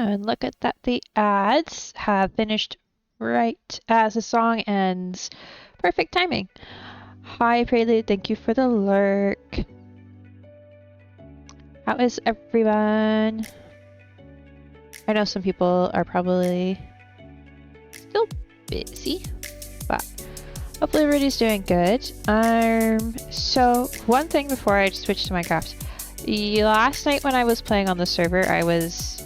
And look at that, the ads have finished right as the song ends. Perfect timing. Hi Prelude, thank you for the lurk. How is everyone? I know some people are probably still busy, but hopefully everybody's doing good. So one thing before I switch to Minecraft. Last night when I was playing on the server, I was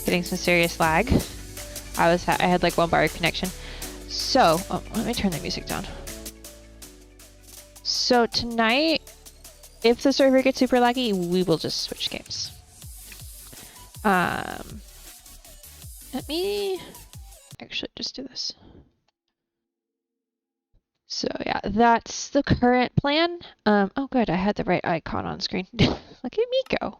getting some serious lag. I had like 1 bar of connection. So, let me turn the music down. So tonight, if the server gets super laggy, we will just switch games. Let me actually just do this. So yeah, that's the current plan. Oh good, I had the right icon on screen. Look at me go.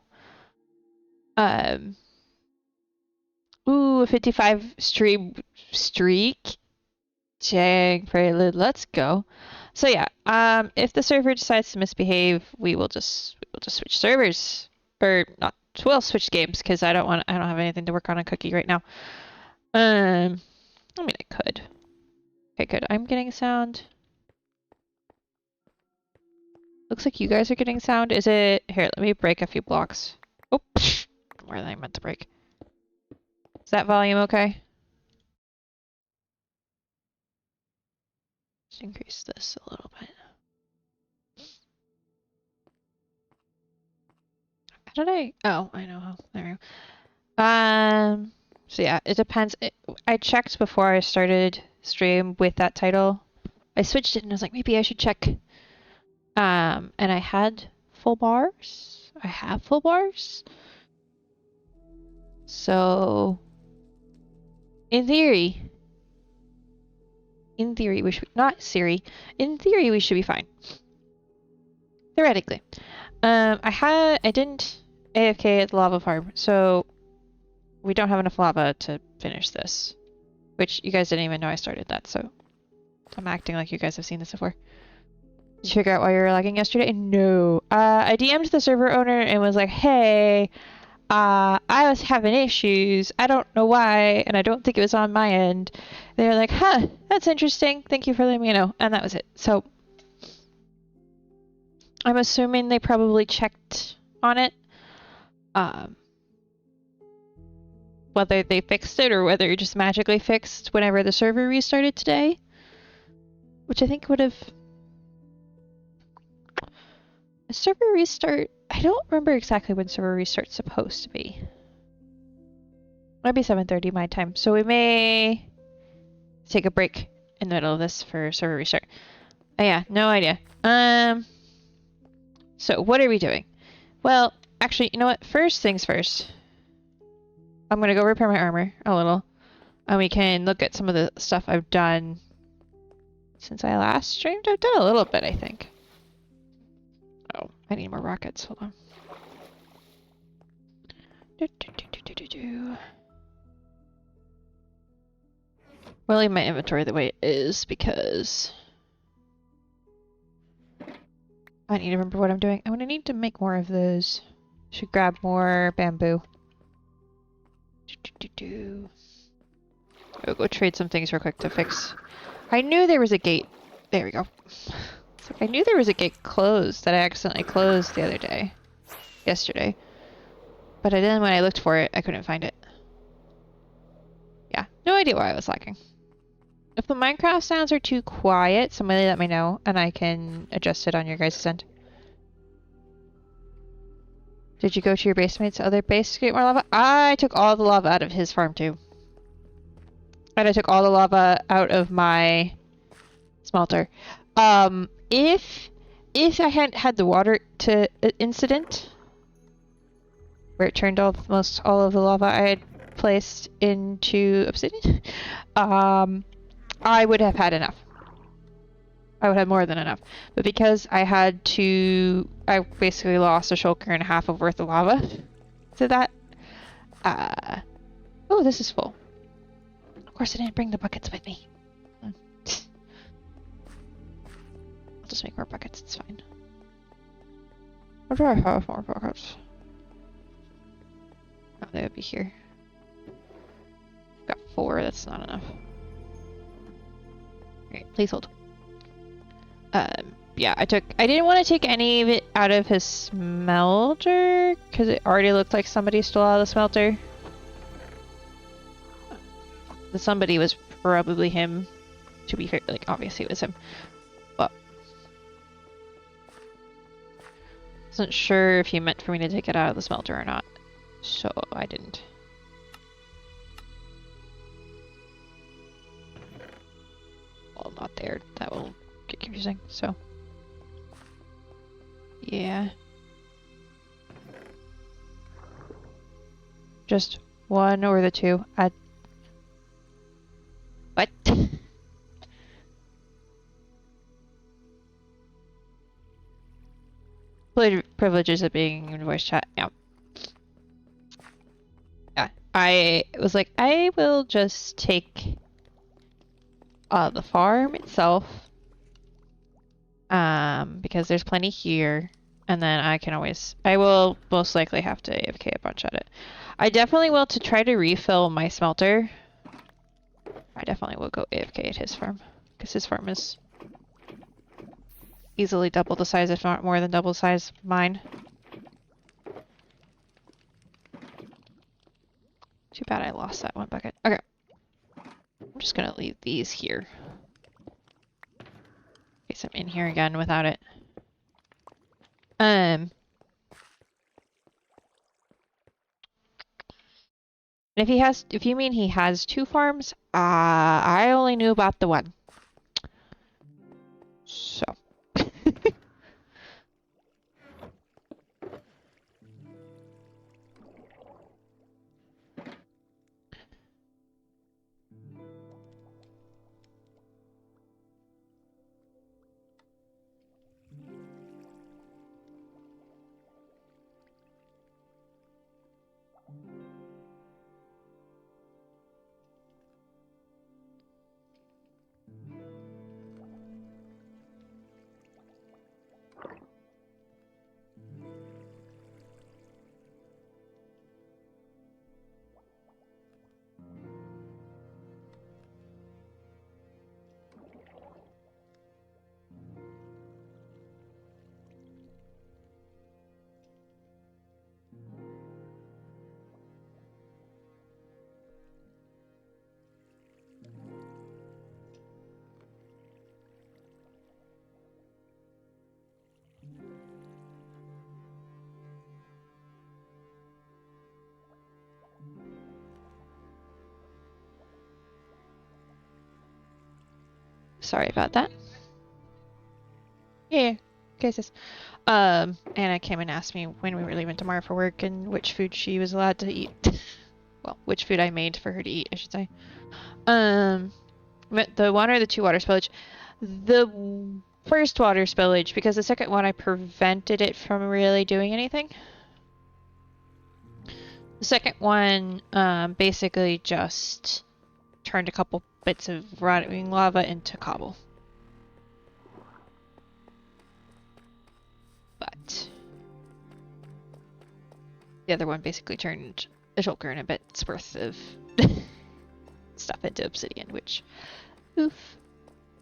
Ooh, a 55 streak. Dang, Prelude, let's go. So yeah, if the server decides to misbehave, we'll just switch servers, or not. We'll switch games because I don't have anything to work on a cookie right now. I mean, I could. Okay, good. I'm getting sound. Looks like you guys are getting sound. Is it here? Let me break a few blocks. Oh, where I meant to break. Is that volume okay? Just increase this a little bit. How did I? Oh, I know how. There we go. So yeah, it depends. I checked before I started stream with that title. I switched it and I was like, maybe I should check. And I had full bars. I have full bars. So, in theory, we should not Siri. In theory, we should be fine. Theoretically, I didn't AFK at the lava farm, so we don't have enough lava to finish this. Which you guys didn't even know I started that, so I'm acting like you guys have seen this before. Did you figure out why you were lagging yesterday? No. I DM'd the server owner and was like, hey, I was having issues. I don't know why, and I don't think it was on my end. They were like, huh, that's interesting. Thank you for letting me know. And that was it. So I'm assuming they probably checked on it. Whether they fixed it or whether it just magically fixed whenever the server restarted today. Which I think would have... A server restart... I don't remember exactly when server restart's supposed to be. Might be 7:30 my time, so we may take a break in the middle of this for server restart. Oh yeah, no idea. So what are we doing? Well, actually, you know what? First things first. I'm gonna go repair my armor a little, and we can look at some of the stuff I've done since I last streamed. I've done a little bit, I think. Oh, I need more rockets. Hold on. We'll leave my inventory the way it is because I need to remember what I'm doing. I'm gonna need to make more of those. Should grab more bamboo. I'll go trade some things real quick to fix. I knew there was a gate. There we go. It's like I knew there was a gate closed that I accidentally closed the other day. Yesterday. But then when I looked for it, I couldn't find it. Yeah, no idea why I was lagging. If the Minecraft sounds are too quiet, somebody let me know and I can adjust it on your guys' end. Did you go to your basemate's other base to get more lava? I took all the lava out of his farm too. And I took all the lava out of my smelter. If I hadn't had the water to incident where it turned almost all of the lava I had placed into obsidian, I would have had enough. I would have more than enough. But because I basically lost a shulker and a half of worth of lava to that. Oh, this is full. Of course I didn't bring the buckets with me. I'll just make more buckets, it's fine. Or do I have more buckets? Oh, they would be here. Got 4, that's not enough. Alright, please hold. Yeah, I didn't want to take any of it out of his smelter, because it already looked like somebody stole out of the smelter. The somebody was probably him, to be fair, like, obviously it was him. But wasn't sure if he meant for me to take it out of the smelter or not, so I didn't. Well, not there. That will get confusing, so. Yeah. Just one or the two. What? Privileges of being in voice chat. Yeah. Yeah. I was like, I will just take the farm itself. Because there's plenty here. And then I will most likely have to AFK a bunch at it. I definitely will to try to refill my smelter. I definitely will go AFK at his farm. Because his farm is easily double the size, if not more than double the size of mine. Too bad I lost that one bucket. Okay. I'm just gonna leave these here. In case I'm in here again without it. If you mean he has 2 farms, I only knew about the one. So. Sorry about that. Yeah, cases. Anna came and asked me when we were leaving tomorrow for work and which food she was allowed to eat. Well, which food I made for her to eat, I should say. The 1 or the 2 water spillage. The first water spillage, because the second one I prevented it from really doing anything. The second one, basically just turned a couple bits of rotting lava into cobble. But the other one basically turned a shulker and a bit's worth of stuff into obsidian, which, oof.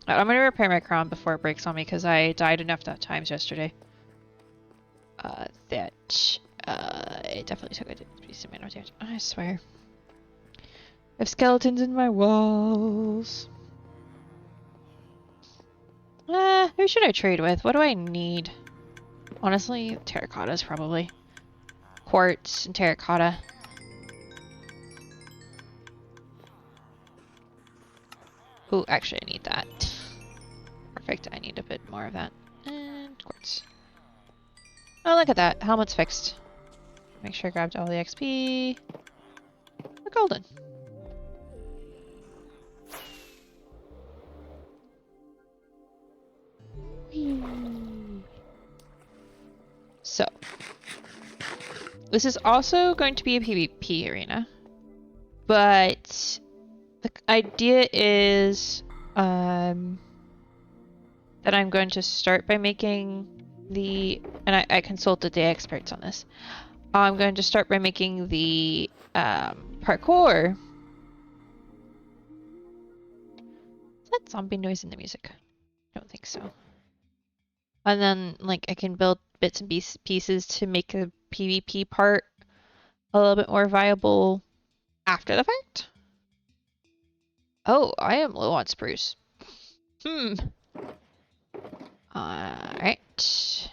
I'm gonna repair my crown before it breaks on me because I died enough times yesterday. That it definitely took a decent amount of damage. I swear. I have skeletons in my walls. Who should I trade with? What do I need? Honestly, terracottas probably. Quartz and terracotta. Ooh, actually I need that. Perfect, I need a bit more of that. And quartz. Oh, look at that. Helmet's fixed. Make sure I grabbed all the XP. We're golden. Whee. So, this is also going to be a PvP arena, but the idea is that I'm going to start by making and I consulted the experts on this. I'm going to start by making the parkour zombie noise in the music? I don't think so. And then, like, I can build bits and pieces to make the PvP part a little bit more viable after the fact. Oh, I am low on spruce. Alright.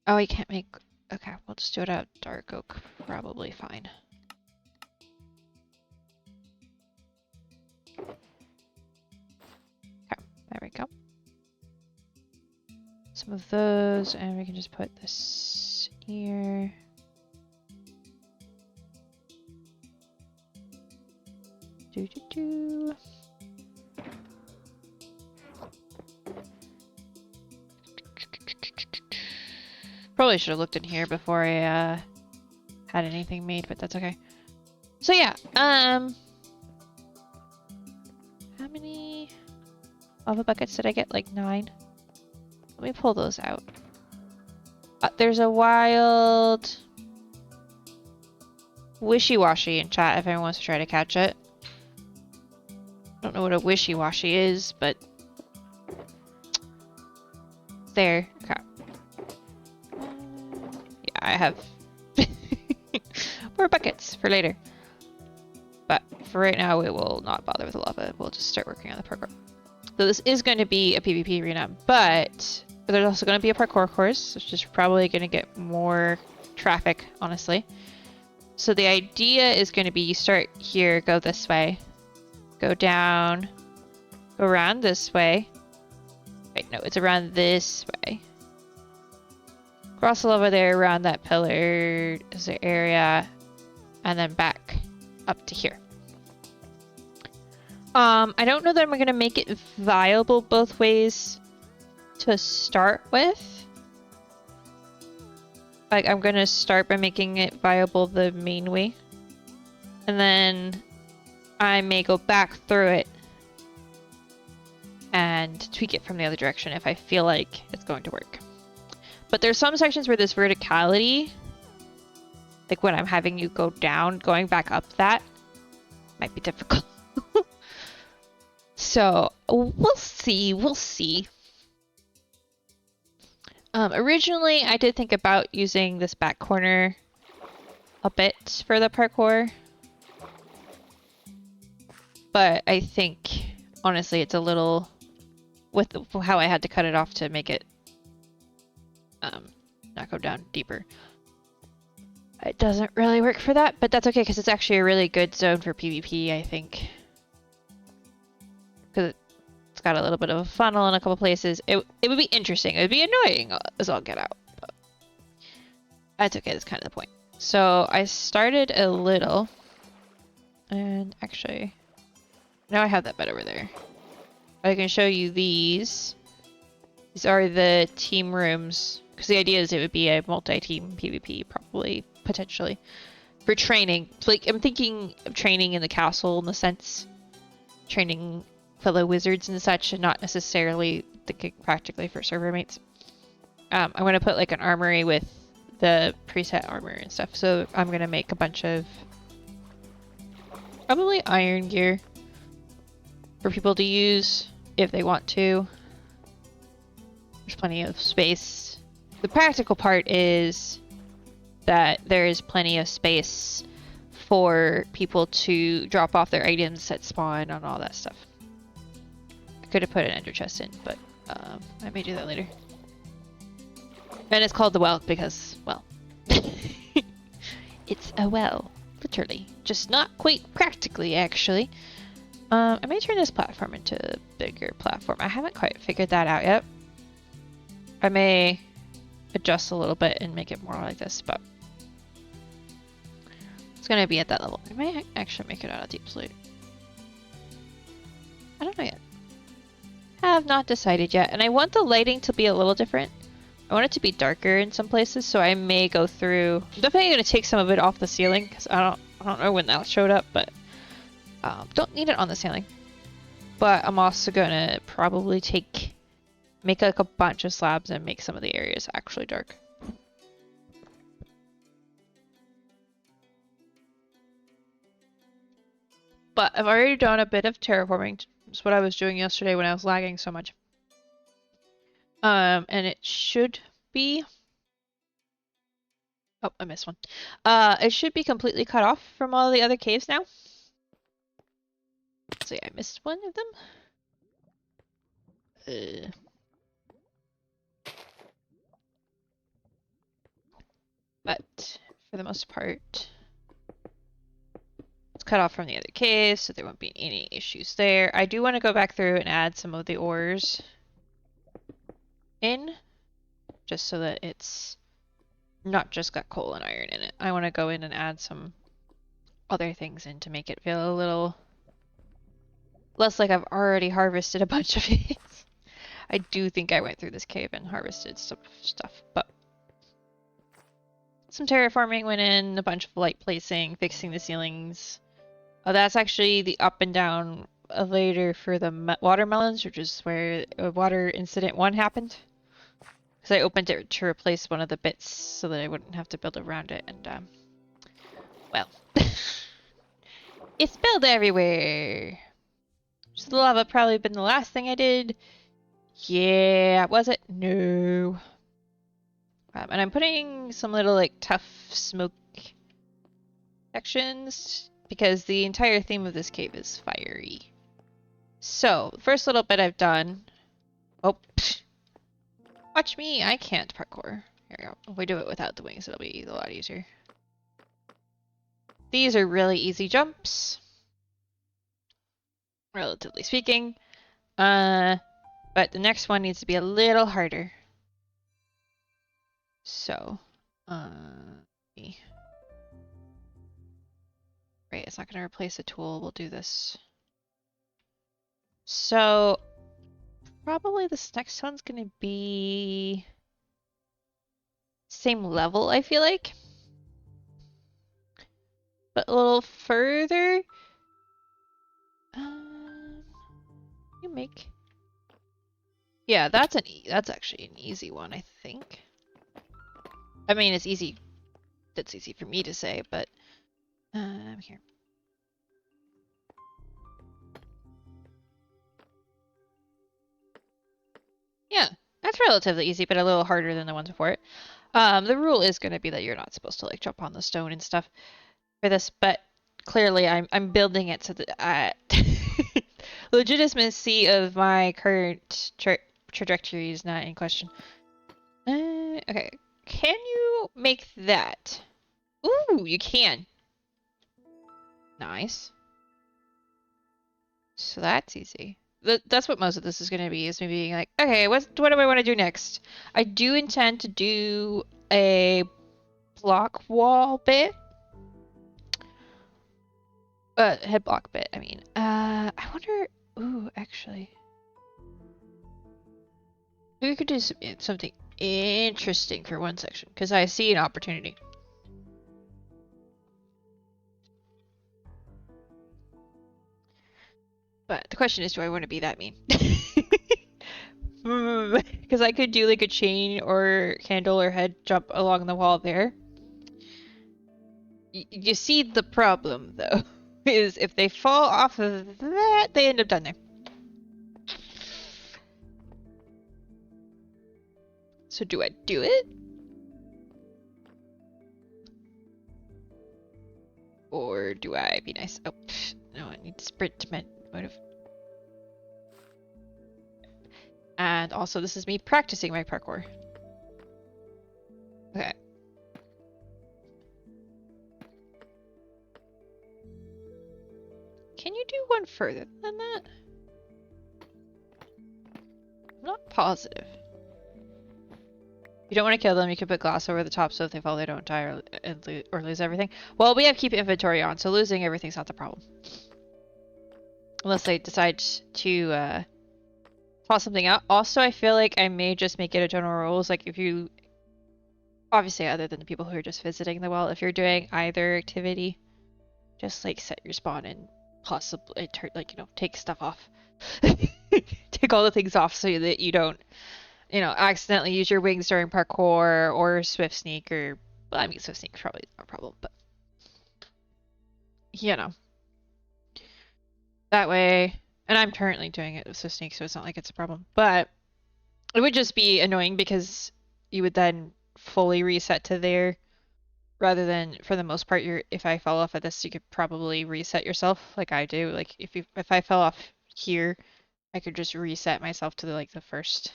Oh, I can't make... Okay, we'll just do it out dark oak. Probably fine. Okay, there we go. Some of those, and we can just put this here. Do. Probably should have looked in here before I had anything made, but that's okay. So yeah, how many lava buckets did I get? Like 9? Let me pull those out. There's a wild wishy-washy in chat if anyone wants to try to catch it. I don't know what a wishy-washy is, but there. Okay. Yeah, I have more buckets for later. But for right now, we will not bother with the lava. We'll just start working on the parkour. So this is going to be a PvP arena, but there's also going to be a parkour course, which is probably going to get more traffic, honestly. So the idea is going to be you start here, go this way, go down, go around this way. Wait, no, it's around this way. Cross the lava there, around that pillar is the area, and then back up to here. I don't know that I'm going to make it viable both ways to start with. Like, I'm going to start by making it viable the main way. And then I may go back through it and tweak it from the other direction if I feel like it's going to work. But there's some sections where this verticality, like when I'm having you go down, going back up that, might be difficult. So, we'll see. We'll see. Originally, I did think about using this back corner a bit for the parkour. But I think, honestly, it's a little... with how I had to cut it off to make it not go down deeper. It doesn't really work for that, but that's okay because it's actually a really good zone for PvP, I think. Because it's got a little bit of a funnel in a couple places. It would be interesting. It would be annoying as all get out. But that's okay. That's kind of the point. So I started a little. And actually, now I have that bed over there. I can show you these. These are the team rooms. Because the idea is it would be a multi-team PvP, probably, potentially. For training. Like, I'm thinking of training in the castle in the sense. Training fellow wizards and such, and not necessarily thinking practically for server mates. I'm going to put like an armory with the preset armor and stuff. So I'm going to make a bunch of probably iron gear for people to use if they want to. There's plenty of space. The practical part is that there is plenty of space for people to drop off their items at spawn and all that stuff. I could have put an ender chest in, but I may do that later. And it's called the well because, well, it's a well, literally. Just not quite practically, actually. I may turn this platform into a bigger platform. I haven't quite figured that out yet. I may adjust a little bit and make it more like this, but it's going to be at that level. I may actually make it out of deep slate. I don't know yet. Have not decided yet, and I want the lighting to be a little different. I want it to be darker in some places, so I may go through. I'm definitely going to take some of it off the ceiling because I don't know when that showed up, but don't need it on the ceiling. But I'm also going to probably make like a bunch of slabs and make some of the areas actually dark. But I've already done a bit of terraforming. It's what I was doing yesterday when I was lagging so much. And it should be... Oh, I missed one. It should be completely cut off from all the other caves now. So yeah, I missed one of them. But for the most part, it's cut off from the other caves, so there won't be any issues there. I do want to go back through and add some of the ores in, just so that it's not just got coal and iron in it. I want to go in and add some other things in to make it feel a little less like I've already harvested a bunch of it. I do think I went through this cave and harvested some stuff, but some terraforming went in, a bunch of light placing, fixing the ceilings. That's actually the up and down later for the watermelons, which is where water incident 1 happened. Because I opened it to replace one of the bits so that I wouldn't have to build around it, and well, it spilled everywhere. So the lava probably been the last thing I did. Yeah, was it? No. And I'm putting some little like tough smoke sections because the entire theme of this cave is fiery. So, the first little bit I've done... Oh, psh. Watch me, I can't parkour. Here we go. If we do it without the wings, it'll be a lot easier. These are really easy jumps, relatively speaking. But the next one needs to be a little harder. So, right, it's not going to replace a tool. We'll do this. So, probably this next one's going to be same level, I feel like. But a little further. You make... Yeah, that's actually an easy one, I think. I mean, it's easy. That's easy for me to say, but here. Yeah, that's relatively easy, but a little harder than the ones before it. The rule is going to be that you're not supposed to like jump on the stone and stuff for this, but clearly I'm building it so that legitimacy of my current trajectory is not in question. Okay, can you make that? Ooh, you can. Nice. So that's easy. That's what most of this is going to be, is me being like, okay, what do I want to do next? I do intend to do a block wall bit. Head block bit, I mean. I wonder... Ooh, actually. Maybe we could do something interesting for one section, because I see an opportunity. But the question is, do I want to be that mean? Because I could do like a chain or candle or head jump along the wall there. You see the problem, though, is if they fall off of that, they end up down there. So do I do it? Or do I be nice? Oh, no, I need sprint motive. And also, this is me practicing my parkour. Okay. Can you do one further than that? I'm not positive. You don't want to kill them, you can put glass over the top so if they fall they don't die or lose everything. Well, we have keep inventory on, so losing everything's not the problem. Unless they decide to toss something out. Also, I feel like I may just make it a general rules, like if you... Obviously, other than the people who are just visiting the well, if you're doing either activity, just like set your spawn and possibly, like, you know, take stuff off. Take all the things off so that you don't, you know, accidentally use your wings during parkour or swift sneak or, well, I mean, swift sneak is probably not a problem, but, you know. That way, and I'm currently doing it with the snake, so it's not like it's a problem. But it would just be annoying because you would then fully reset to there rather than, for the most part, if I fell off at this, you could probably reset yourself like I do. Like if I fell off here, I could just reset myself to the first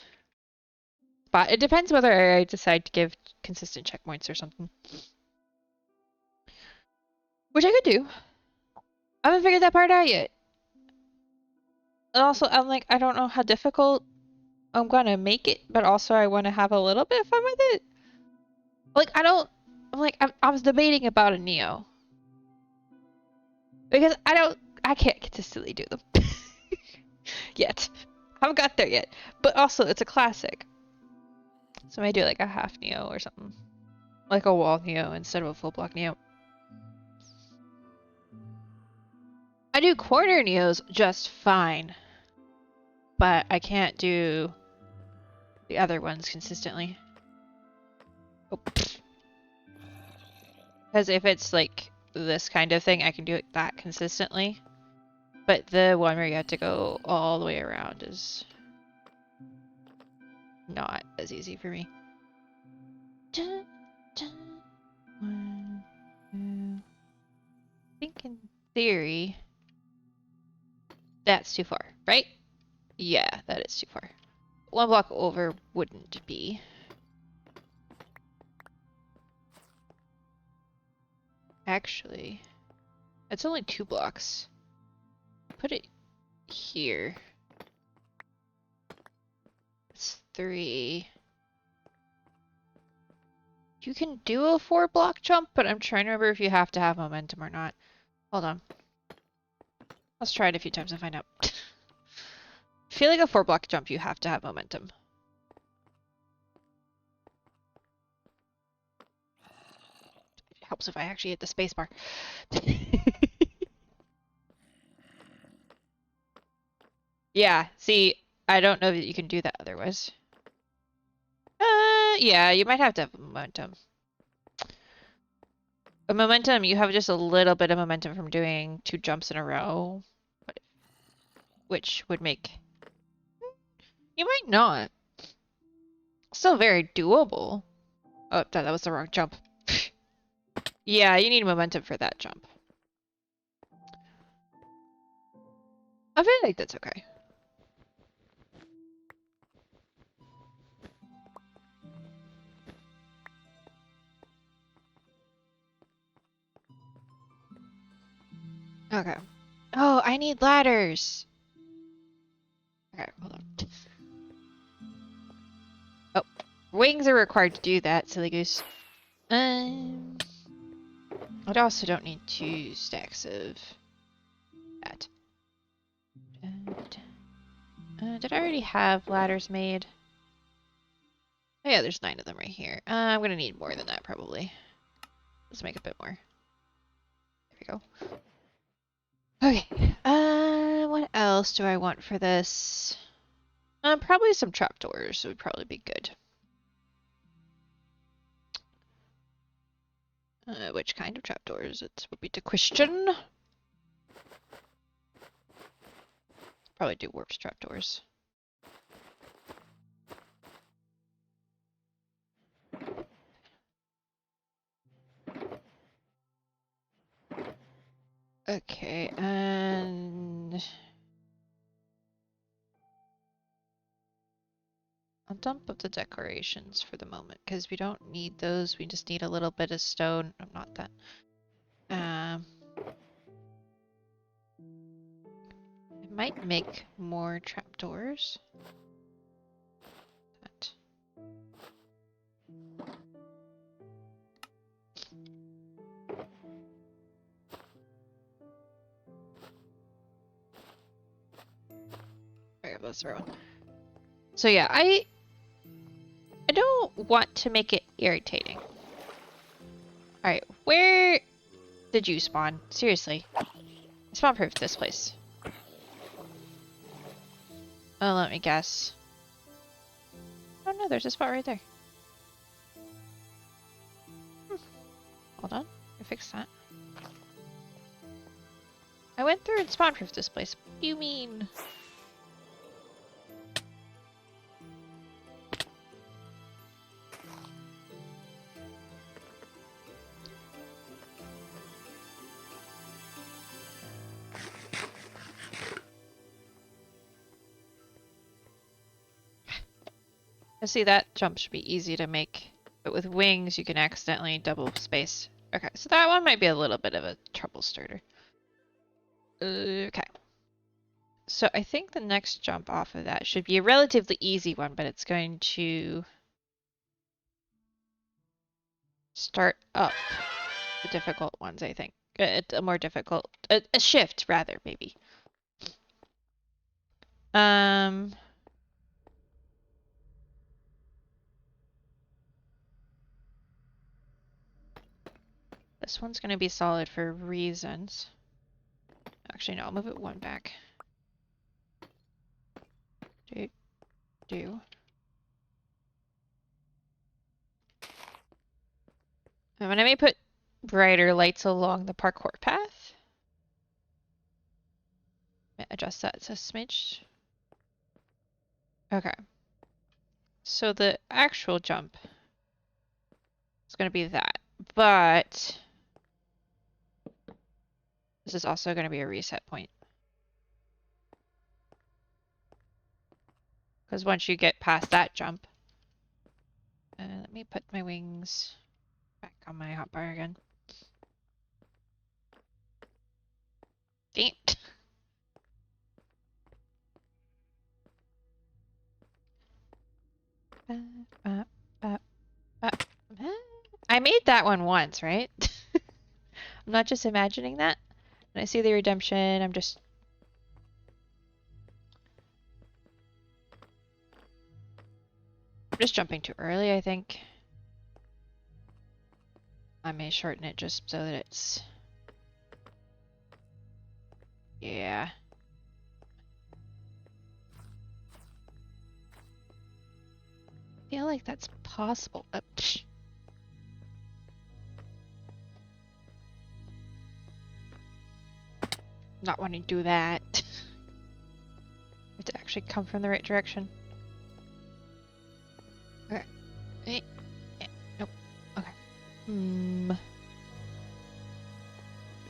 spot. It depends whether I decide to give consistent checkpoints or something. Which I could do. I haven't figured that part out yet. And also, I'm like, I don't know how difficult I'm gonna make it, but also I want to have a little bit of fun with it. Like, I was debating about a Neo. Because I can't consistently do them. Yet. Haven't got there yet. But also, it's a classic. So I might do like a half Neo or something. Like a wall Neo instead of a full block Neo. I do corner Neos just fine. But I can't do the other ones consistently. Oh. Because if it's like this kind of thing, I can do it that consistently. But the one where you have to go all the way around is not as easy for me. Dun, dun. 1, 2. I think in theory, that's too far, right? Yeah, that is too far. 1 block over wouldn't be. Actually, it's only 2 blocks. Put it here. It's 3. You can do a 4 block jump, but I'm trying to remember if you have to have momentum or not. Hold on. Let's try it a few times and find out. I feel like a 4 block jump, you have to have momentum. It helps if I actually hit the spacebar. Yeah, see, I don't know that you can do that otherwise. Yeah, you might have to have momentum. A momentum, you have just a little bit of momentum from doing 2 jumps in a row, which would make... You might not. Still very doable. Oh, that was the wrong jump. Yeah, you need momentum for that jump. I feel like that's okay. Okay. Oh, I need ladders! Okay, hold on. Oh, wings are required to do that, silly goose. I also don't need 2 stacks of that. Did I already have ladders made? Oh yeah, there's 9 of them right here. I'm gonna need more than that, probably. Let's make a bit more. There we go. Okay, what else do I want for this? Probably some trapdoors would probably be good. Which kind of trapdoors? It would be the question. Probably do warps trapdoors. Okay, and I'll dump up the decorations for the moment because we don't need those. We just need a little bit of stone. No, not that. I might make more trapdoors. That. Alright, let's throw one. So yeah, I don't want to make it irritating. Alright, where did you spawn? Seriously. Spawn proof this place. Oh, let me guess. Oh no, there's a spot right there. Hold on, I fixed that. I went through and spawn-proofed this place. What do you mean? I see that jump should be easy to make, but with wings you can accidentally double space. Okay, so that one might be a little bit of a trouble starter. Okay. So I think the next jump off of that should be a relatively easy one, but it's going to start up the difficult ones, I think. A more difficult, a shift rather, maybe. This one's going to be solid for reasons. Actually, no, I'll move it one back. Do. And then I may put brighter lights along the parkour path. Adjust that to a smidge. Okay. So the actual jump is going to be that, but this is also going to be a reset point. Because once you get past that jump, let me put my wings back on my hotbar again. Dang it. I made that one once, right? I'm not just imagining that. When I see the redemption, I'm just jumping too early, I think. I may shorten it just so that it's... Yeah. I feel like that's possible. Not wanting to do that. Have to actually come from the right direction. Okay. Nope. Okay.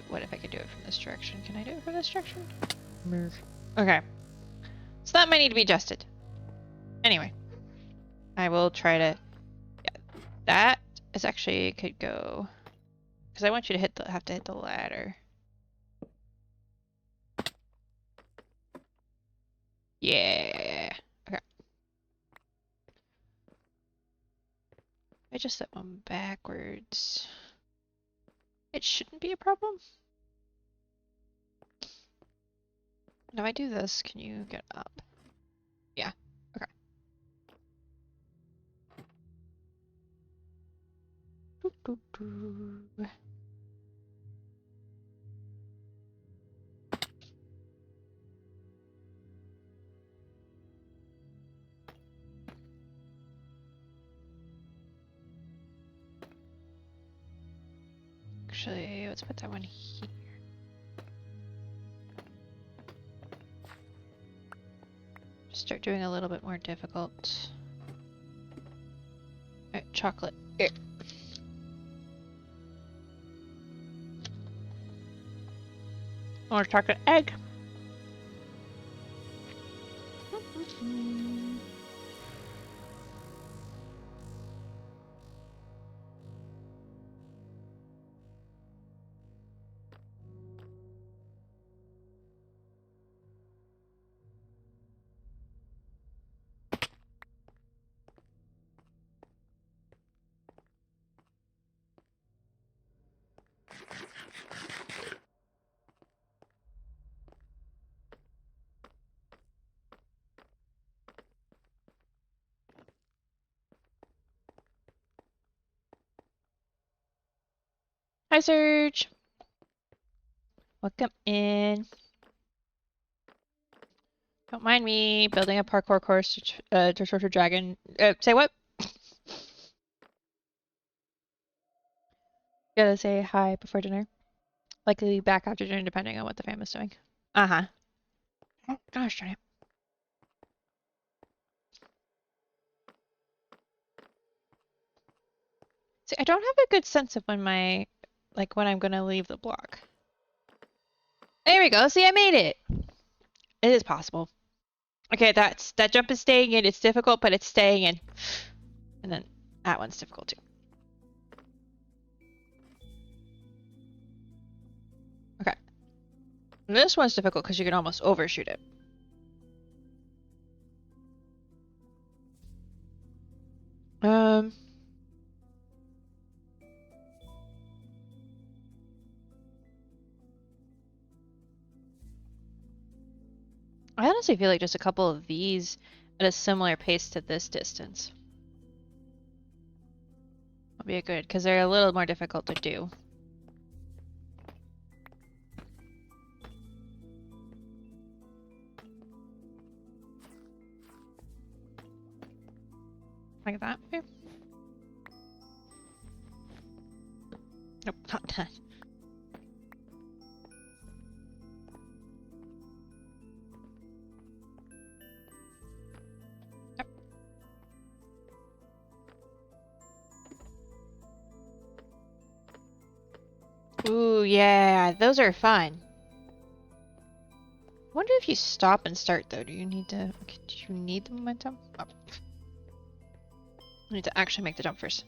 What if I could do it from this direction? Can I do it from this direction? Okay. So that might need to be adjusted. Anyway. I will try to... Yeah. That is actually... could go... Because I want you to have to hit the ladder. Yeah. Okay. I just set one backwards. It shouldn't be a problem. And if I do this, can you get up? Yeah. Okay. Actually, let's put that one here. Just start doing a little bit more difficult. Alright, chocolate. Here. More chocolate egg. Hi, Serge. Welcome in. Don't mind me building a parkour course to torture dragon. Say what? Gotta say hi before dinner. likely be back after dinner depending on what the family's doing. Uh-huh. Oh, gosh darn it. See, I don't have a good sense of when when I'm gonna leave the block. There we go. See, I made it. It is possible. Okay, that jump is staying in. It's difficult, but it's staying in. And then that one's difficult too. Okay. And this one's difficult because you can almost overshoot it. I honestly feel like just a couple of these at a similar pace to this distance will be good because they're a little more difficult to do. Like that, maybe? Nope, not that. Ooh, yeah, those are fun. I wonder if you stop and start though. Do you need to? Okay, do you need the momentum? Oh. I need to actually make the jump first.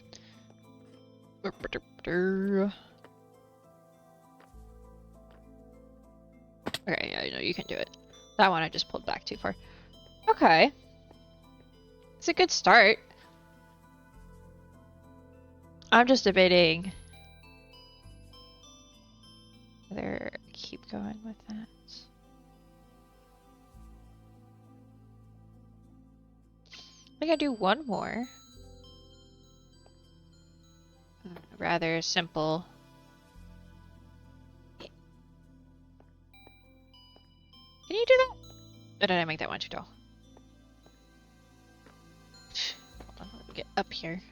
Okay, yeah, I know you can do it. That one I just pulled back too far. Okay. It's a good start. I'm just debating whether keep going with that. I think I do one more. Rather simple. Can you do that? Or did I make that one too tall? Hold on, let me get up here.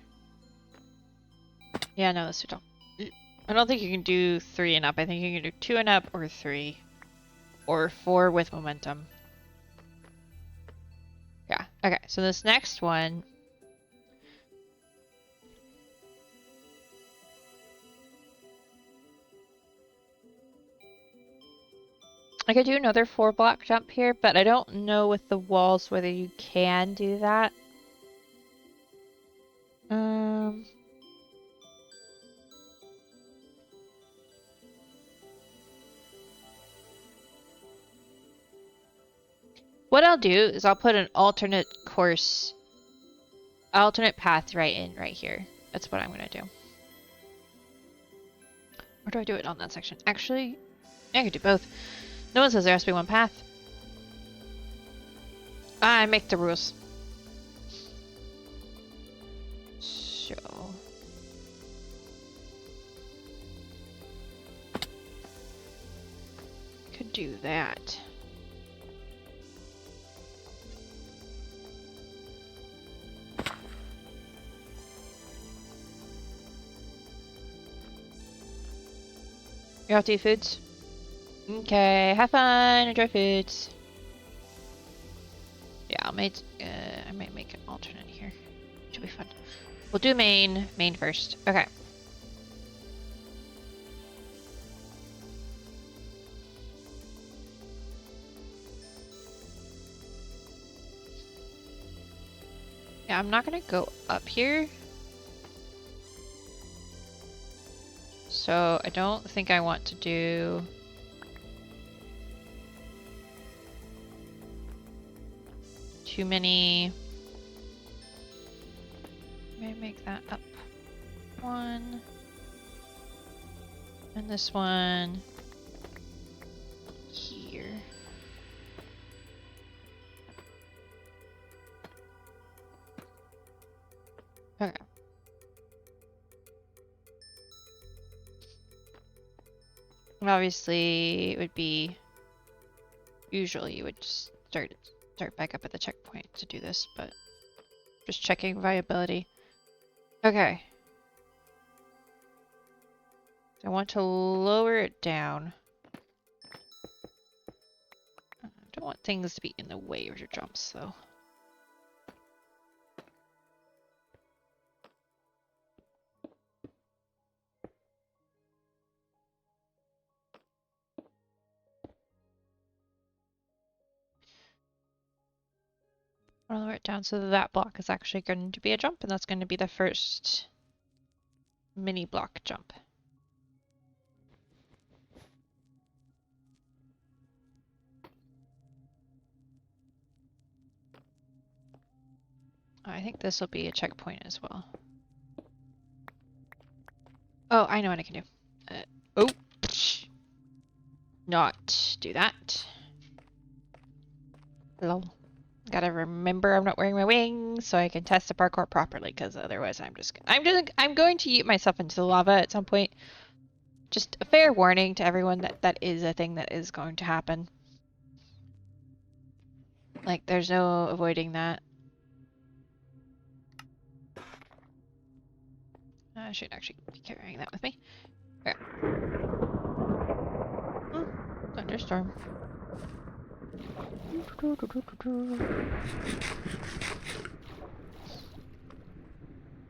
Yeah, no, that's too tall. I don't think you can do 3 and up. I think you can do 2 and up or 3. Or 4 with momentum. Yeah, okay, so this next one. I could do another 4-block jump here, but I don't know with the walls whether you can do that. What I'll do is I'll put an alternate path right here. That's what I'm gonna do. Or do I do it on that section? Actually, I could do both. No one says there has to be one path. I make the rules. So... could do that. You have to eat foods? Okay, have fun, enjoy foods. Yeah, I might make an alternate here. Should be fun. We'll do main first. Okay. Yeah, I'm not gonna go up here. So I don't think I want to do too many. Maybe make that up 1. And this one here. Okay. Obviously, it would be usually you would just start back up at the checkpoint to do this, but just checking viability. Okay. I want to lower it down. I don't want things to be in the way of your jumps, though. I'll lower it down so that that block is actually going to be a jump, and that's going to be the first mini block jump. I think this will be a checkpoint as well. Oh, I know what I can do. Oh! Not do that. Lol. Gotta remember I'm not wearing my wings so I can test the parkour properly, because otherwise I'm going to yeet myself into the lava at some point. Just a fair warning to everyone that that is a thing that is going to happen. Like, there's no avoiding that. I should actually be carrying that with me. Okay. Thunderstorm.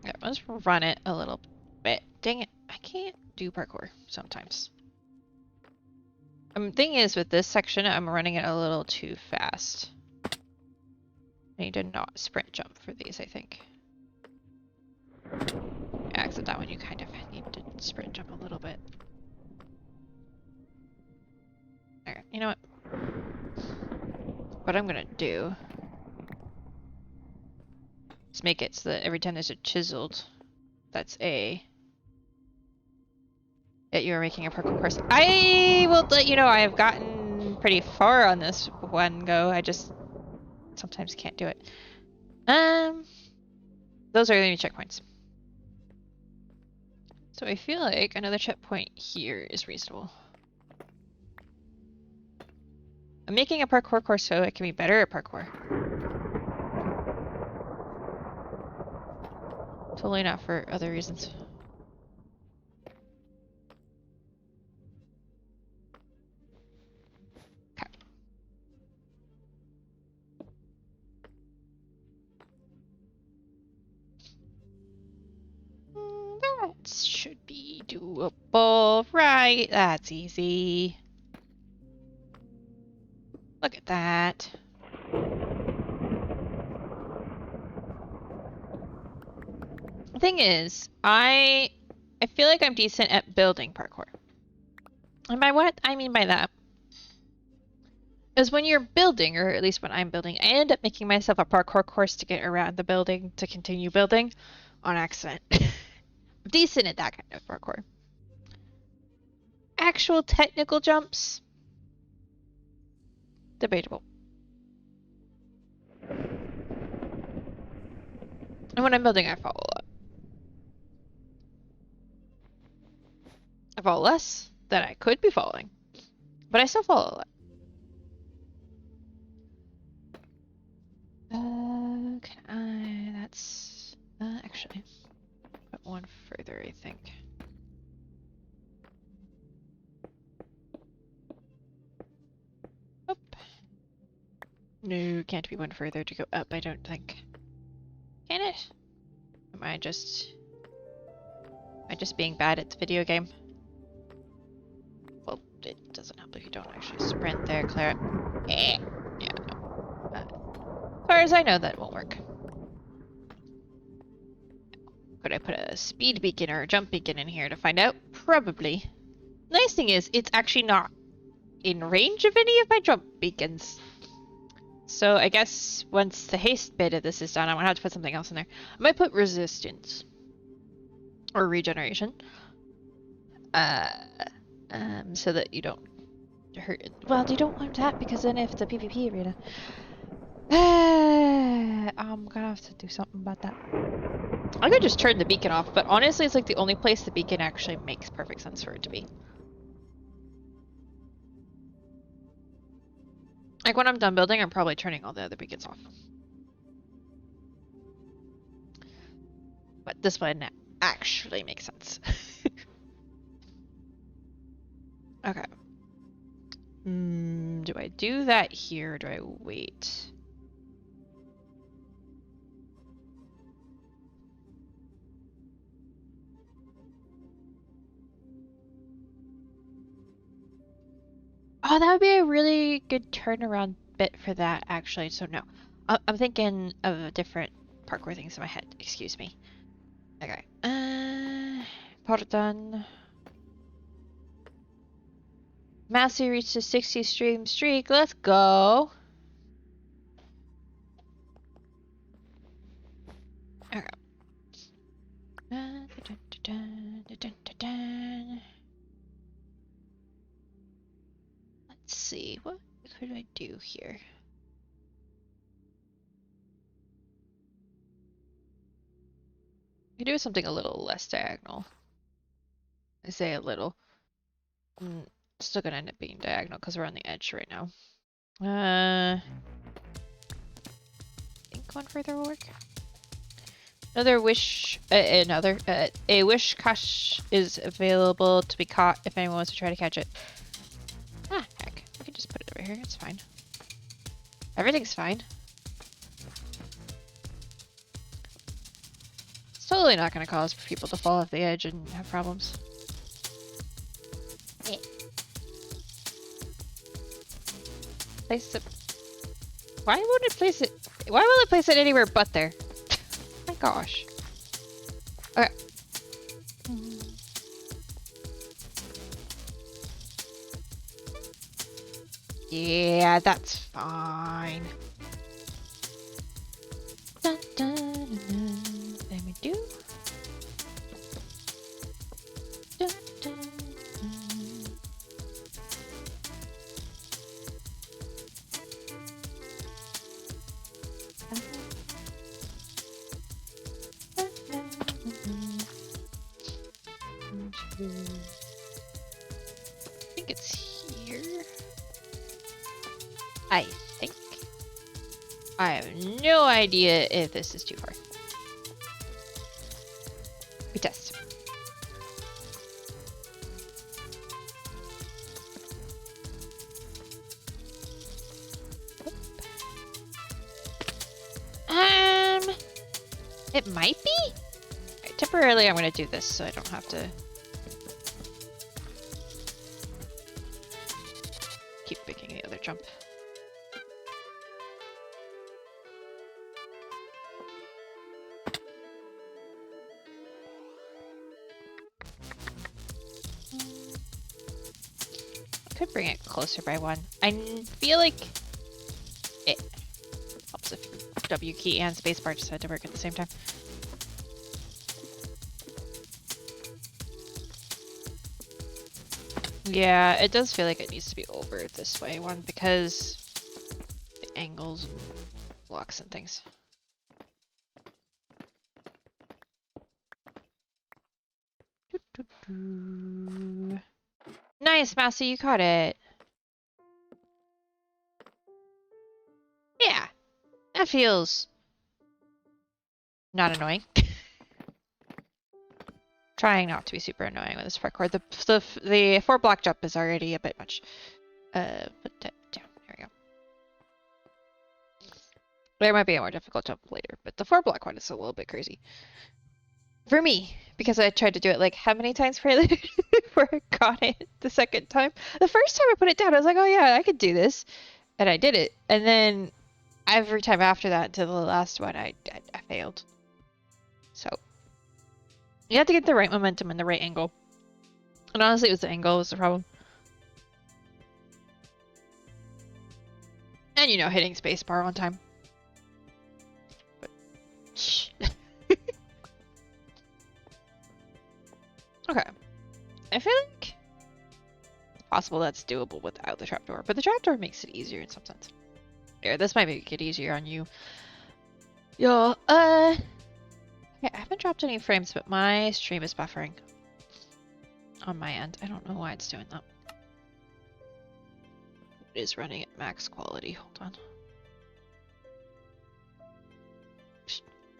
Yeah, let's run it a little bit. Dang it, I can't do parkour sometimes. Thing is, with this section, I'm running it a little too fast. I need to not sprint jump for these, I think. Yeah, except that one you kind of need to sprint jump a little bit. Alright, you know what? What I'm gonna do is make it so that every time there's a chiseled, that's a... that you're making a parkour course. I will let you know I have gotten pretty far on this one go. I just sometimes can't do it. Those are the only checkpoints. So I feel like another checkpoint here is reasonable. I'm making a parkour course so I can be better at parkour. Totally not for other reasons. Okay. That should be doable, right? That's easy. Look at that. The thing is, I feel like I'm decent at building parkour. And by what I mean by that is when you're building, or at least when I'm building, I end up making myself a parkour course to get around the building to continue building on accident. I'm decent at that kind of parkour. Actual technical jumps, debatable. And when I'm building, I fall a lot. I fall less than I could be falling, but I still fall a lot. Can I? That's actually put one further, I think. Up. No, can't be one further to go up, I don't think. Can it? Am I just being bad at the video game? Well, it doesn't help if you don't actually sprint there, Clara. Yeah, no. As far as I know, that won't work. Could I put a speed beacon or a jump beacon in here to find out? Probably. Nice thing is, it's actually not in range of any of my jump beacons. So I guess once the haste bit of this is done, I'm gonna have to put something else in there. I might put resistance. Or regeneration. So that you don't hurt it. Well, you don't want that because then if the PvP arena... I'm gonna have to do something about that. I could just turn the beacon off, but honestly it's like the only place the beacon actually makes perfect sense for it to be. Like when I'm done building, I'm probably turning all the other beacons off. But this one actually makes sense. Okay. Do I do that here or do I wait? Oh, that would be a really good turnaround bit for that, actually. So no. I'm thinking of different parkour things in my head. Excuse me. Okay. Part done. Massey reached a 60 stream streak. Let's go. Okay. Let's see. What could I do here? I could do something a little less diagonal. I say a little. Still gonna end up being diagonal because we're on the edge right now. I think one further will work. Another wish, a wish cache is available to be caught if anyone wants to try to catch it. Ah, heck. We can just put it over here. It's fine. Everything's fine. It's totally not going to cause people to fall off the edge and have problems. Yeah. Place it. Why won't it place it? Why will it place it anywhere but there? My gosh. Okay. Yeah, that's fine. Dun, dun, dun, dun. Let me do. Dun, dun, dun. I think it's here. I think. I have no idea if this is too far. We test. It might be? Right, temporarily I'm gonna do this so I don't have to keep picking the other jump. I could bring it closer by one. I feel like it helps if W key and spacebar decide to work at the same time. Yeah, it does feel like it needs to be over this way, one, because the angles and blocks and things. Nice, Massey, you caught it. Yeah, that feels not annoying. Trying not to be super annoying with this parkour. The 4 block jump is already a bit much. Put that down. There we go. There might be a more difficult jump later, but the 4 block one is a little bit crazy. For me, because I tried to do it like how many times before I got it the second time? The first time I put it down, I was like, oh yeah, I could do this. And I did it. And then every time after that to the last one, I failed. So you have to get the right momentum and the right angle. And honestly, it was the angle was the problem. And you know, hitting spacebar on time. But, okay. I feel like it's possible that's doable without the trapdoor, but the trapdoor makes it easier in some sense. Here, this might make it easier on you. Yo, yeah, I haven't dropped any frames, but my stream is buffering on my end. I don't know why it's doing that. It is running at max quality. Hold on.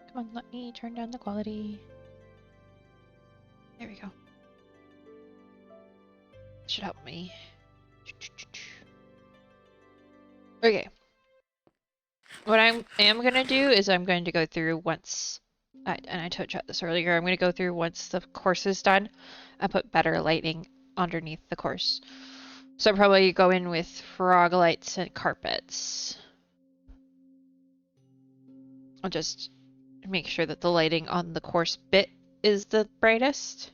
Come on, let me turn down the quality. There we go. It's should help me. Okay. What I am gonna do is I'm going to go through once, and I touched on this earlier, I'm gonna go through once the course is done and put better lighting underneath the course. So I'll probably go in with frog lights and carpets. I'll just make sure that the lighting on the course bit is the brightest.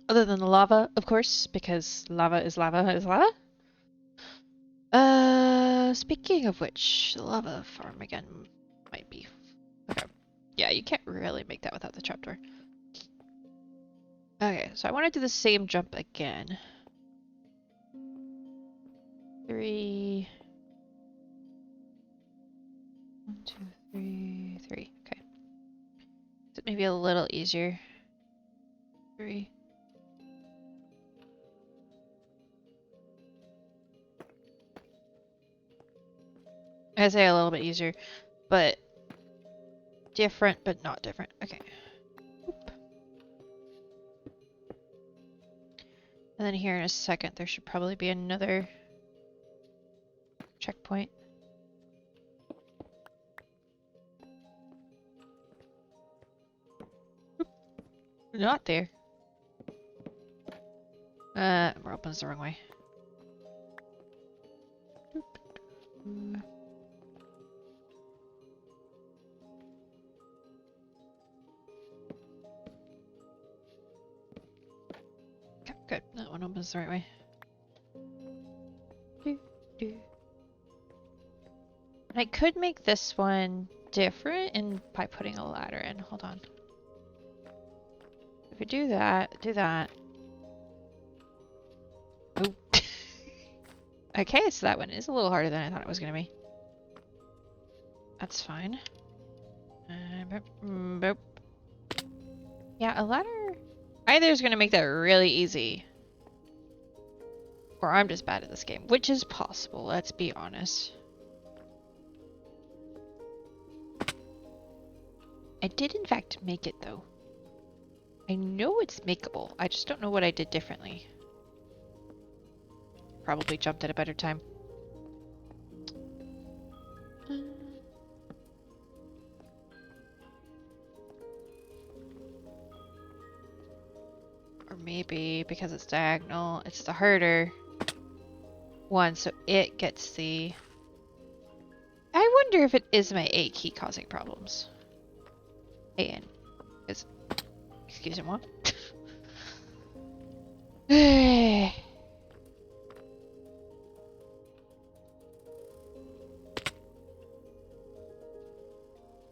Other than the lava, of course, because lava is lava is lava. Speaking of which, the lava farm again might be... Okay. Yeah, you can't really make that without the trapdoor. Okay, so I want to do the same jump again. 3... 1, 2, 3, 3. Okay. So maybe a little easier. 3. I say a little bit easier, but different, but not different. Okay. Oop. And then here in a second, there should probably be another checkpoint. Oop. Not there. We're opens the wrong way. Okay, good. That one opens the right way. I could make this one different by putting a ladder in. Hold on. If we do that, do that. Oh. Okay, so that one is a little harder than I thought it was gonna be. That's fine. Boop. Yeah, a ladder either is gonna make that really easy, or I'm just bad at this game, which is possible, let's be honest. I did in fact make it though. I know it's makeable, I just don't know what I did differently. Probably jumped at a better time. Or maybe because it's diagonal, it's the harder one, so it gets the... I wonder if it is my A key causing problems. And is... Excusez-moi.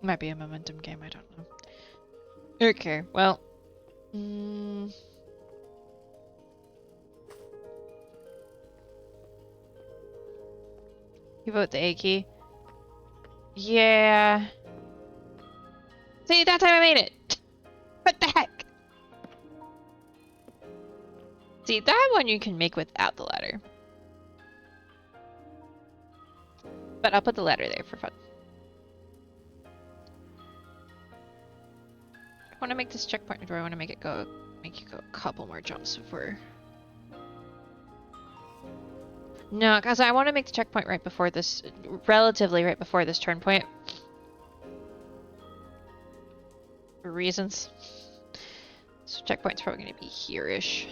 Might be a momentum game, I don't know. Okay, well... You vote the A key? Yeah. See, that time I made it! What the heck? See, that one you can make without the ladder. But I'll put the ladder there for fun. I want to make this checkpoint, or do I want to make you go a couple more jumps before... No, because I want to make the checkpoint right before this, relatively right before this turn point. For reasons. So checkpoint's probably going to be here-ish.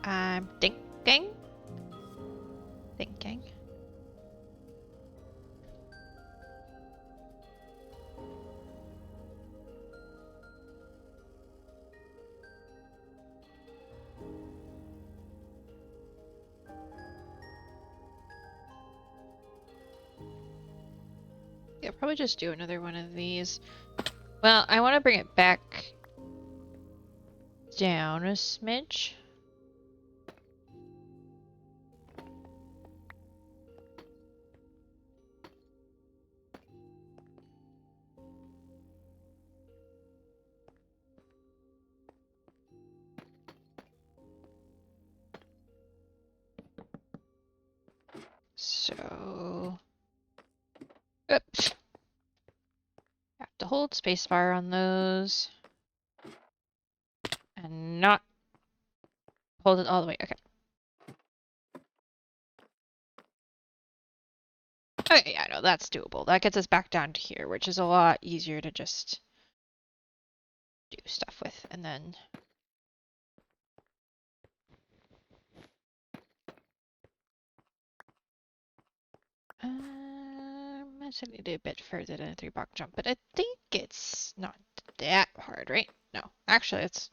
I'm thinking. Yeah, probably just do another one of these. Well, I want to bring it back down a smidge. So to hold spacebar on those. And not hold it all the way. Okay. Okay, yeah, no, that's doable. That gets us back down to here, which is a lot easier to just do stuff with. And then... I should need a bit further than a 3-block jump, but I think it's not that hard, right? No, actually, it's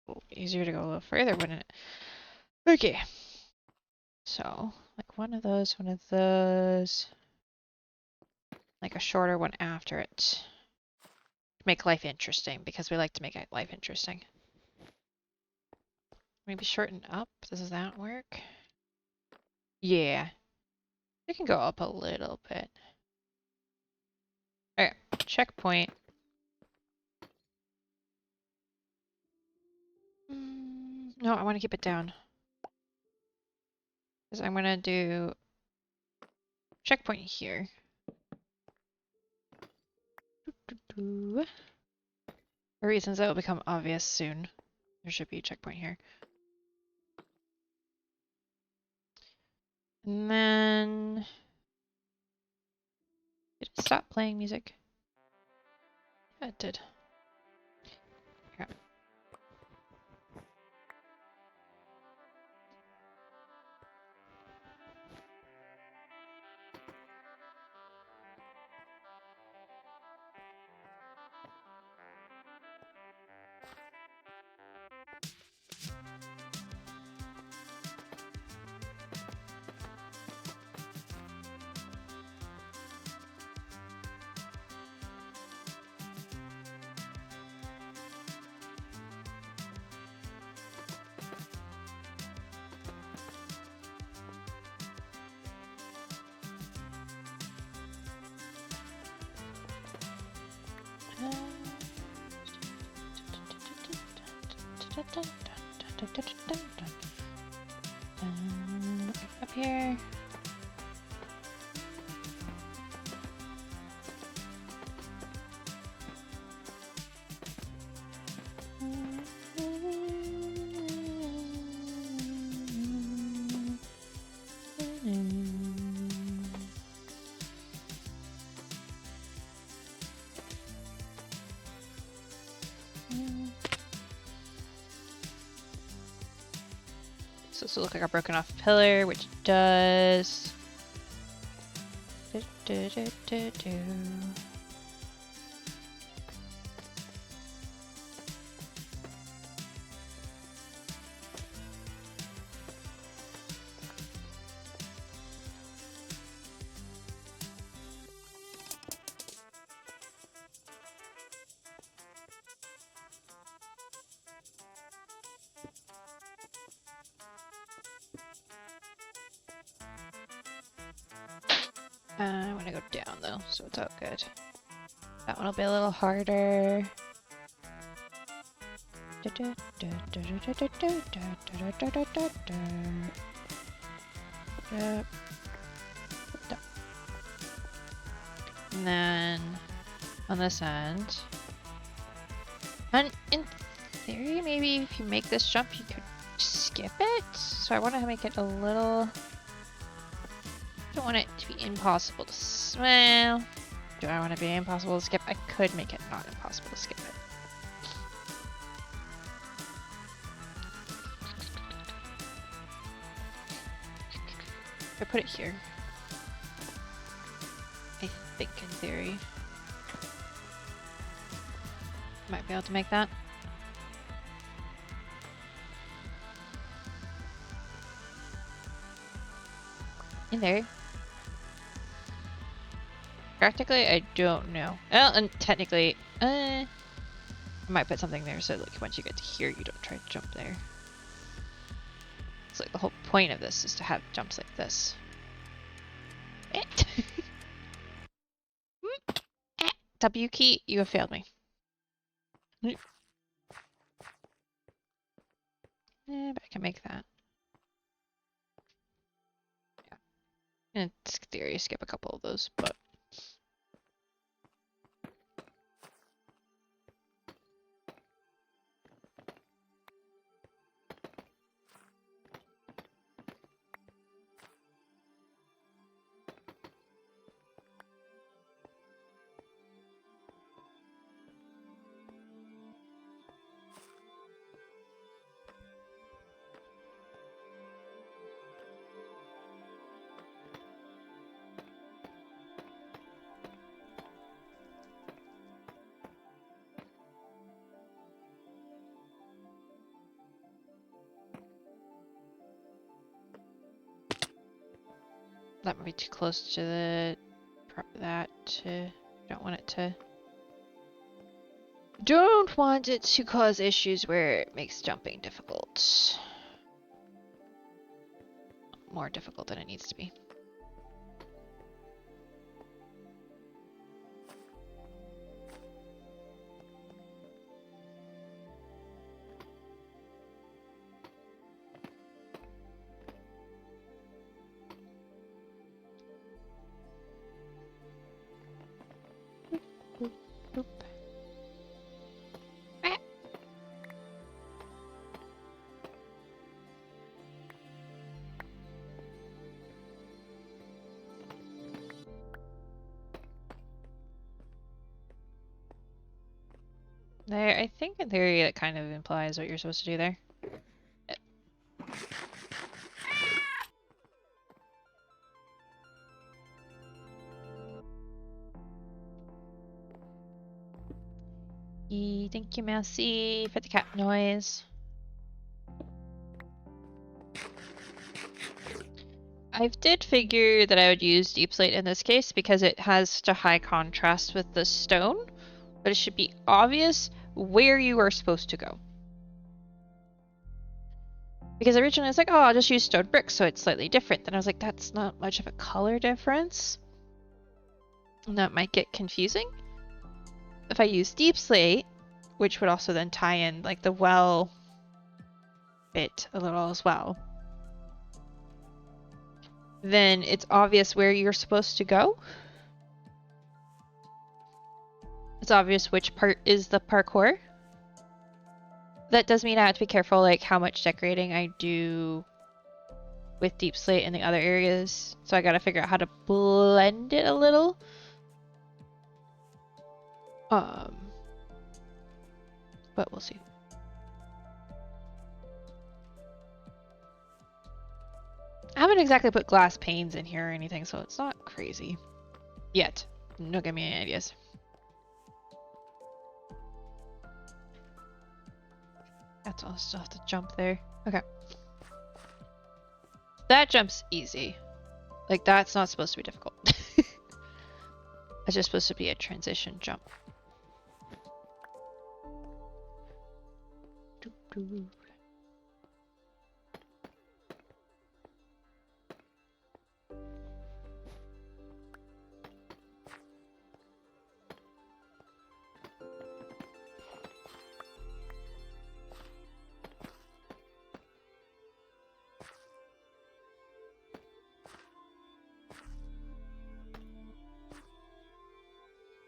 a little easier to go a little further, wouldn't it? Okay. So, like one of those, like a shorter one after it. Make life interesting, because we like to make life interesting. Maybe shorten up? Does that work? Yeah. We can go up a little bit. Okay, checkpoint. No, I want to keep it down. Because I'm going to do checkpoint here. For reasons that will become obvious soon. There should be a checkpoint here. And then... Did it stop playing music? Yeah, it did. Yeah. Up here. So this will look like a broken off pillar, which it does. I want to go down though, so it's all good. That one will be a little harder. And then on this end, and in theory, maybe if you make this jump, you could skip it. So I want to make it a little. Don't want it to be impossible to. Well, do I want to be impossible to skip? I could make it not impossible to skip it. If I put it here, I think in theory, might be able to make that. In there. Practically, I don't know. Well, and technically, I might put something there so like once you get to here, you don't try to jump there. It's like the whole point of this is to have jumps like this. W key, you have failed me. But I can make that. Yeah. In theory, skip a couple of those, but. That might be too close to the don't want it to. Don't want it to cause issues where it makes jumping difficult. More difficult than it needs to be. Boop. Ah. There, I think in theory that kind of implies what you're supposed to do there. Thank you, Mousy, for the cat noise. I did figure that I would use deep slate in this case because it has such a high contrast with the stone, but it should be obvious where you are supposed to go. Because originally I was like, oh, I'll just use stone bricks so it's slightly different. Then I was like, that's not much of a color difference. And that might get confusing. If I use deep slate, which would also then tie in like the well bit a little as well, then it's obvious where you're supposed to go. It's obvious which part is the parkour. That does mean I have to be careful like how much decorating I do with deep slate in the other areas. So I gotta figure out how to blend it a little. But we'll see. I haven't exactly put glass panes in here or anything, so it's not crazy. Yet. Don't give me any ideas. That's all. Still have to jump there. Okay. That jump's easy. Like, that's not supposed to be difficult. It's just supposed to be a transition jump.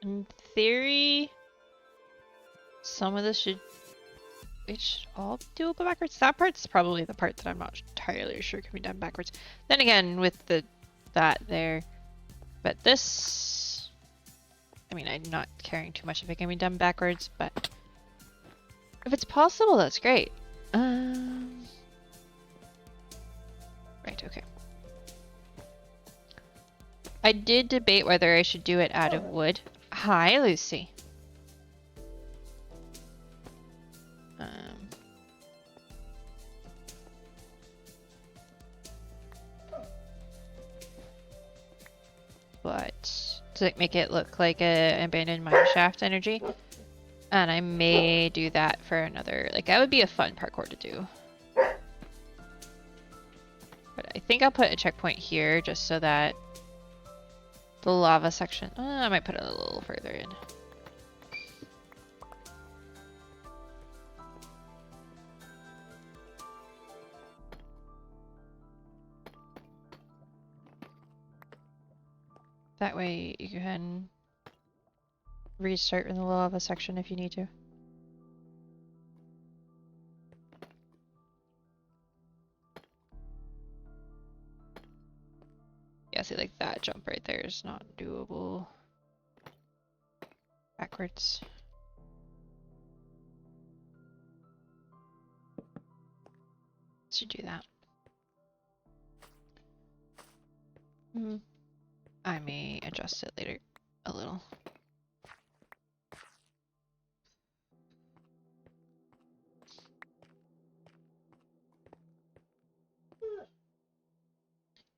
In theory, some of this should all be doable backwards. That part's probably the part that I'm not entirely sure can be done backwards. Then again, with that there, but this, I mean, I'm not caring too much if it can be done backwards, but if it's possible, that's great. Right, okay. I did debate whether I should do it out of wood. Hi, Lucy. But to make it look like a abandoned mine shaft energy. And I may do that for another, like that would be a fun parkour to do. But I think I'll put a checkpoint here just so that the lava section, I might put it a little further in. That way you can restart in the lava section if you need to. Yeah, see, like that jump right there is not doable backwards. Should do that. I may adjust it later a little.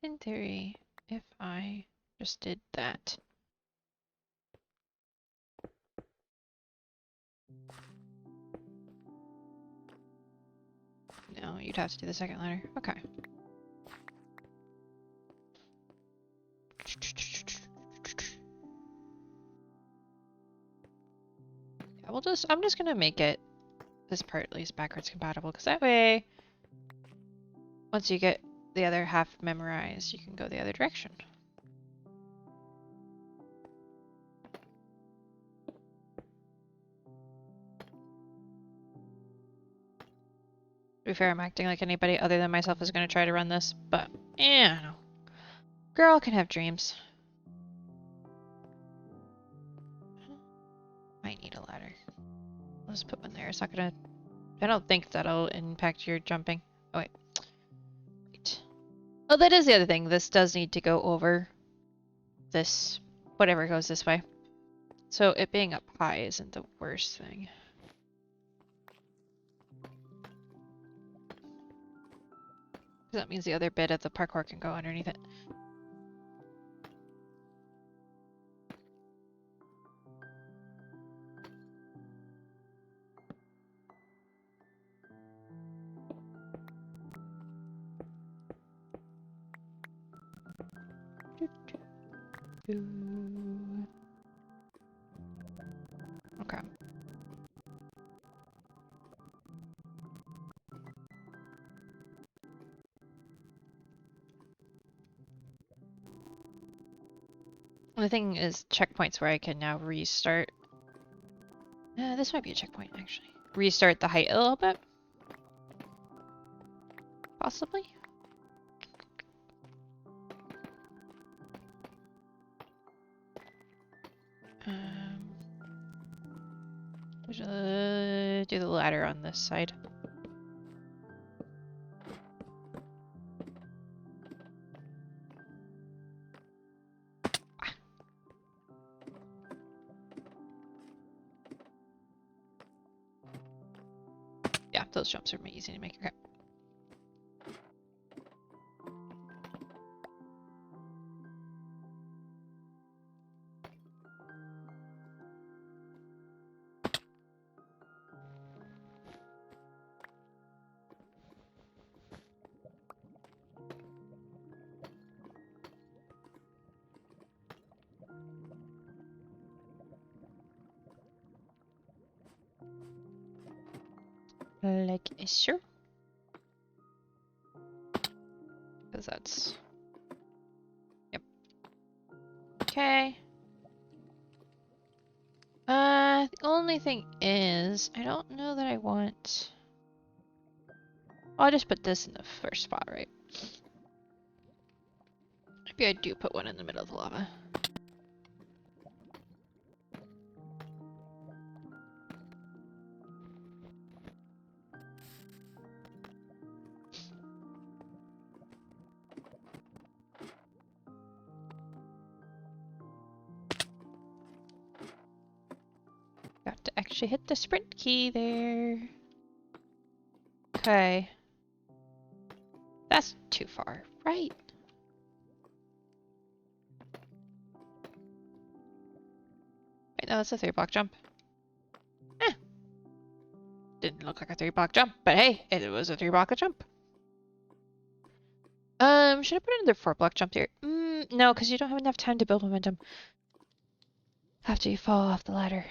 In theory, if I just did that? No, you'd have to do the second ladder. Okay. Yeah, I'm just gonna make it this part at least backwards compatible, because that way, once you get the other half memorized, you can go the other direction. To be fair, I'm acting like anybody other than myself is going to try to run this, but yeah, I don't know. Girl can have dreams. Might need a ladder. Let's put one there. It's not gonna... I don't think that'll impact your jumping. Oh, wait. Wait. Oh, that is the other thing. This does need to go over this, whatever goes this way. So it being up high isn't the worst thing. That means the other bit of the parkour can go underneath it. Okay. The thing is checkpoints where I can now restart. This might be a checkpoint, actually. Restart the height a little bit. Possibly. Do the ladder on this side. Yeah, those jumps are easy to make. Okay. Like so. Because that's... Yep. Okay. The only thing is, I don't know that I want... I'll just put this in the first spot, right? Maybe I do put one in the middle of the lava. Got to actually hit the sprint key there. Okay. That's too far, right? Wait, no, that's a 3-block jump. Eh. Didn't look like a 3-block jump, but hey, it was a 3-block jump. Should I put another 4-block jump here? No, because you don't have enough time to build momentum after you fall off the ladder.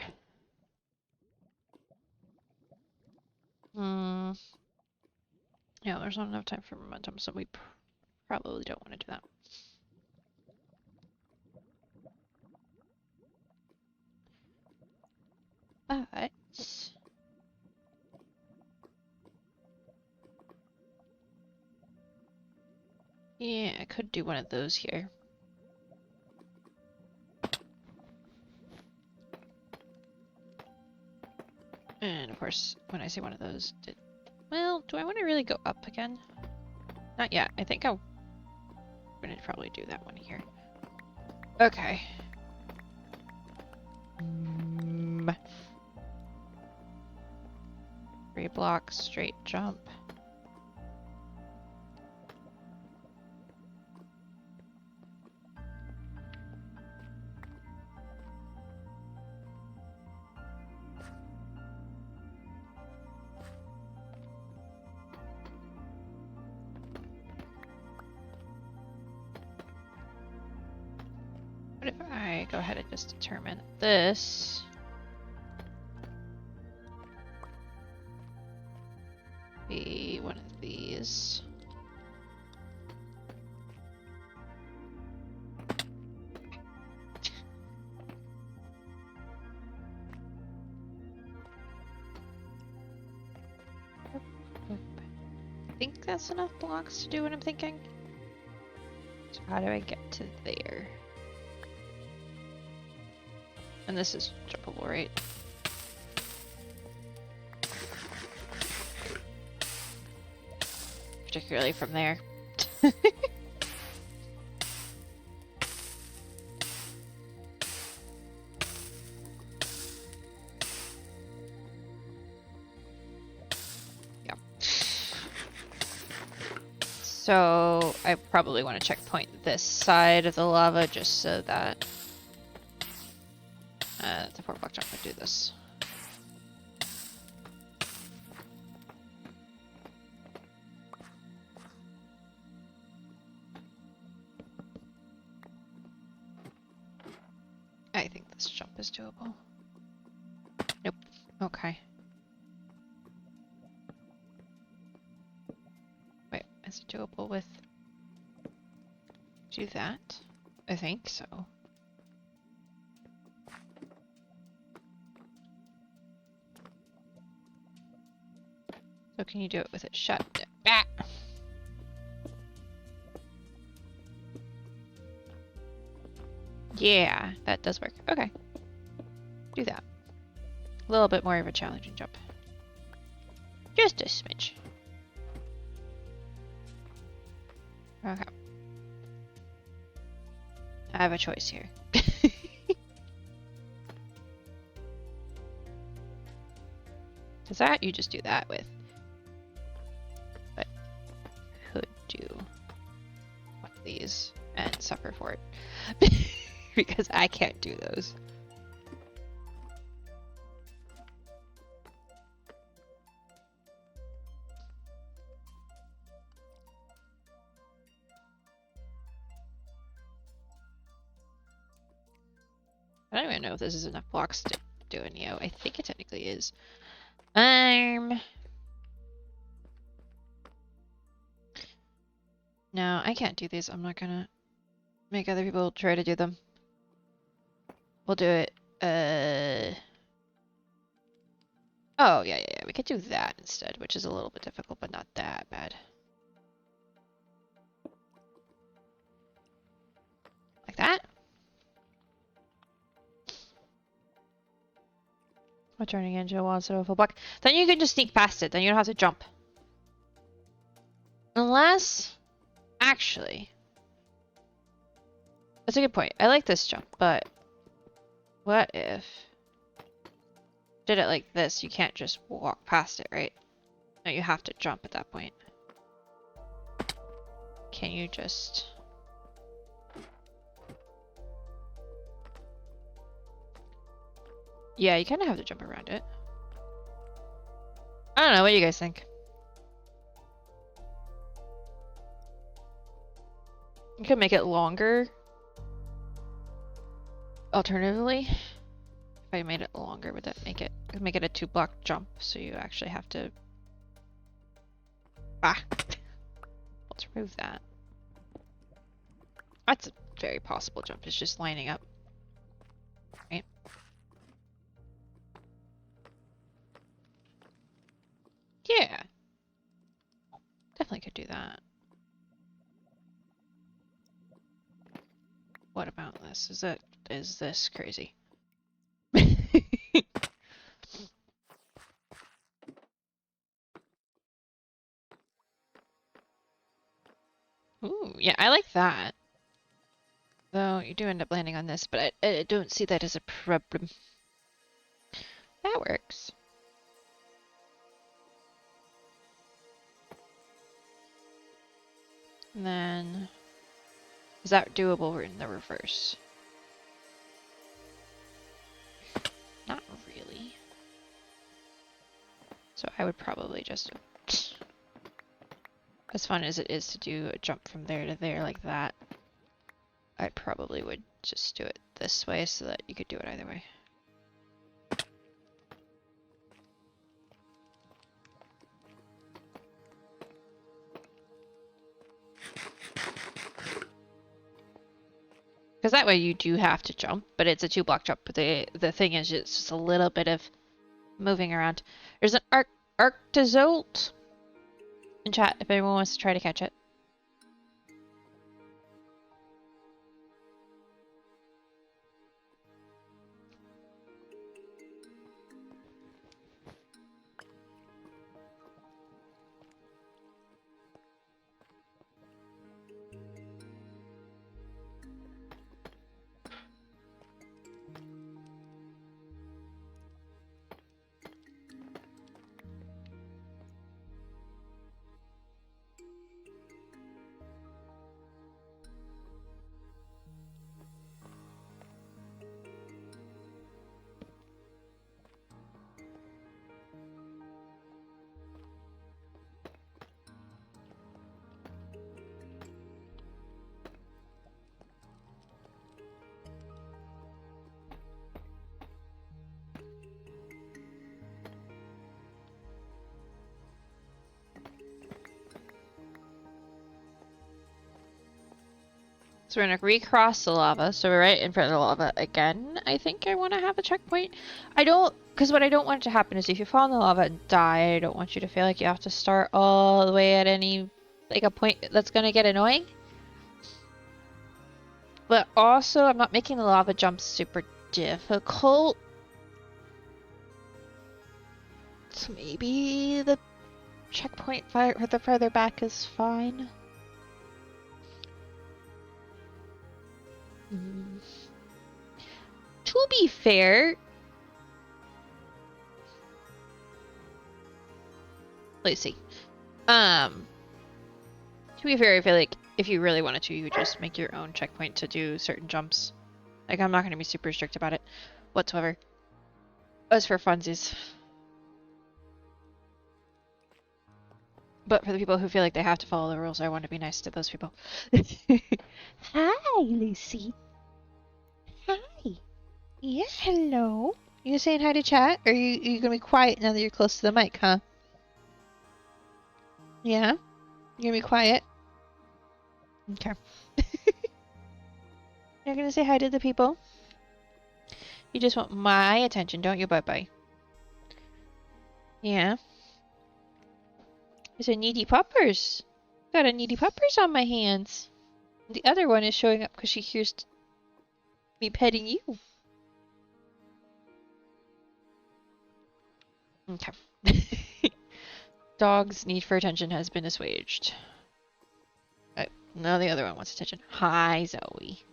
Yeah, there's not enough time for momentum, so we probably don't want to do that. But... yeah, I could do one of those here. And of course, when I say one of those, well, do I want to really go up again? Not yet. I think I'm going to probably do that one here. Okay. 3-block straight jump. go ahead and just determine this. Be one of these. I think that's enough blocks to do what I'm thinking. So how do I get to there? And this is jumpable, right? Particularly from there. Yeah. So I probably want to checkpoint this side of the lava just so that the 4-block jump would do this. I think this jump is doable. Nope. Okay. Wait, is it doable with... do that? I think so. So can you do it with it shut? Ah! Yeah, that does work. Okay. Do that. A little bit more of a challenging jump. Just a smidge. Okay. I have a choice here. Because that you just do that with. But could do one of these and suffer for it. Because I can't do those. I don't even know if this is enough blocks to do a Neo. I think it technically is. No, I can't do these. I'm not gonna make other people try to do them. We'll do it. Oh, yeah. We could do that instead, which is a little bit difficult, but not that bad. Like that? Or turning into a wall instead of a full block. Then you can just sneak past it. Then you don't have to jump. Unless... Actually... That's a good point. I like this jump, but... What if... Did it like this? You can't just walk past it, right? No, you have to jump at that point. Can you just... Yeah, you kind of have to jump around it. I don't know, what do you guys think? You could make it longer. Alternatively, if I made it longer, would that make it a 2-block jump? So you actually have to... Ah! Let's remove that. That's a very possible jump. It's just lining up. Right? Yeah. Definitely could do that. What about this? Is this crazy? Ooh, yeah, I like that. Though you do end up landing on this, but I don't see that as a problem. That works. And then... Is that doable in the reverse? Not really. So I would probably just... As fun as it is to do a jump from there to there like that, I probably would just do it this way so that you could do it either way. Because that way you do have to jump, but it's a 2-block jump. But the thing is, it's just a little bit of moving around. There's an Archaeozolt in chat if anyone wants to try to catch it. So we're gonna recross the lava, so we're right in front of the lava again. I think I want to have a checkpoint. I don't, because what I don't want to happen is if you fall in the lava and die, I don't want you to feel like you have to start all the way at any, like a point that's gonna get annoying. But also, I'm not making the lava jumps super difficult. So maybe the checkpoint the farther back is fine. To be fair, let's see. To be fair, I feel like if you really wanted to, you would just make your own checkpoint to do certain jumps. Like, I'm not going to be super strict about it whatsoever. As for funsies. But for the people who feel like they have to follow the rules, I want to be nice to those people. Hi, Lucy. Hi. Yeah, hello. You saying hi to chat? Or are you gonna be quiet now that you're close to the mic, huh? Yeah? You're gonna be quiet? Okay. You're gonna say hi to the people? You just want my attention, don't you, bye-bye? Yeah. There's a needy puppers. Got a needy puppers on my hands. The other one is showing up because she hears me petting you. Okay. Dog's need for attention has been assuaged. Now the other one wants attention. Hi, Zoe.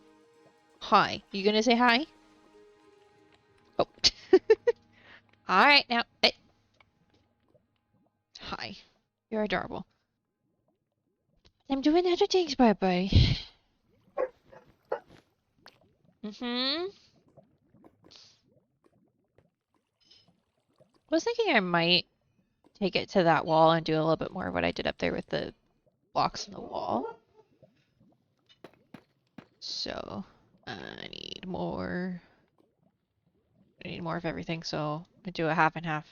Hi. You gonna say hi? Oh. Alright, now. Hey. Hi. You're adorable. I'm doing other things, bye-bye. Mm-hmm. I was thinking I might take it to that wall and do a little bit more of what I did up there with the blocks in the wall. So, I need more. I need more of everything, so I do a half and half.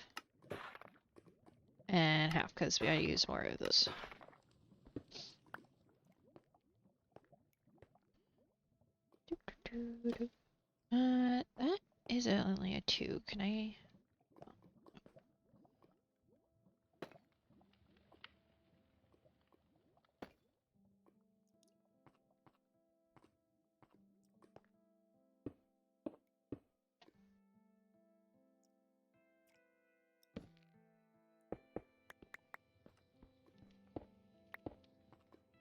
And half, because we gotta use more of those. That is only a 2. Can I?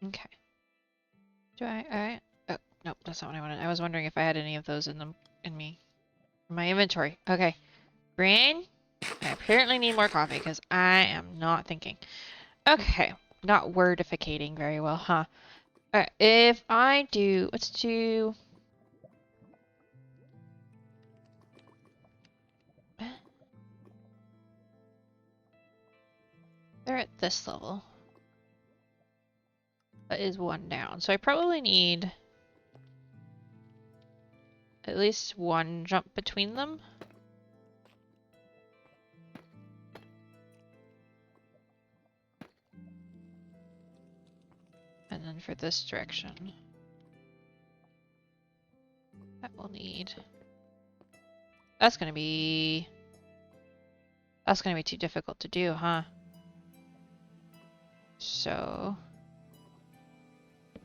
Okay. Do I? Oh, nope, that's not what I wanted. I was wondering if I had any of those in my inventory. Okay. Brain, I apparently need more coffee because I am not thinking. Okay. Not wordificating very well, huh? Alright, if I do, let's do... They're at this level. That is 1 down. So I probably need at at least one jump between them. And then for this direction, that will need... That's gonna be too difficult to do, huh? So,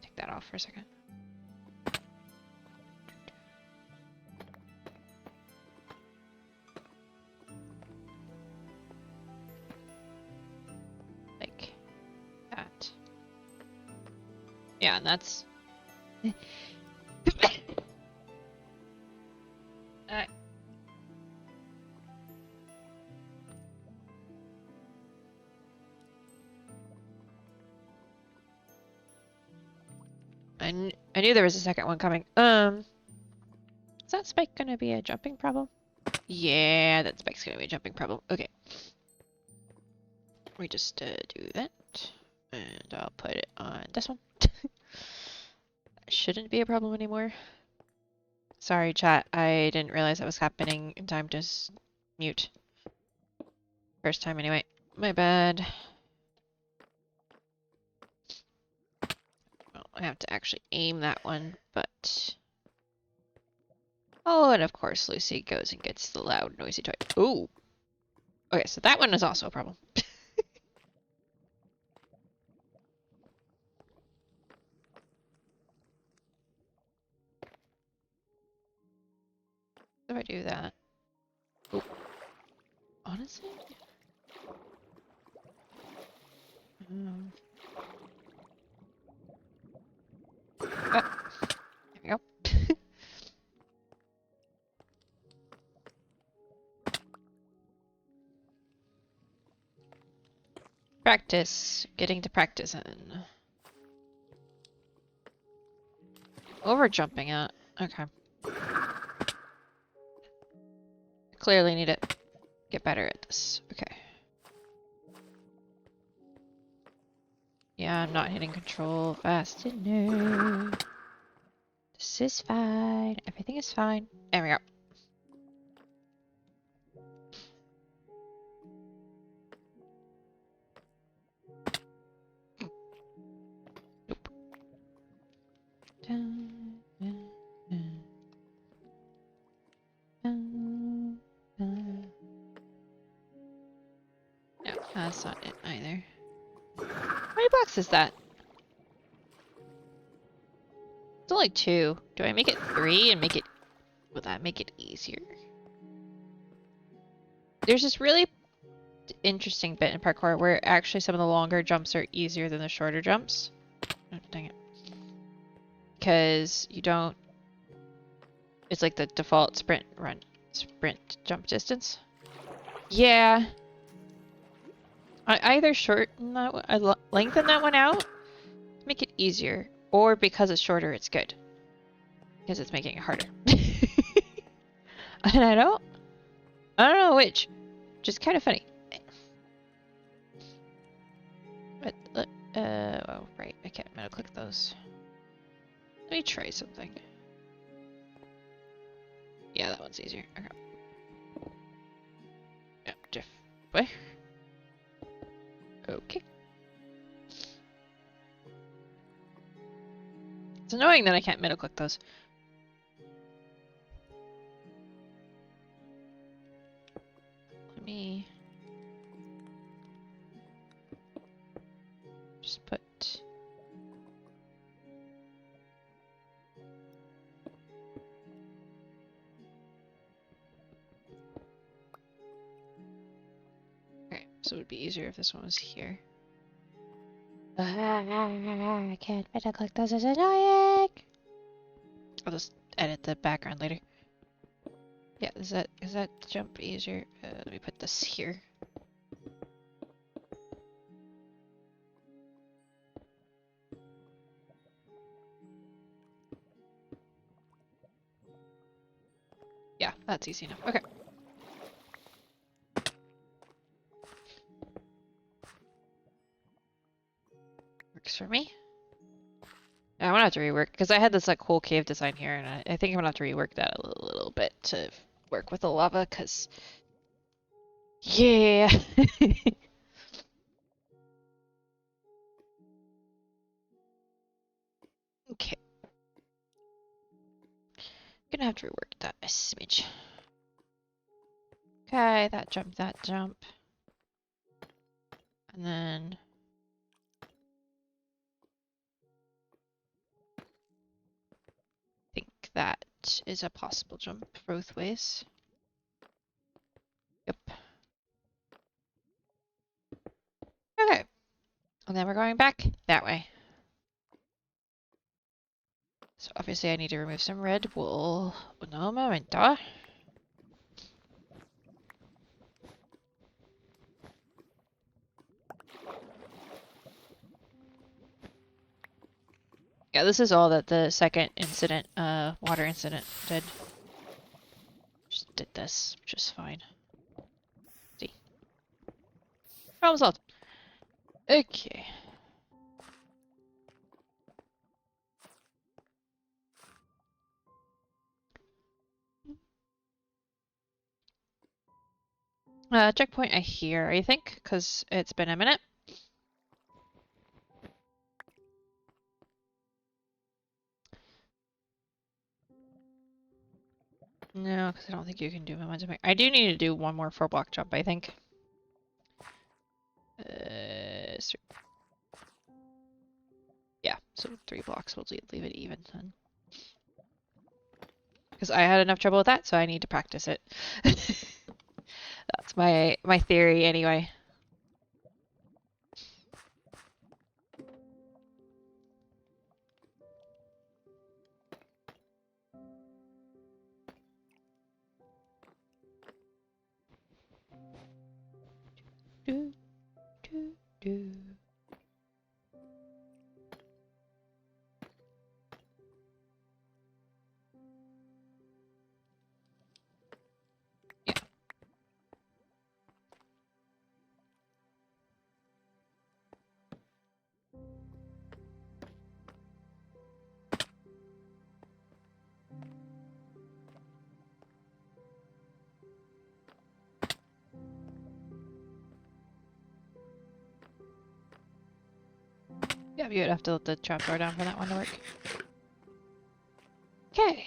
take that off for a second. Like that. Yeah, and that's... I knew there was a second one coming. Is that spike gonna be a jumping problem? Yeah, that spike's gonna be a jumping problem. Okay. We just do that. And I'll put it on this one. That shouldn't be a problem anymore. Sorry, chat. I didn't realize that was happening in time to mute. First time anyway. My bad. Well, I have to actually aim that one, but... Oh, and of course Lucy goes and gets the loud, noisy toy. Ooh! Okay, so that one is also a problem. If I do that... Ooh. Honestly? There we go. Practice. Getting to practice in. Over jumping it. Okay. Clearly need to get better at this. Okay. Yeah, I'm not hitting control fast enough. This is fine. Everything is fine. There we go. Nope. No, that's not it either. How many blocks is that? It's only 2. Do I make it 3 and make it... Will that make it easier? There's this really interesting bit in parkour where actually some of the longer jumps are easier than the shorter jumps. Oh, dang it. Because you don't... It's like the default sprint jump distance. Yeah. I either shorten that one, I lengthen that one out, make it easier, or because it's shorter, it's good. Because it's making it harder. And I don't know which. Just kind of funny. But, oh, right, I can't metal click those. Let me try something. Yeah, that one's easier. Okay. Yeah, Jeff. What? Okay. It's annoying that I can't middle click those. Let me just put... Okay, so it would be easier if this one was here. I can't middle click those, is annoying! I'll just edit the background later. Yeah, is that jump easier? Let me put this here. Yeah, that's easy enough. Okay. Works for me. I'm gonna have to rework because I had this like whole cave design here, and I think I'm gonna have to rework that a to work with the lava, because yeah. Okay. Gonna have to rework that a smidge. Okay, that jump, that jump. And then I think that is a possible jump both ways. Yep. Okay. And then we're going back that way. So obviously I need to remove some red wool. No momento. Yeah, this is all that the second incident, water incident did. Just did this, which is fine. See. Problem solved. Okay. Checkpoint I hear, I think, because it's been a minute. No, because I don't think you can do momentum. I do need to do one more 4-block jump, I think. Yeah, so 3 blocks. We'll leave it even then. Because I had enough trouble with that, so I need to practice it. That's my theory anyway. Do, do, do. Yeah. Yeah, you would have to let the trapdoor down for that one to work. Okay.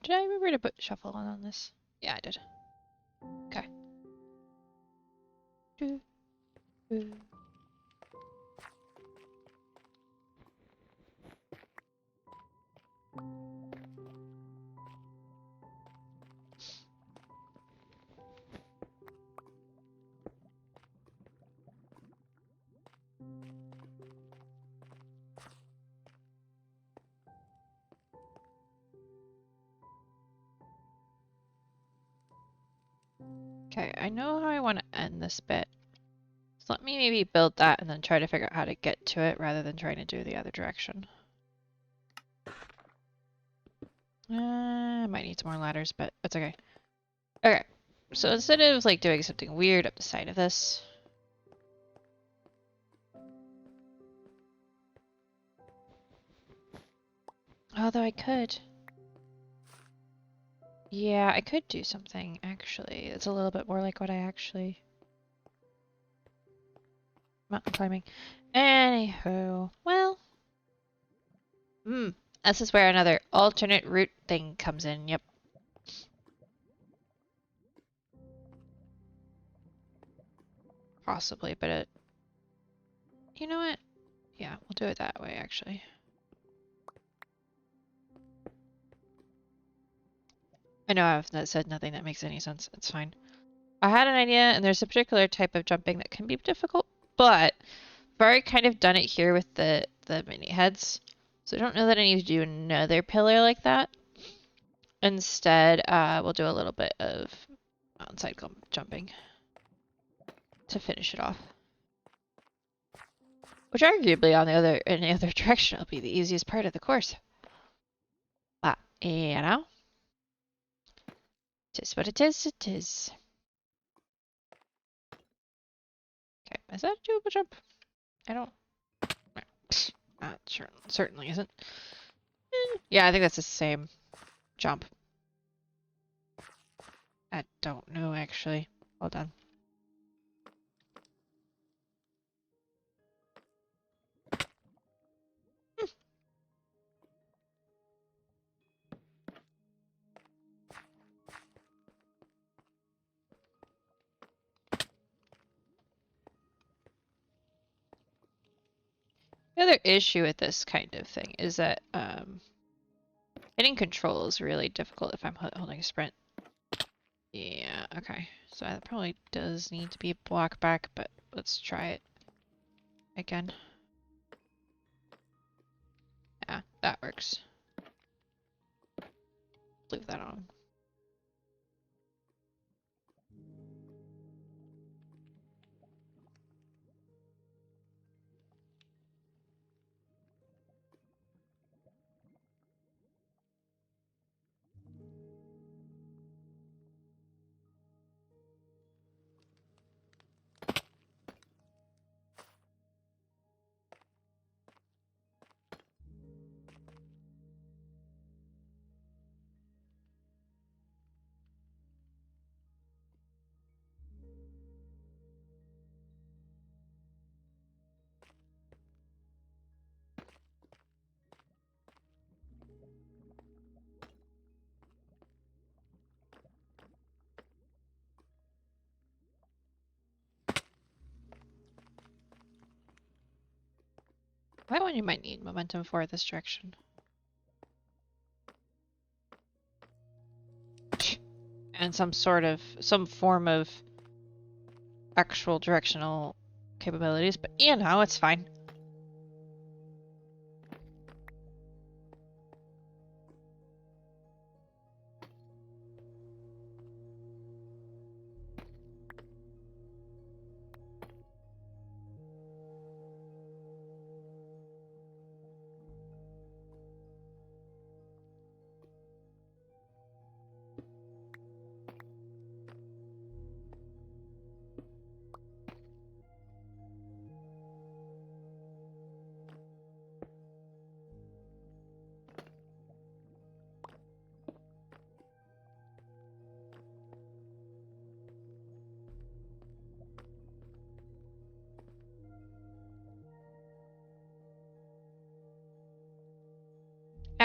Did I remember to put shuffle on this? Yeah, I did. Okay. Do, do. Okay, I know how I want to end this bit. So let me maybe build that and then try to figure out how to get to it rather than trying to do the other direction. I might need some more ladders, but that's okay. Okay, so instead of like doing something weird up the side of this, although I could. Yeah, I could do something actually. It's a little bit more like what I actually mountain climbing. Anywho, well, this is where another alternate route thing comes in. Yep. Possibly, but it. You know what? Yeah, we'll do it that way actually. I know I've said nothing that makes any sense. It's fine. I had an idea, and there's a particular type of jumping that can be difficult, but I've already kind of done it here with the mini heads, so I don't know that I need to do another pillar like that. Instead, we'll do a little bit of mountainside jumping. to finish it off. Which arguably in the other direction will be the easiest part of the course. But, you know, it is what it is, it is. Okay, is that a doable jump? I don't... certainly isn't. Yeah, I think that's the same jump. I don't know, actually. Hold on. The other issue with this kind of thing is that hitting control is really difficult if I'm holding a sprint. Yeah, okay. So that probably does need to be a block back, but let's try it again. Yeah, that works. Leave that on. That one you might need momentum for this direction. And some form of actual directional capabilities, but you know, it's fine.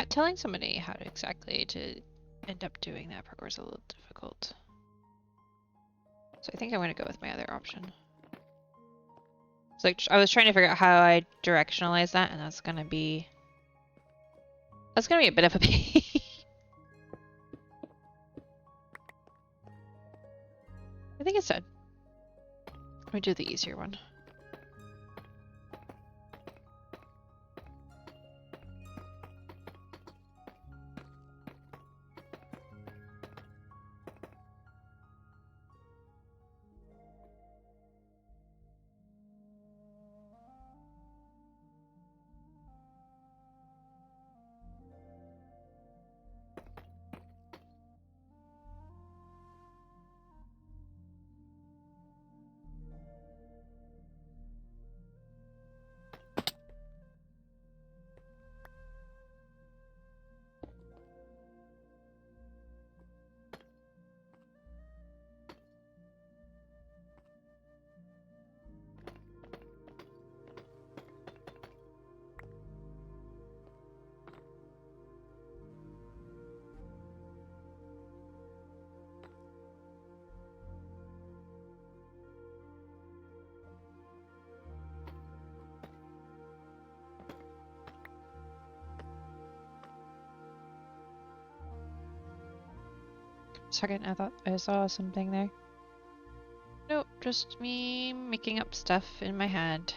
Telling somebody how to exactly to end up doing that parkour is a little difficult. So I think I'm going to go with my other option. So I was trying to figure out how I directionalize that, and that's going to be a bit of a pain. I think it's done. Let me do the easier one. Second, I thought I saw something there. Nope, just me making up stuff in my head.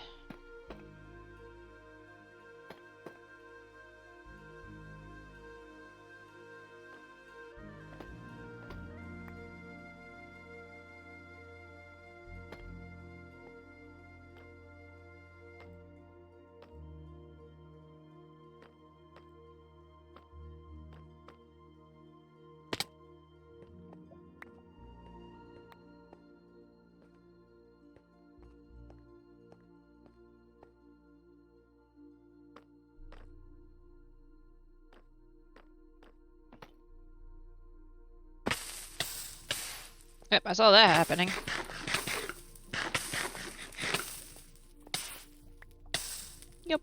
Yep, I saw that happening. Yep.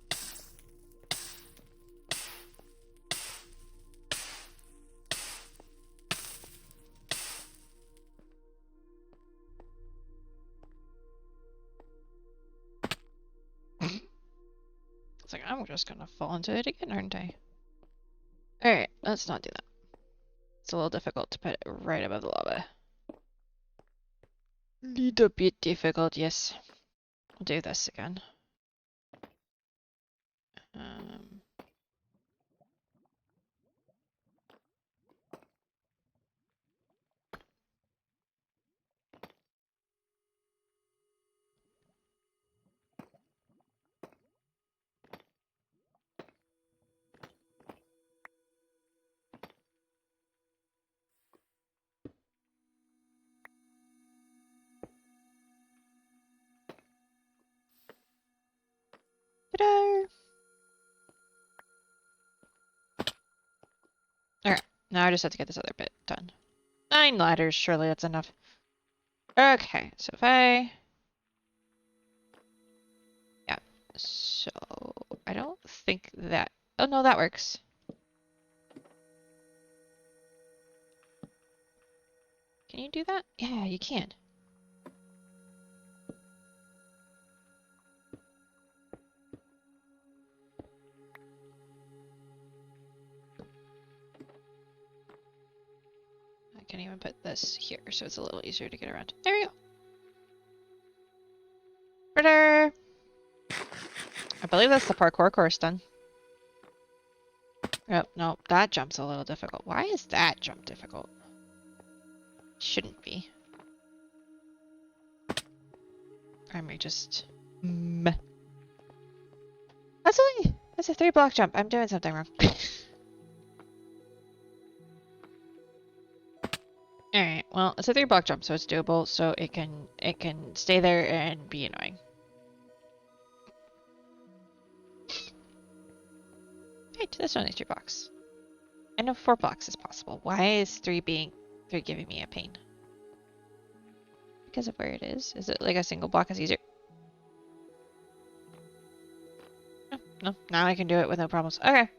It's like, I'm just gonna fall into it again, aren't I? Alright, let's not do that. It's a little difficult to put it right above the lava. Little bit difficult, yes. I'll do this again. Um, Ta-da! Alright, now I just have to get this other bit done. 9 ladders, surely that's enough. Okay, so if I... Yeah, so... I don't think that... Oh no, that works. Can you do that? Yeah, you can. I can even put this here, so it's a little easier to get around. There we go. Ta-da! I believe that's the parkour course done. Oh, no, that jump's a little difficult. Why is that jump difficult? Shouldn't be. I may just... Meh. That's a 3-block jump. I'm doing something wrong. Alright, well, it's a 3-block jump, so it's doable, so it can stay there and be annoying. Right, this one is 3 blocks. I know 4 blocks is possible. Why is 3 giving me a pain? Because of where it is? Is it like a single block is easier? No, now I can do it with no problems. Okay.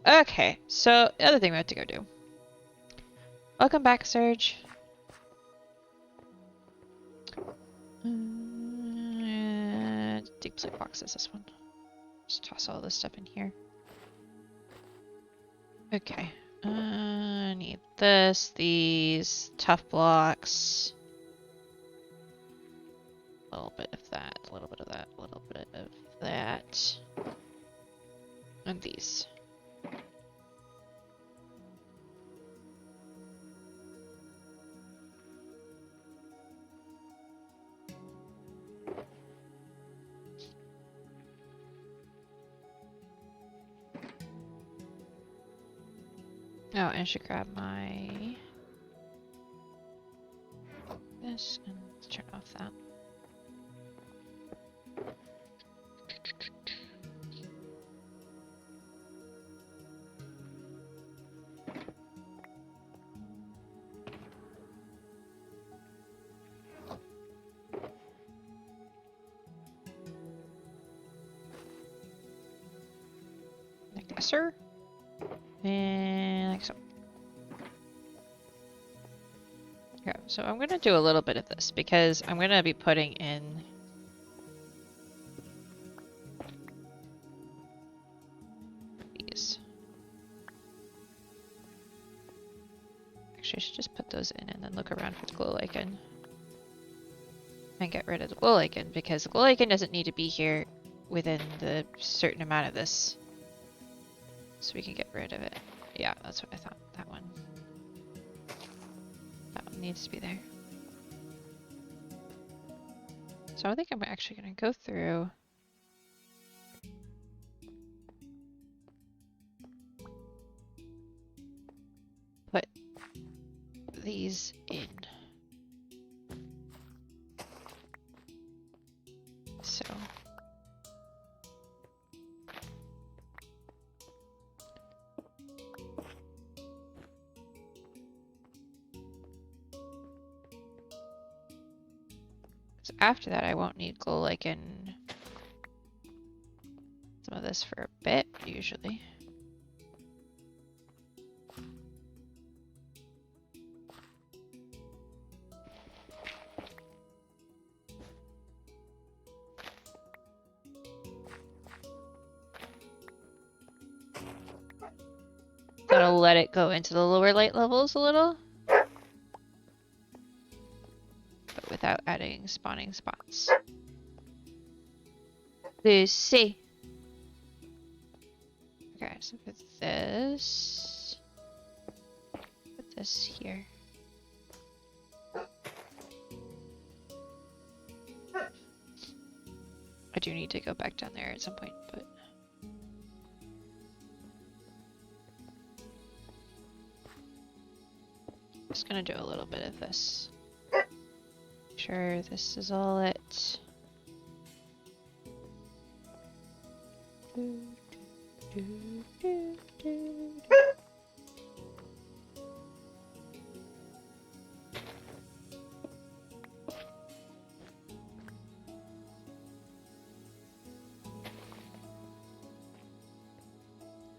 Okay, so the other thing we have to go do. Welcome back, Surge. Deep sleep box is this one. Just toss all this stuff in here. Okay. I need this, these, tough blocks. A little bit of that, a little bit of that, a little bit of that. And these. Oh, and I should grab my... this and turn off that. Like that, sir. And like so. Okay, so I'm gonna do a little bit of this because I'm gonna be putting in these. Actually, I should just put those in and then look around for the glow lichen. And get rid of the glow lichen because the glow lichen doesn't need to be here within the certain amount of this. So we can get rid of it. Yeah, that's what I thought. That one. That one needs to be there. So I think I'm actually going to go through. Put these in. So. after that I won't need glue like in some of this for a bit, usually. That'll let it go into the lower light levels a little. But without adding spawning spots. Lucy. Okay, so put this. Put this here. I do need to go back down there at some point, but I'm just gonna do a little bit of this. Make sure this is all it.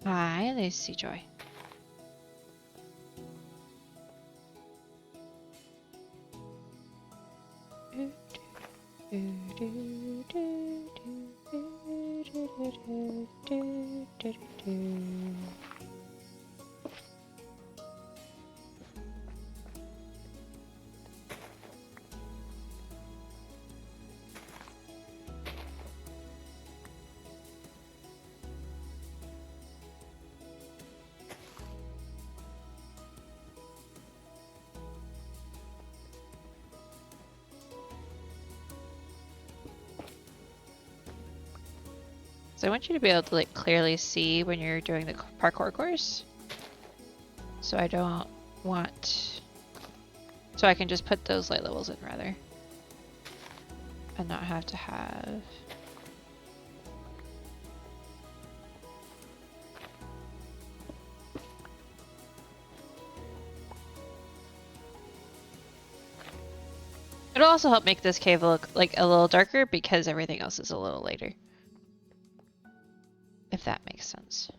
Hi, Lucy Joy. So I want you to be able to like clearly see when you're doing the parkour course. So I don't want, so I can just put those light levels in rather. And not have to have. It'll also help make this cave look like a little darker because everything else is a little lighter. If that makes sense.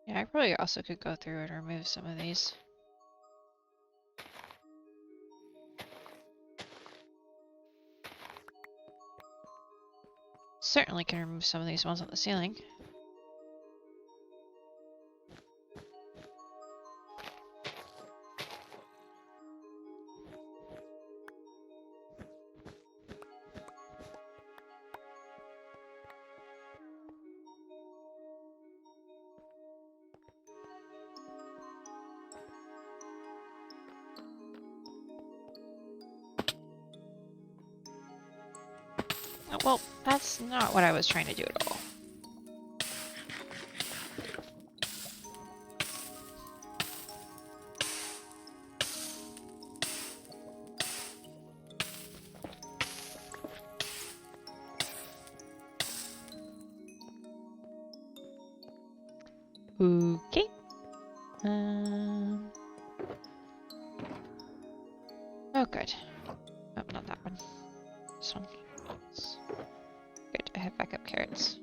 Yeah, I probably also could go through and remove some of these. Certainly can remove some of these ones on the ceiling. Oh, well, that's not what I was trying to do at all. Okay. Okay. good. Oh, not that one. This one. Good, I have backup carrots.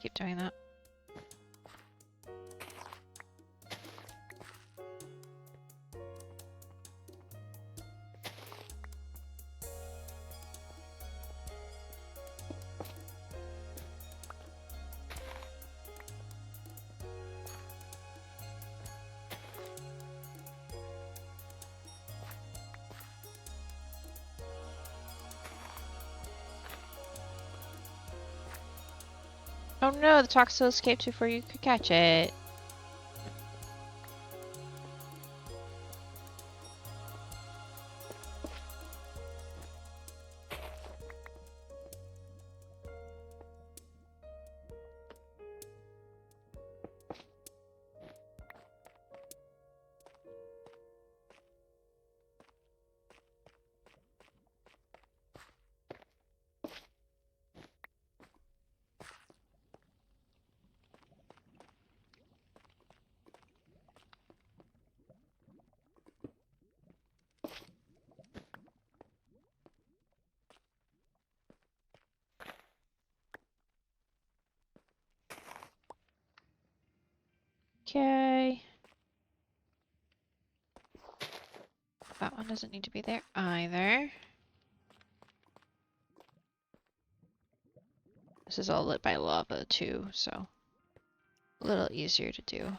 Keep doing that. Oh no, the Toxel escaped before you could catch it. Okay. That one doesn't need to be there either. This is all lit by lava too, so a little easier to do.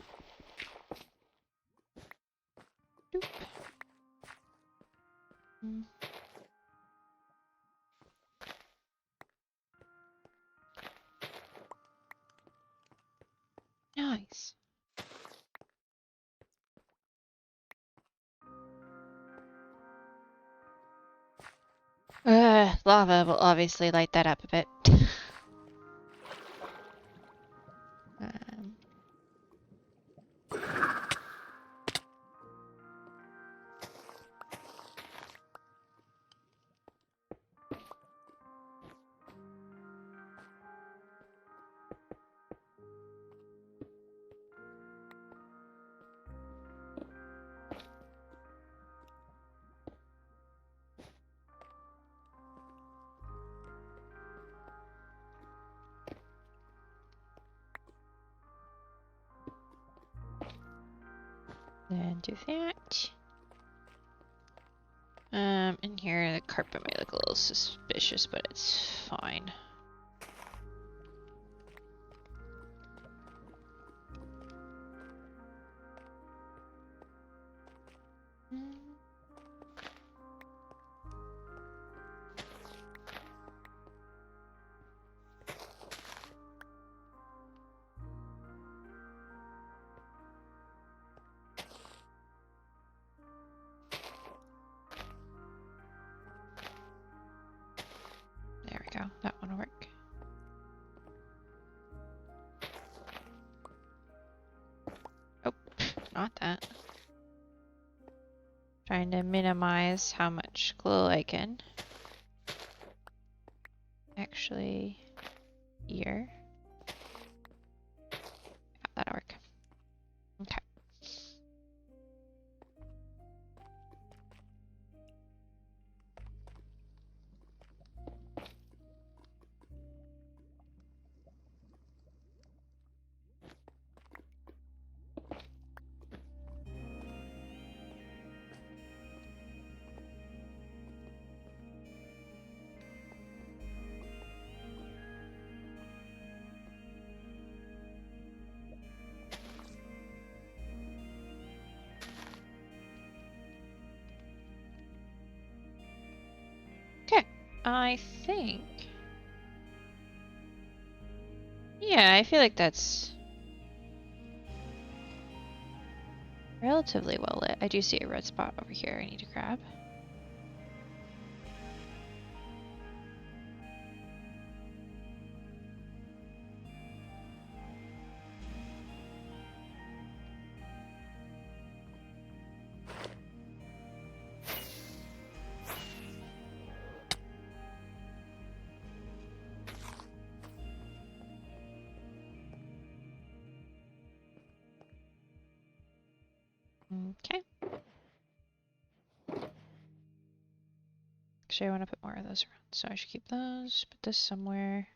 Doop. Mm. Nice. Lava will obviously light that up a bit. Um, Then do that. In here the carpet may look a little suspicious, but it's fine. Mm. There we go. That one will work. Oh, not that. Trying to minimize how much glow I can. Actually, here. Yeah, that'll work. Okay. I think... Yeah, I feel like that's Relatively well lit. I do see a red spot over here I need to grab. Okay. Actually, I want to put more of those around, so I should keep those. Put this somewhere.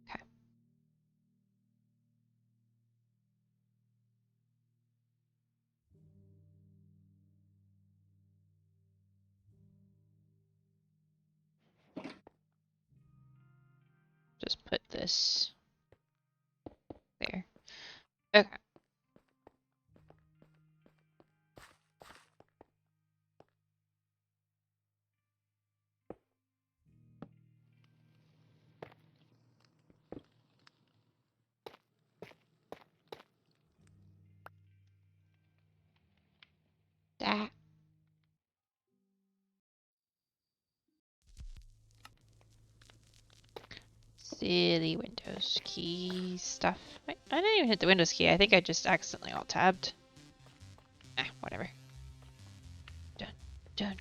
Okay. Just put this there. Okay. That. Silly Windows key stuff. I didn't even hit the Windows key. I think I just accidentally alt-tabbed. Whatever. Dun, dun,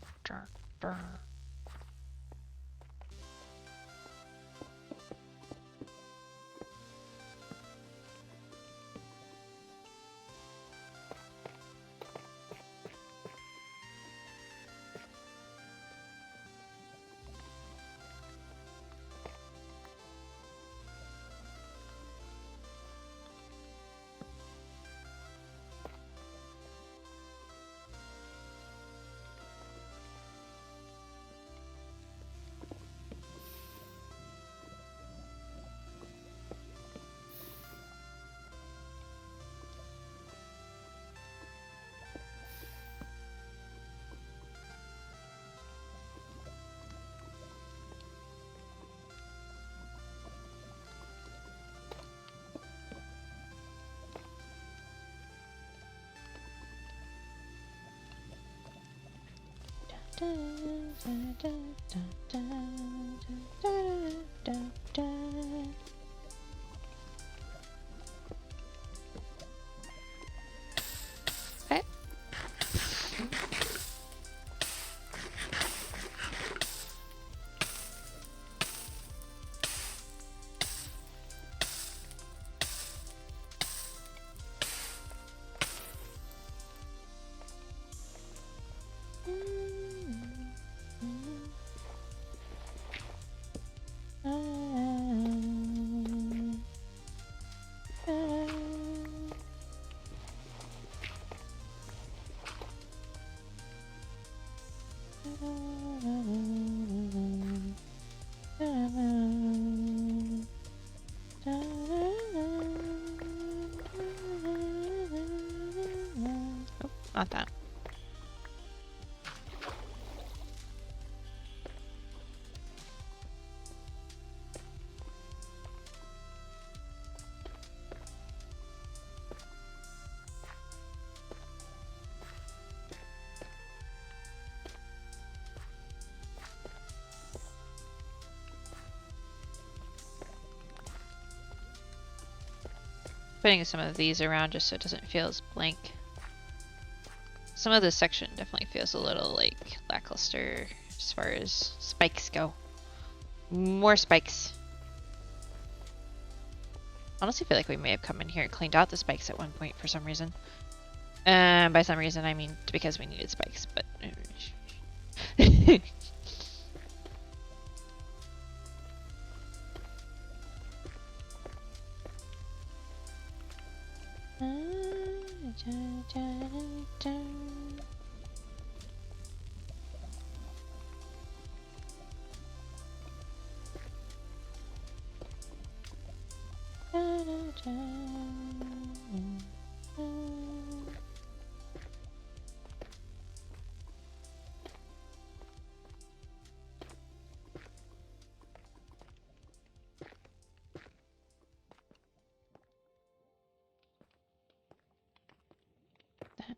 dun, dun. Okay. Oh, not that. Putting some of these around just so it doesn't feel as blank. Some of this section definitely feels a little like lackluster as far as spikes go. More spikes. Honestly, feel like we may have come in here and cleaned out the spikes at one point for some reason. By some reason, I mean because we needed spikes, but...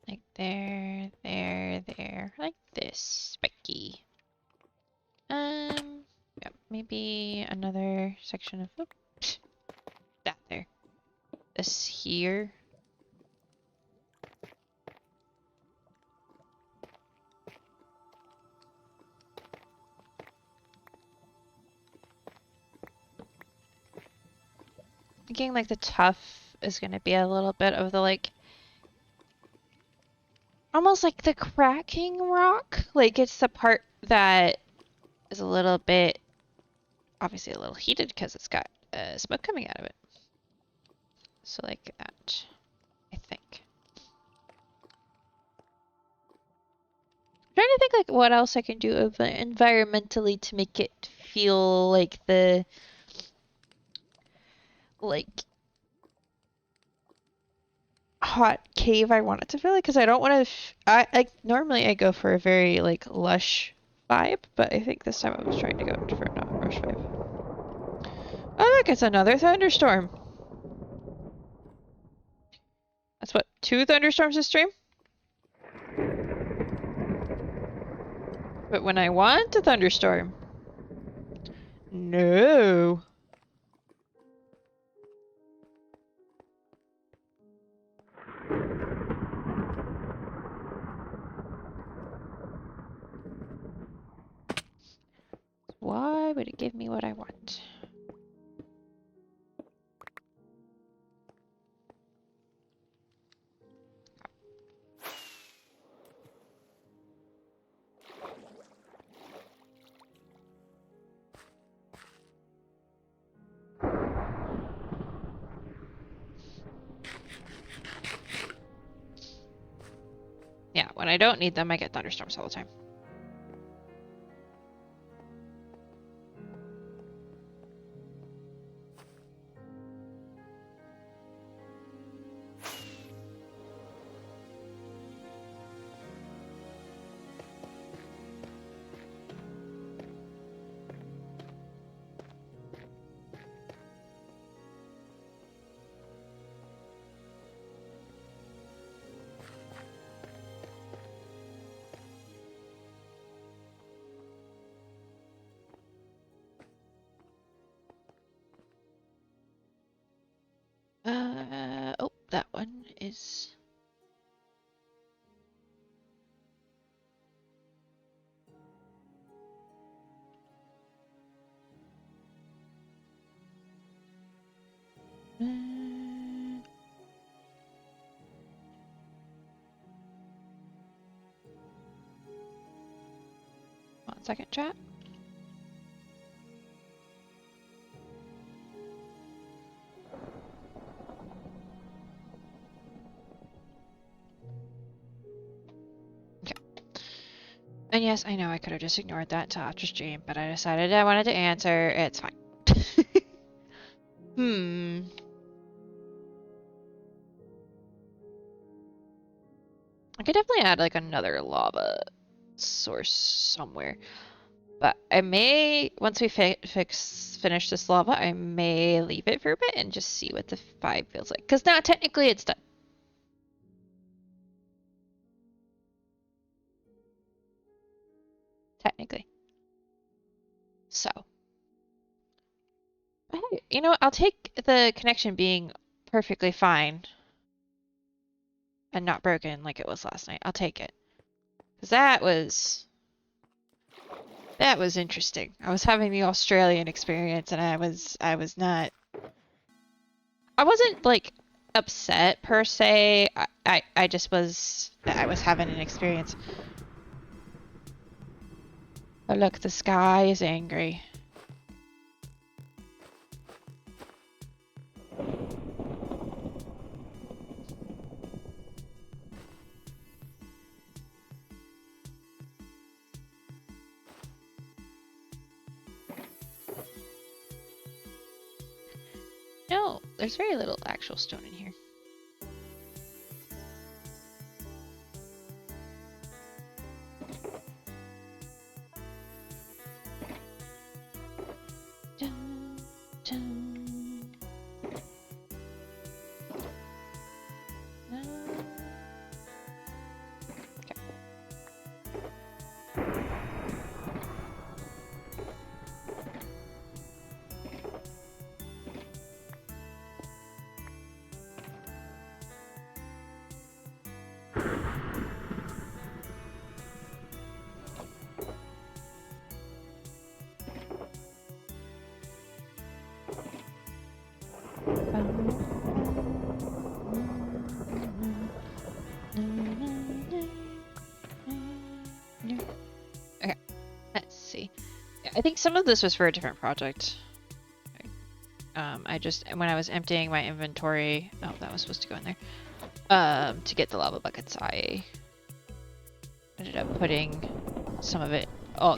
like there, there, like this. Spiky. Yeah, maybe another section of oops, that there. This here. Thinking like the tough is gonna be a little bit of the like almost like the cracking rock. Like it's the part that is a little bit obviously a little heated because it's got smoke coming out of it. So like that, I think. I'm trying to think like what else I can do environmentally to make it feel like the like hot cave I want it to feel like because I don't want to. I normally I go for a very like lush vibe, but I think this time I was trying to go for a not rush vibe. Oh look, it's another thunderstorm. That's what 2 thunderstorms a stream. But when I want a thunderstorm, no. Why would it give me what I want? Yeah, when I don't need them, I get thunderstorms all the time. Oh, that one is... One second, chat. Okay. And yes, I know I could have just ignored that until after stream, but I decided I wanted to answer. It's fine. I could definitely add like another lava source somewhere. But I may, once we finish this lava, I may leave it for a bit and just see what the vibe feels like. Because now technically it's done. Technically. So. Hey, you know what? I'll take the connection being perfectly fine and not broken like it was last night. I'll take it. Because that was interesting. I was having the Australian experience and I was not, I wasn't like upset per se. I just was, I was having an experience. Oh look, the sky is angry. No, there's very little actual stone in here. Dun, dun. I think some of this was for a different project. When I was emptying my inventory, oh, that was supposed to go in there. To get the lava buckets, I ended up putting some of it,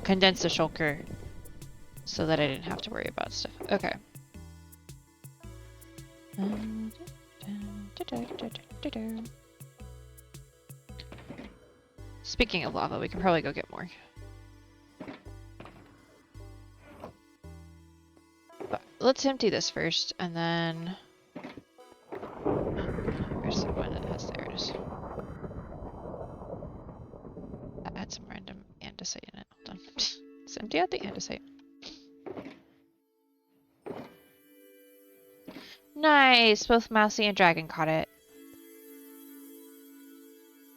condensed the shulker, so that I didn't have to worry about stuff. Okay. Speaking of lava, we can probably go get more. But let's empty this first, and then... Where's the one that has... There it is. That had some random andesite in it. Hold on. Let's empty out the andesite. Nice! Both Mousy and Dragon caught it.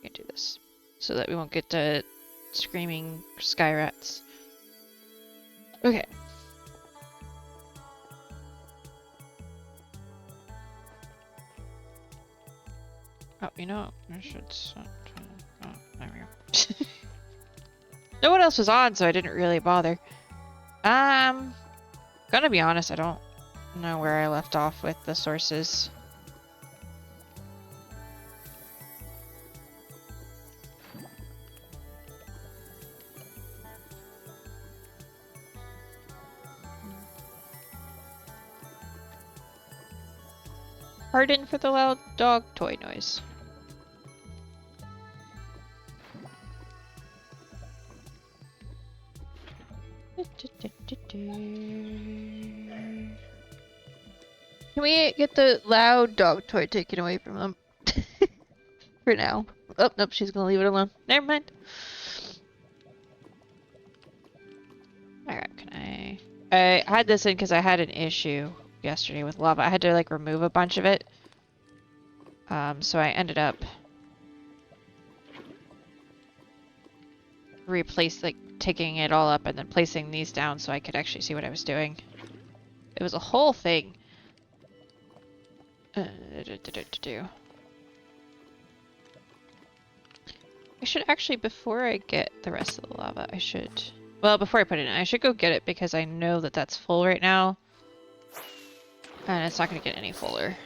We can do this, so that we won't get to screaming sky rats. Okay. Oh, you know, I should set... Oh, there we go. No one else was on, so I didn't really bother. Gonna be honest, I don't know where I left off with the sources. Pardon for the loud dog toy noise. Can we get the loud dog toy taken away from them? For now. Oh, nope, she's gonna leave it alone. Never mind. Alright, can I had this in because I had an issue yesterday with lava. I had to like remove a bunch of it. So I ended up taking it all up and then placing these down so I could actually see what I was doing. It was a whole thing. I should actually, before I get the rest of the lava, well, before I put it in, I should go get it because I know that that's full right now. And it's not going to get any fuller.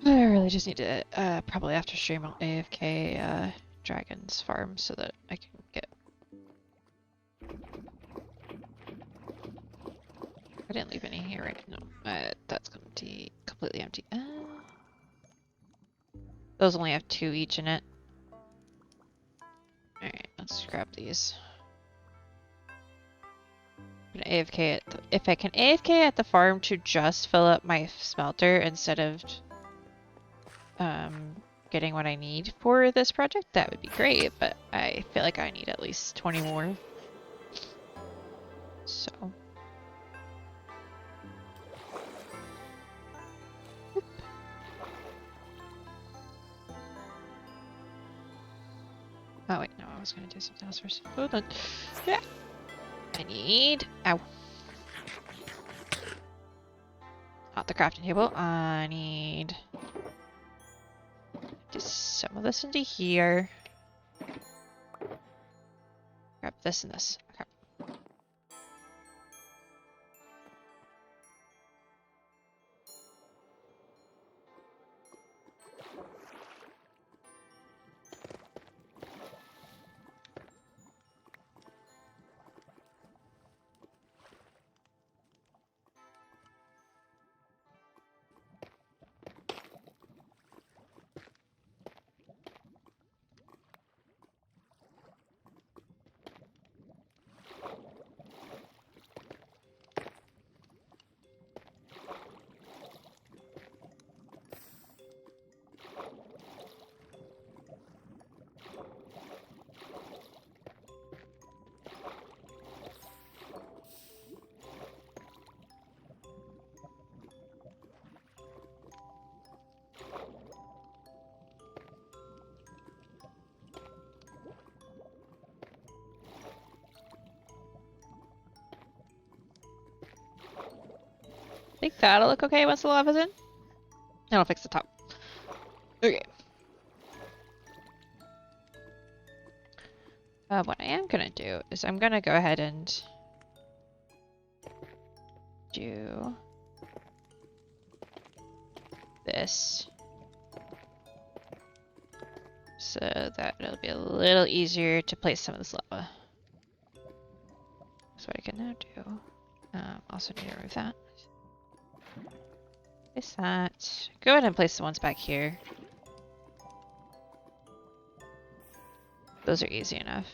I really just need to, probably after stream, I'll AFK Dragon's farm so that I can get... I didn't leave any here, right? No, that's completely empty. Those only have 2 each in it. Alright, let's grab these. I'm gonna AFK if I can AFK at the farm to just fill up my smelter instead of getting what I need for this project, that would be great, but I feel like I need at least 20 more. So. Oh wait, no, I was gonna do something else first. Hold on. Yeah. I need... Ow. Not the crafting table. I need... Just some of this into here. Grab this and this. Okay. I think that'll look okay once the lava's in. And I'll fix the top. Okay. What I am gonna do is I'm gonna go ahead and do this so that it'll be a little easier to place some of this lava. That's what I can now do. Also need to remove that. Place that. Go ahead and place the ones back here. Those are easy enough.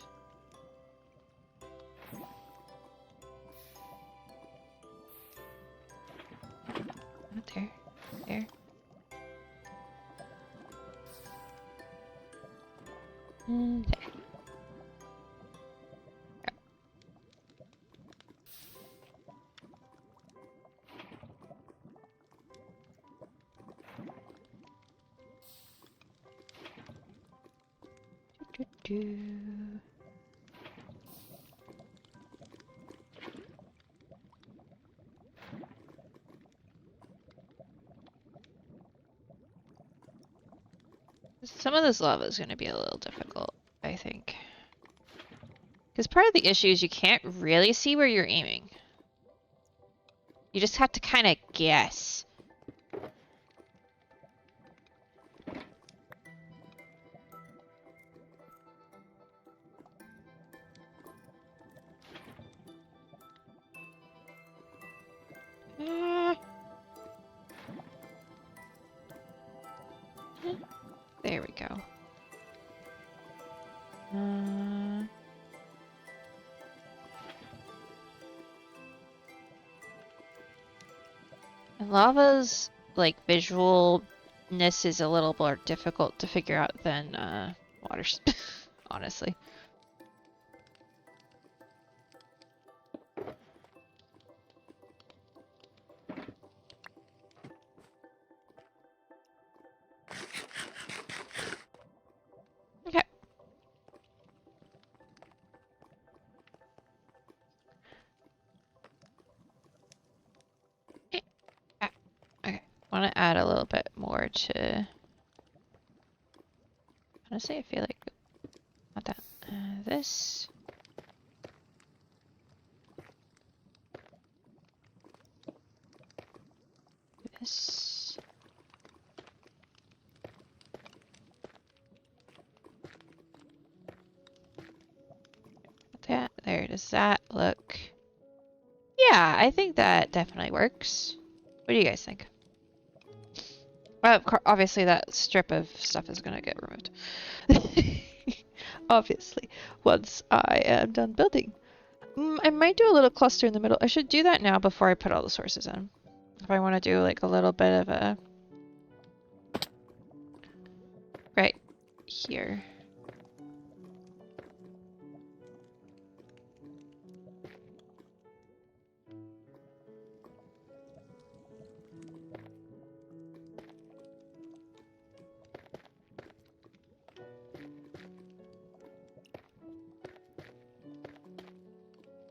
Not there. There. And there. Do. Some of this lava is going to be a little difficult, I think. Because part of the issue is you can't really see where you're aiming. You just have to kind of guess. There we go. And lava's like visualness is a little more difficult to figure out than water's, honestly. Okay. Okay. I want to add a little bit more to. Honestly, I feel like not that. This. This. That. There. Does that look? Yeah, I think that definitely works. What do you guys think? Obviously, that strip of stuff is gonna get removed. Obviously, once I am done building. I might do a little cluster in the middle. I should do that now before I put all the sources in. If I want to do like a little bit of a... right here.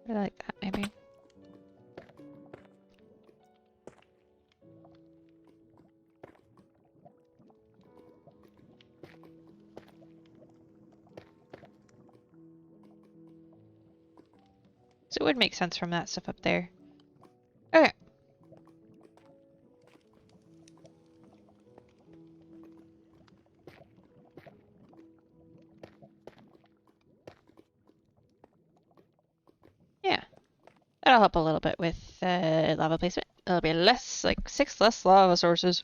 I like that, maybe. So it would make sense from that stuff up there. Okay. Yeah. That'll help a little bit with lava placement. It'll be less, like 6 less lava sources.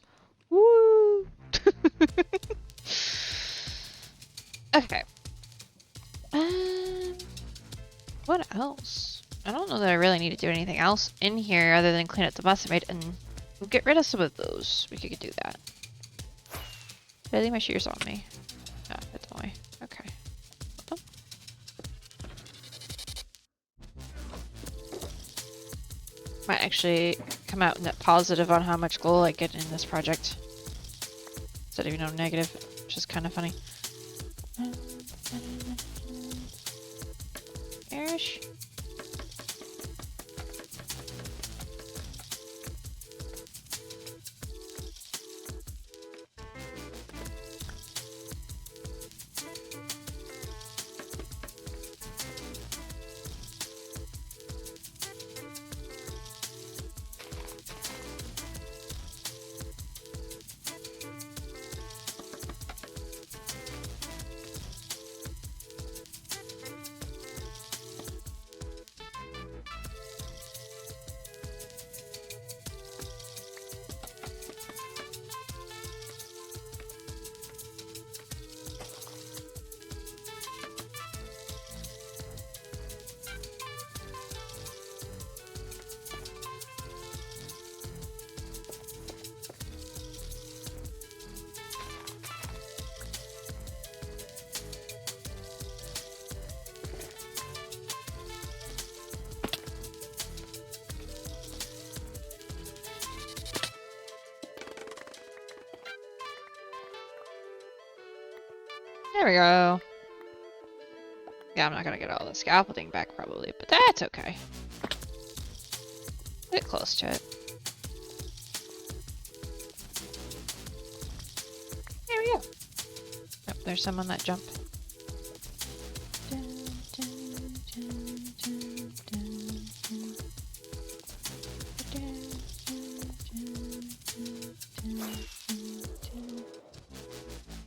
Woo! Okay. What else? I don't know that I really need to do anything else in here other than clean up the mess I made and get rid of some of those. We could do that. Did I leave my shears on me? No, that's why. Okay. Hold on. Might actually come out net positive on how much gold I get in this project. Instead of, negative, which is kind of funny. Ish. There we go. Yeah, I'm not gonna get all the scaffolding back probably, but that's okay. Get close to it. There we go. Oh, there's someone that jumped.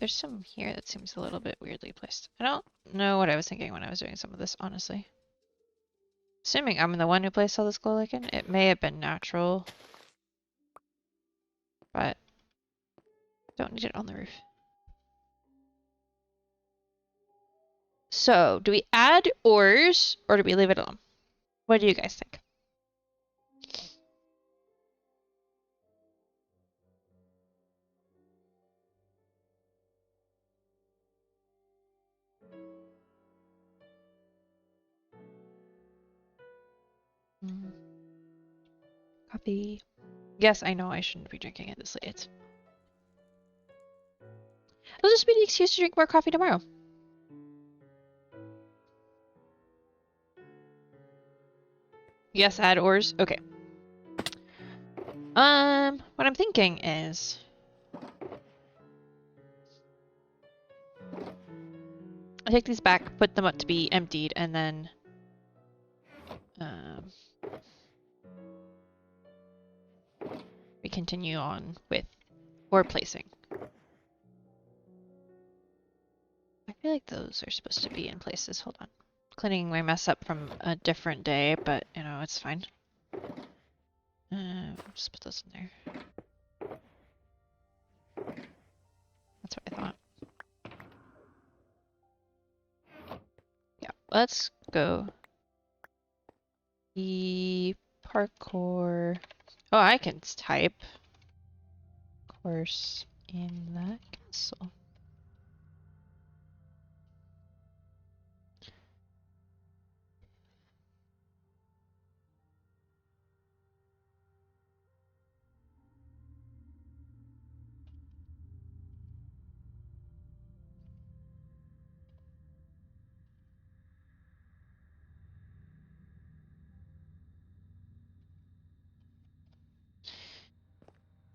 There's some here that seems a little bit weirdly placed. I don't know what I was thinking when I was doing some of this, honestly. Assuming I'm the one who placed all this glow lichen, it may have been natural, but don't need it on the roof. So, do we add ores or do we leave it alone? What do you guys think? Coffee. Yes, I know I shouldn't be drinking it this late. It'll just be the excuse to drink more coffee tomorrow. Yes, add ores. Okay. What I'm thinking is I take these back, put them up to be emptied, and then we continue on with ore placing. I feel like those are supposed to be in places. Hold on. Cleaning my mess up from a different day, but you know, it's fine. Just put those in there. That's what I thought. Yeah, let's go. The parkour. Oh, I can type. Course in the castle.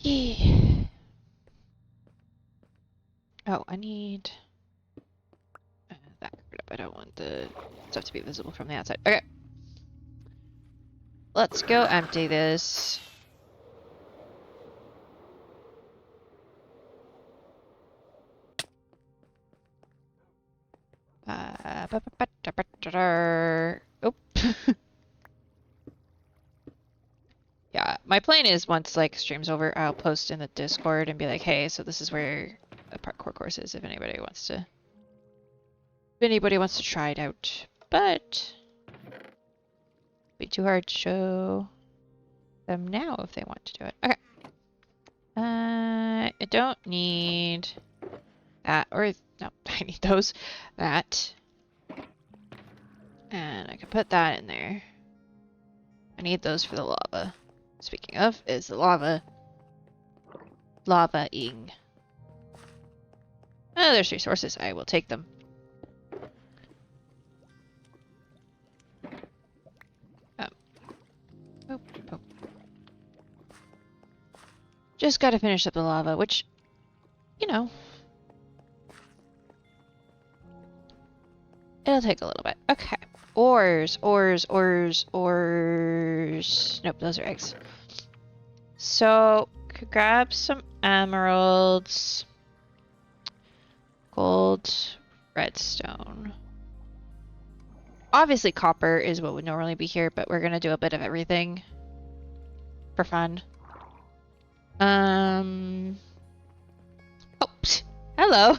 Yeah. Oh, I need that covered up. I don't want the stuff to be visible from the outside. Okay. Let's go empty this. Oh. Yeah, my plan is once like stream's over, I'll post in the Discord and be like, hey, so this is where the parkour course is if anybody wants to try it out. But it'd be too hard to show them now if they want to do it. Okay. I don't need that, or no, I need those. That. And I can put that in there. I need those for the lava. Speaking of, is the lava-ing. Oh, there's resources. I will take them. Oh. Just gotta finish up the lava, which, you know, it'll take a little bit. Okay. Ores. Nope, those are eggs. So, could grab some emeralds. Gold, redstone. Obviously copper is what would normally be here, but we're gonna do a bit of everything for fun. Oh, hello.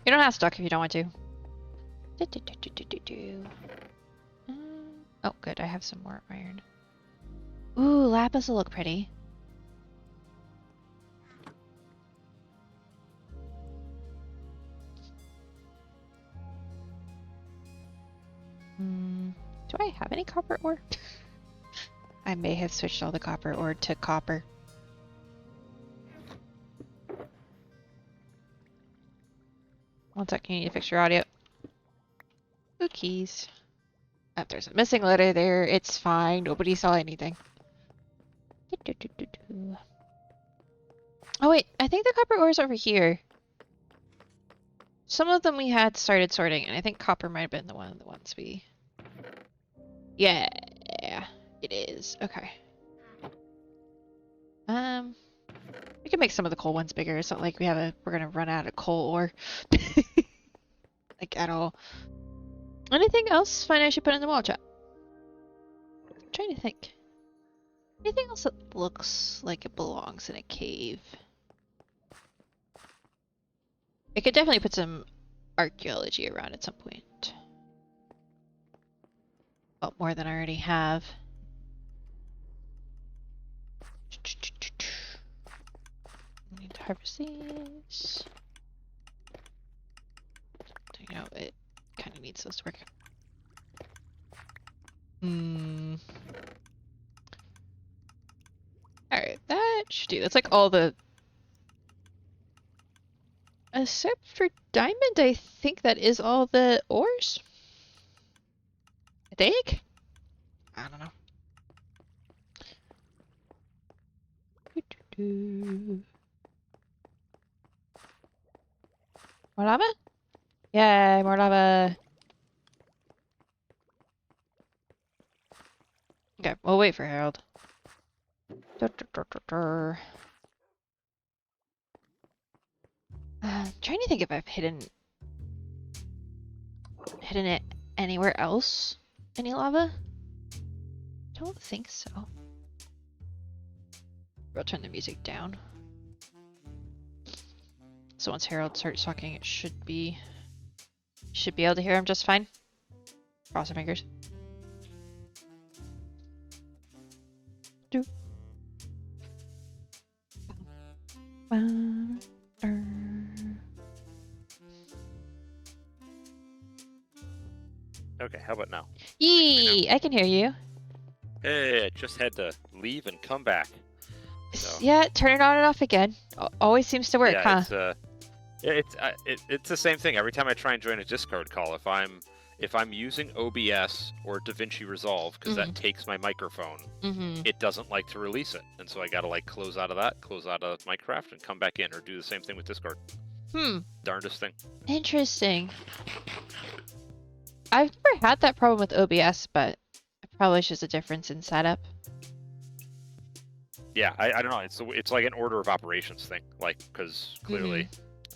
You don't have to talk if you don't want to. Oh, good. I have some more iron. Ooh, lapis will look pretty. Do I have any copper ore? I may have switched all the copper ore to copper. One second, you need to fix your audio. Cookies. If there's a missing letter there, it's fine. Nobody saw anything. Oh wait, I think the copper ore is over here. Some of them we had started sorting, and I think copper might have been the ones we... Yeah, it is. Okay. We can make some of the coal ones bigger. It's not like we're gonna run out of coal ore. Like, at all. Anything else fine I should put in the wall chat? I'm trying to think. Anything else that looks like it belongs in a cave? I could definitely put some archaeology around at some point. Well, more than I already have. I need to harvest these. You know, it kind of needs those to work. Alright, that should do. That's like all the... Except for diamond, I think that is all the ores? I think? I don't know. More lava? Yay, more lava. Okay, we'll wait for Harald. Trying to think if I've hidden it anywhere else. Any lava? Don't think so. We'll turn the music down. So once Harald starts talking, it should be able to hear him just fine. Cross our fingers. Do. Okay, how about now? Yee! I can hear you. Hey, I just had to leave and come back. So. Yeah, turn it on and off again. Always seems to work, yeah, huh? It's the same thing. Every time I try and join a Discord call, if I'm using OBS or DaVinci Resolve, because that takes my microphone, it doesn't like to release it, and so I gotta like close out of Minecraft, and come back in, or do the same thing with Discord. Darndest thing. Interesting. I've never had that problem with OBS, but it probably is just a difference in setup. Yeah, I don't know. It's like an order of operations thing, like, because clearly,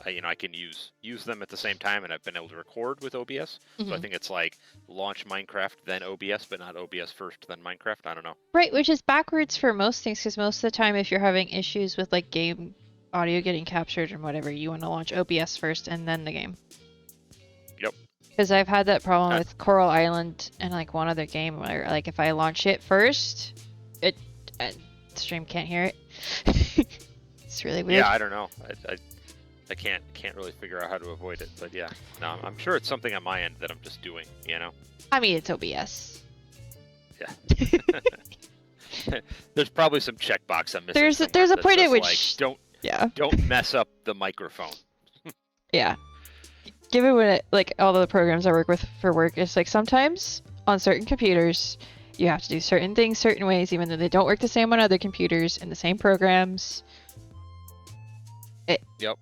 I can use them at the same time, and I've been able to record with OBS. So I think it's like launch Minecraft, then OBS, but not OBS first, then Minecraft. I don't know. Right, which is backwards for most things, because most of the time, if you're having issues with like game audio getting captured and whatever, you want to launch OBS first and then the game. Yep. Because I've had that problem with Coral Island and like one other game where like if I launch it first, the stream can't hear it. It's really weird. Yeah, I don't know. I can't really figure out how to avoid it, but yeah, no, I'm sure it's something on my end that I'm just doing, I mean, it's OBS. Yeah. There's probably some checkbox I'm missing. There's a point at which like, don't mess up the microphone. Yeah. Given when all the programs I work with for work, it's like sometimes on certain computers you have to do certain things certain ways, even though they don't work the same on other computers in the same programs. Yep.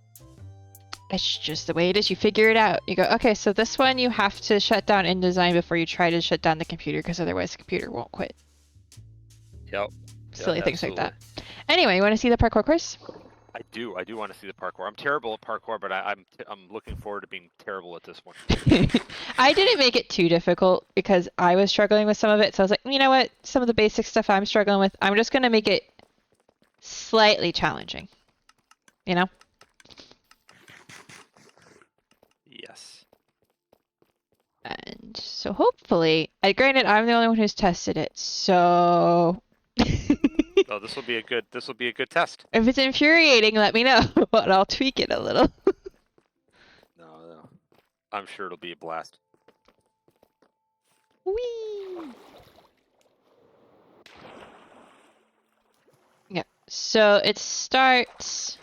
It's just the way it is. You figure it out. You go, okay, so this one you have to shut down InDesign before you try to shut down the computer, because otherwise the computer won't quit. Yep. Silly things like that. Anyway, you want to see the parkour course? I do want to see the parkour. I'm terrible at parkour, but I'm looking forward to being terrible at this one. I didn't make it too difficult because I was struggling with some of it. So I was like, you know what? Some of the basic stuff I'm struggling with, I'm just going to make it slightly challenging. You know? Yes. And so hopefully, granted, I'm the only one who's tested it, so... Oh, this will be a good test. If it's infuriating, let me know, but I'll tweak it a little. No. I'm sure it'll be a blast. Whee! Yeah, so it starts...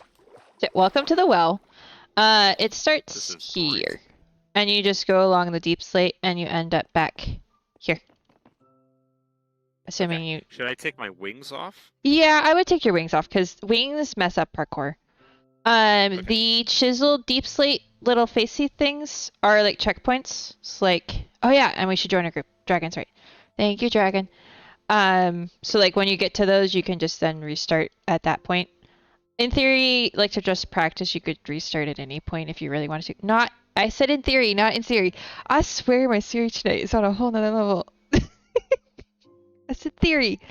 Welcome to the well. It starts This is here. great. And you just go along the deep slate and you end up back here. Assuming you... Should I take my wings off? Yeah, I would take your wings off because wings mess up parkour. The chiseled deep slate little facey things are like checkpoints. It's like, oh yeah, and we should join a group. Dragon's right. Thank you, Dragon. So like when you get to those, you can just then restart at that point. In theory, like to just practice, you could restart at any point if you really wanted to. Not, I said in theory, not in theory. I swear my Siri tonight is on a whole nother level. I said theory.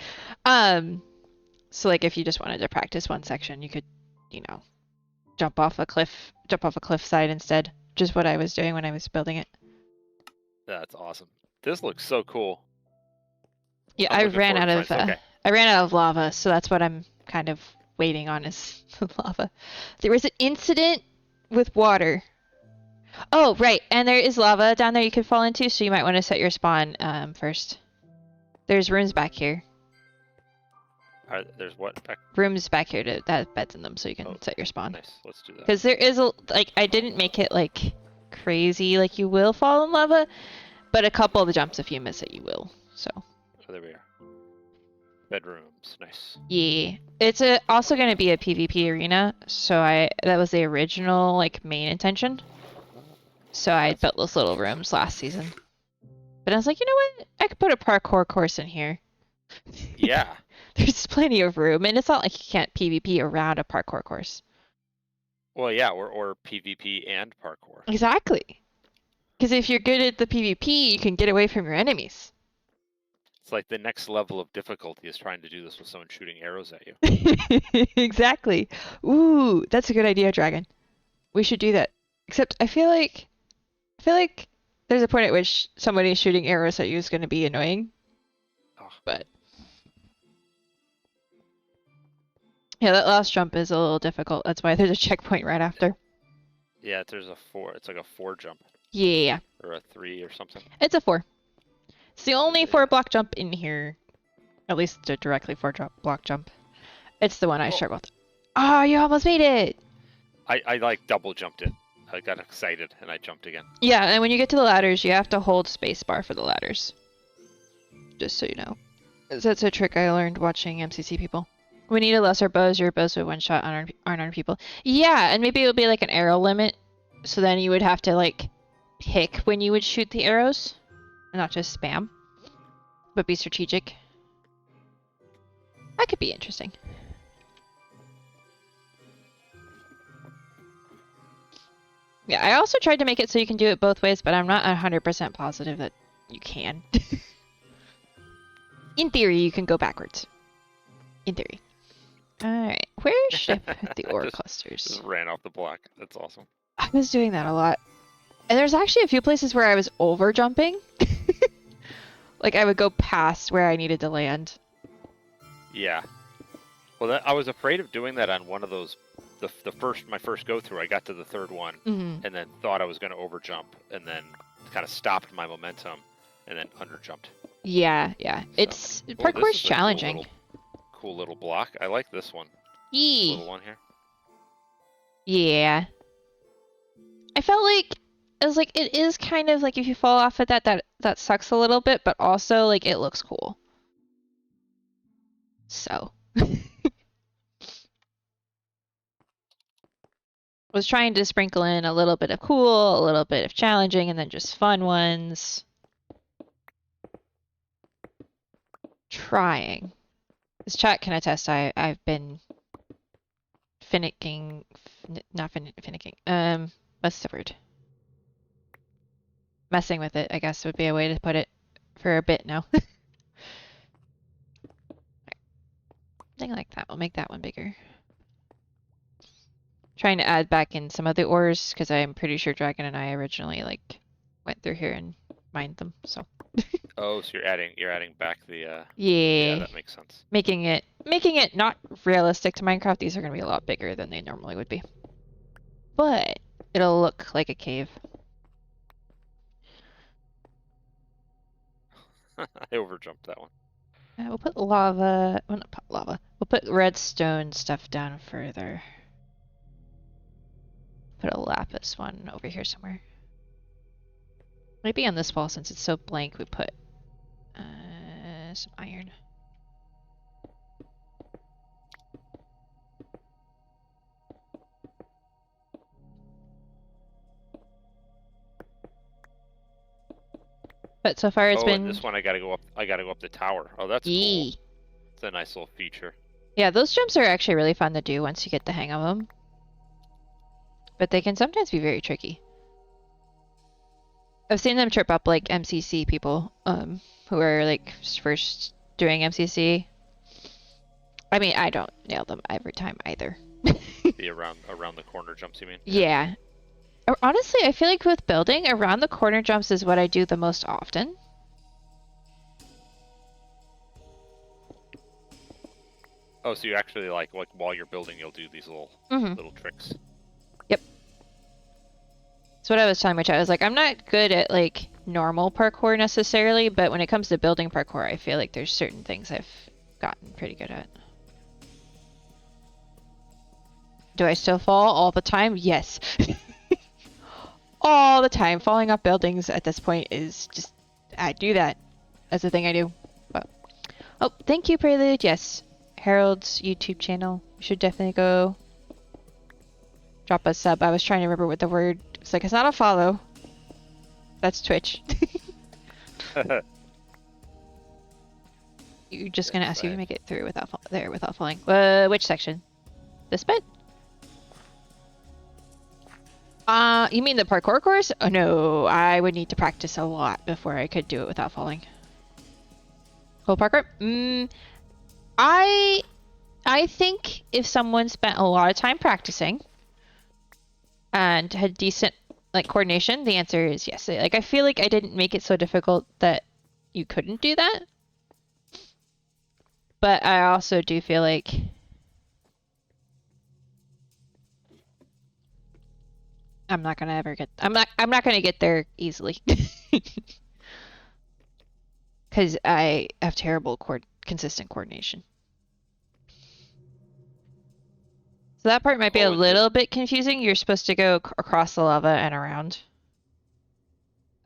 So like if you just wanted to practice one section, you could, you know, jump off a cliff side instead. Just what I was doing when I was building it. That's awesome. This looks so cool. Yeah, I ran out of lava, so that's what I'm kind of waiting on is the lava. There was an incident with water. Oh, right, and there is lava down there you could fall into, so you might want to set your spawn first. There's rooms back here. There's what back? Rooms back here that have beds in them, so you can set your spawn. Nice, let's do that. Because there is a I didn't make it like crazy, like you will fall in lava, but a couple of the jumps, if you miss it, you will. So. Oh, there we are. Bedrooms, nice. Yeah, it's also going to be a PvP arena, so that was the original like main intention. So I built those little rooms last season, but I was like, you know what? I could put a parkour course in here. Yeah. There's plenty of room, and it's not like you can't PvP around a parkour course. Well, yeah, or PvP and parkour. Exactly. Because if you're good at the PvP, you can get away from your enemies. It's like the next level of difficulty is trying to do this with someone shooting arrows at you. Exactly. Ooh, that's a good idea, Dragon. We should do that. Except I feel like there's a point at which somebody shooting arrows at you is going to be annoying. Oh. But yeah, that last jump is a little difficult. That's why there's a checkpoint right after. Yeah, there's a 4. It's like a 4 jump. Yeah. Or a 3 or something. It's a 4. It's the only 4-block jump in here. At least a directly 4-block jump. It's the one I struggle with. Oh, you almost made it! I like double jumped it. I got excited and I jumped again. Yeah, and when you get to the ladders, you have to hold spacebar for the ladders. Just so you know. That's a trick I learned watching MCC people. We need a lesser bows. Your bows would one-shot unarmed people. Yeah, and maybe it would be like an arrow limit. So then you would have to like pick when you would shoot the arrows. And not just spam. But be strategic. That could be interesting. Yeah, I also tried to make it so you can do it both ways, but I'm not 100% positive that you can. In theory, you can go backwards. In theory. Alright, where should I put the ore clusters? Just ran off the block. That's awesome. I was doing that a lot. And there's actually a few places where I was over jumping. Like I would go past where I needed to land. Yeah. Well, I was afraid of doing that on one of those. My first go through, I got to the third one, and then thought I was going to overjump, and then kind of stopped my momentum, and then underjumped. Yeah, yeah. So, parkour's challenging. Cool little block. I like this one. Yee. Little one here. Yeah. I felt like it is kind of like if you fall off at that sucks a little bit, but also like it looks cool. So. Was trying to sprinkle in a little bit of cool, a little bit of challenging, and then just fun ones. Trying. This chat can attest I've been finicking, not finicking, what's the word? Messing with it, I guess would be a way to put it for a bit now. Something like that. We'll make that one bigger. Trying to add back in some of the ores because I'm pretty sure Dragon and I originally like went through here and mined them. So. Oh, so you're adding back the. Yeah. That makes sense. Making it not realistic to Minecraft. These are going to be a lot bigger than they normally would be. But it'll look like a cave. I overjumped that one. We'll put lava. Well, not lava. We'll put redstone stuff down further. Put a lapis one over here somewhere. Maybe on this wall, since it's so blank, we put some iron. But so far it's been. And this one I gotta go up. I gotta go up the tower. Oh, that's cool. It's a nice little feature. Yeah, those jumps are actually really fun to do once you get the hang of them. But they can sometimes be very tricky. I've seen them trip up like MCC people, who are like first doing MCC. I mean, I don't nail them every time either. The around the corner jumps, you mean? Yeah. Honestly, I feel like with building, around the corner jumps is what I do the most often. Oh, so you actually like while you're building, you'll do these little tricks. Yep. That's what I was telling my chat. I was like, I'm not good at like normal parkour necessarily, but when it comes to building parkour, I feel like there's certain things I've gotten pretty good at. Do I still fall all the time? Yes. All the time. Falling off buildings at this point is just, I do that. That's the thing I do. But, oh, thank you, Prelude. Yes. Harald's YouTube channel. You should definitely go drop a sub. I was trying to remember what the word, it's like, it's not a follow. That's Twitch. You're just gonna ask you to make it through without falling. Which section? This bit? You mean the parkour course? Oh no, I would need to practice a lot before I could do it without falling. Whole parkour? I think if someone spent a lot of time practicing and had decent like coordination, the answer is yes. Like I feel like I didn't make it so difficult that you couldn't do that. But I also do feel like I'm not gonna get there easily. Cause I have terrible consistent coordination. So that part might be a little bit confusing. You're supposed to go across the lava and around.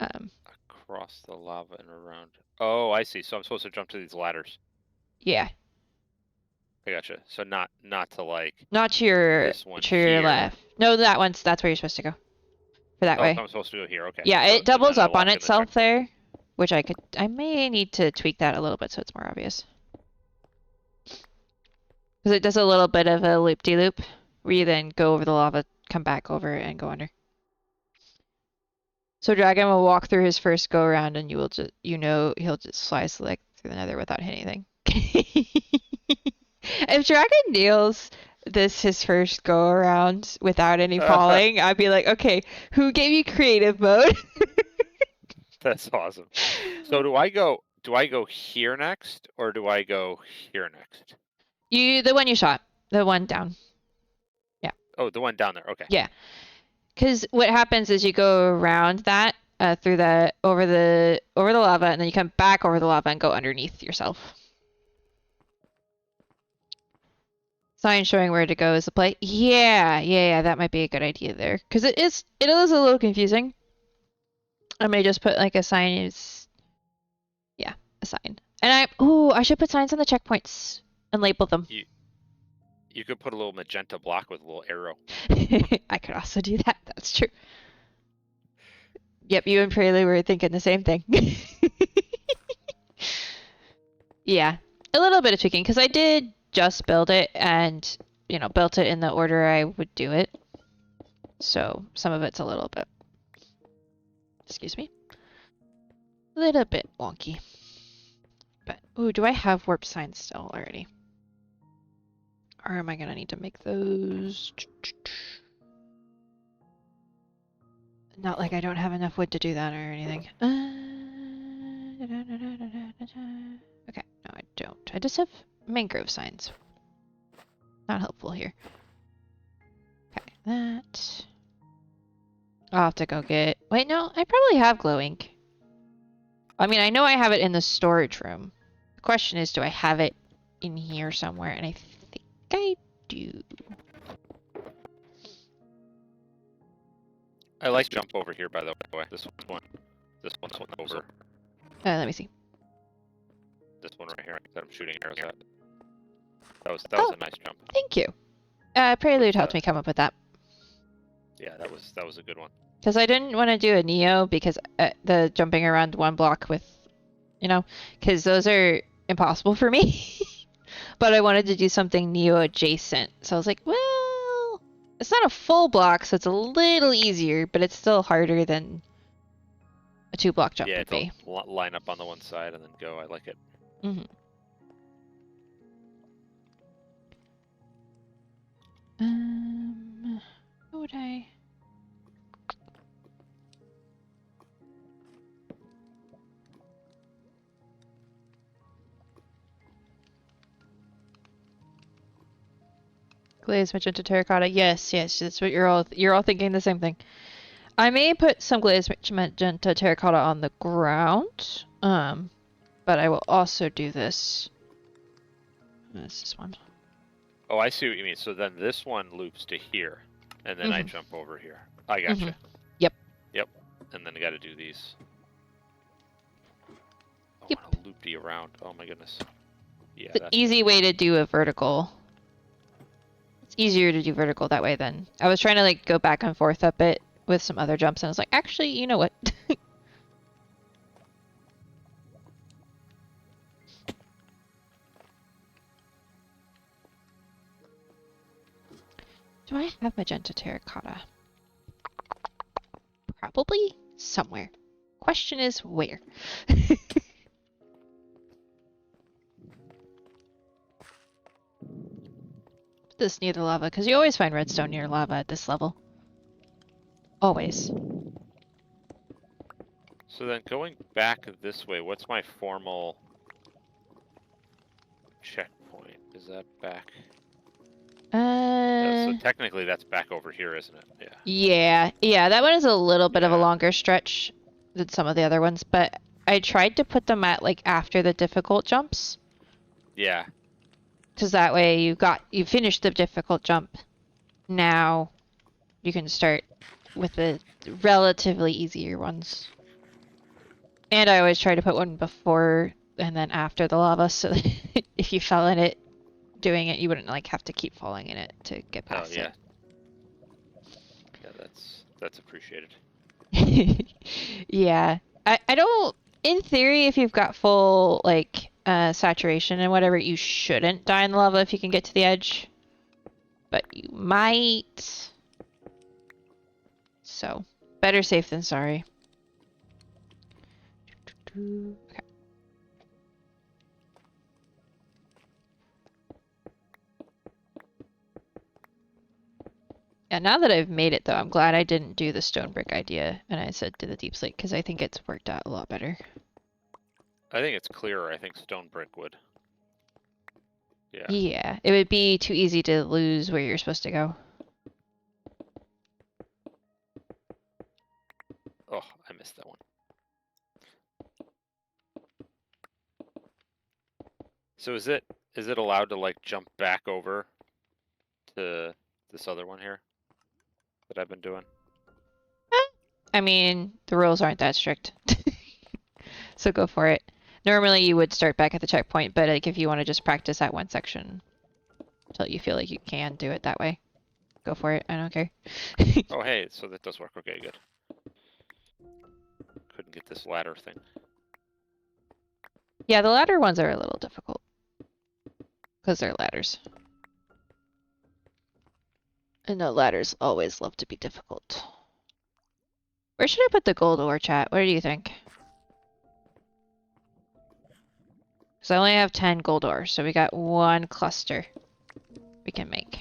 Across the lava and around. Oh, I see. So I'm supposed to jump to these ladders. Yeah. I gotcha. So not to like. Not to your left. No, that's where you're supposed to go. For that way. I'm supposed to go here. Okay. Yeah, so, it doubles up on itself there, which I may need to tweak that a little bit so it's more obvious. Because it does a little bit of a loop-de-loop, where you then go over the lava, come back over, and go under. So Dragon will walk through his first go-around, and he'll just slice like through the nether without hitting anything. If Dragon nails his first go-around without any falling, I'd be like, okay, who gave you creative mode? That's awesome. So do I go here next, or do I go here next? The one you shot. The one down. Yeah. Oh, the one down there. Okay. Yeah. Because what happens is you go around that, over the lava, and then you come back over the lava and go underneath yourself. Sign showing where to go is the play. Yeah, that might be a good idea there. Because it is a little confusing. I may just put like a sign a sign. And I should put signs on the checkpoints and label them. You could put a little magenta block with a little arrow. I could also do that. That's true. Yep, you and Prelude were thinking the same thing. Yeah, a little bit of tweaking because I did just build it and, built it in the order I would do it. So some of it's a little bit, excuse me, a little bit wonky. But, ooh, do I have warp signs still already? Or am I gonna need to make those? Not like I don't have enough wood to do that or anything. Okay, no I don't. I just have mangrove signs. Not helpful here. Okay, that. I'll have to go get... Wait, no, I probably have glow ink. I mean, I know I have it in the storage room. The question is, do I have it in here somewhere? And I think I do. I like jump over here, by the way. This one's over. Let me see. This one right here that I'm shooting arrows at. That was a nice jump. Thank you. Prelude helped me come up with that. Yeah, that was a good one. Because I didn't want to do a Neo because the jumping around one block with, because those are impossible for me. But I wanted to do something Neo adjacent. So I was like, well, it's not a full block, so it's a little easier, but it's still harder than a 2-block jump would be. Yeah, line up on the one side and then go. I like it. Mm-hmm. What would I? Glaze magenta terracotta. Yes, that's what you're all thinking the same thing. I may put some glaze magenta terracotta on the ground. But I will also do this. This is one. Oh, I see what you mean. So then this one loops to here, and then I jump over here. I gotcha. Yep. Yep. And then I got to do these. I Yep. want to loop the around. Oh my goodness. Yeah. The easy way to do a vertical. It's easier to do vertical that way than I was trying to like go back and forth up it with some other jumps, and I was like, actually, you know what? Do I have magenta terracotta? Probably somewhere. Question is where? Put this near the lava, because you always find redstone near lava at this level. Always. So then going back this way, what's my formal checkpoint? Is that back? So technically that's back over here, isn't it? Yeah. Yeah, that one is a little bit of a longer stretch than some of the other ones, but I tried to put them at like after the difficult jumps. Yeah. Because that way you finished the difficult jump. Now you can start with the relatively easier ones. And I always try to put one before and then after the lava, so that if you fell in it doing it, you wouldn't like have to keep falling in it to get past it. Yeah, that's appreciated. Yeah. I don't, in theory, if you've got full like saturation and whatever, you shouldn't die in the lava if you can get to the edge. But you might. So, better safe than sorry. Okay. Yeah, now that I've made it though, I'm glad I didn't do the stone brick idea and I said do the deep slate because I think it's worked out a lot better. I think it's clearer. I think stone brick would. Yeah. Yeah, it would be too easy to lose where you're supposed to go. Oh, I missed that one. So is it allowed to like jump back over to this other one here that I've been doing? I mean, the rules aren't that strict. So go for it. Normally you would start back at the checkpoint, but like if you want to just practice that one section until you feel like you can do it that way, go for it. I don't care. Oh, hey, so that does work. Okay, good. Couldn't get this ladder thing. Yeah, the ladder ones are a little difficult because they're ladders. And the ladders always love to be difficult. Where should I put the gold ore, chat? What do you think? Because I only have 10 gold ore, so we got one cluster we can make.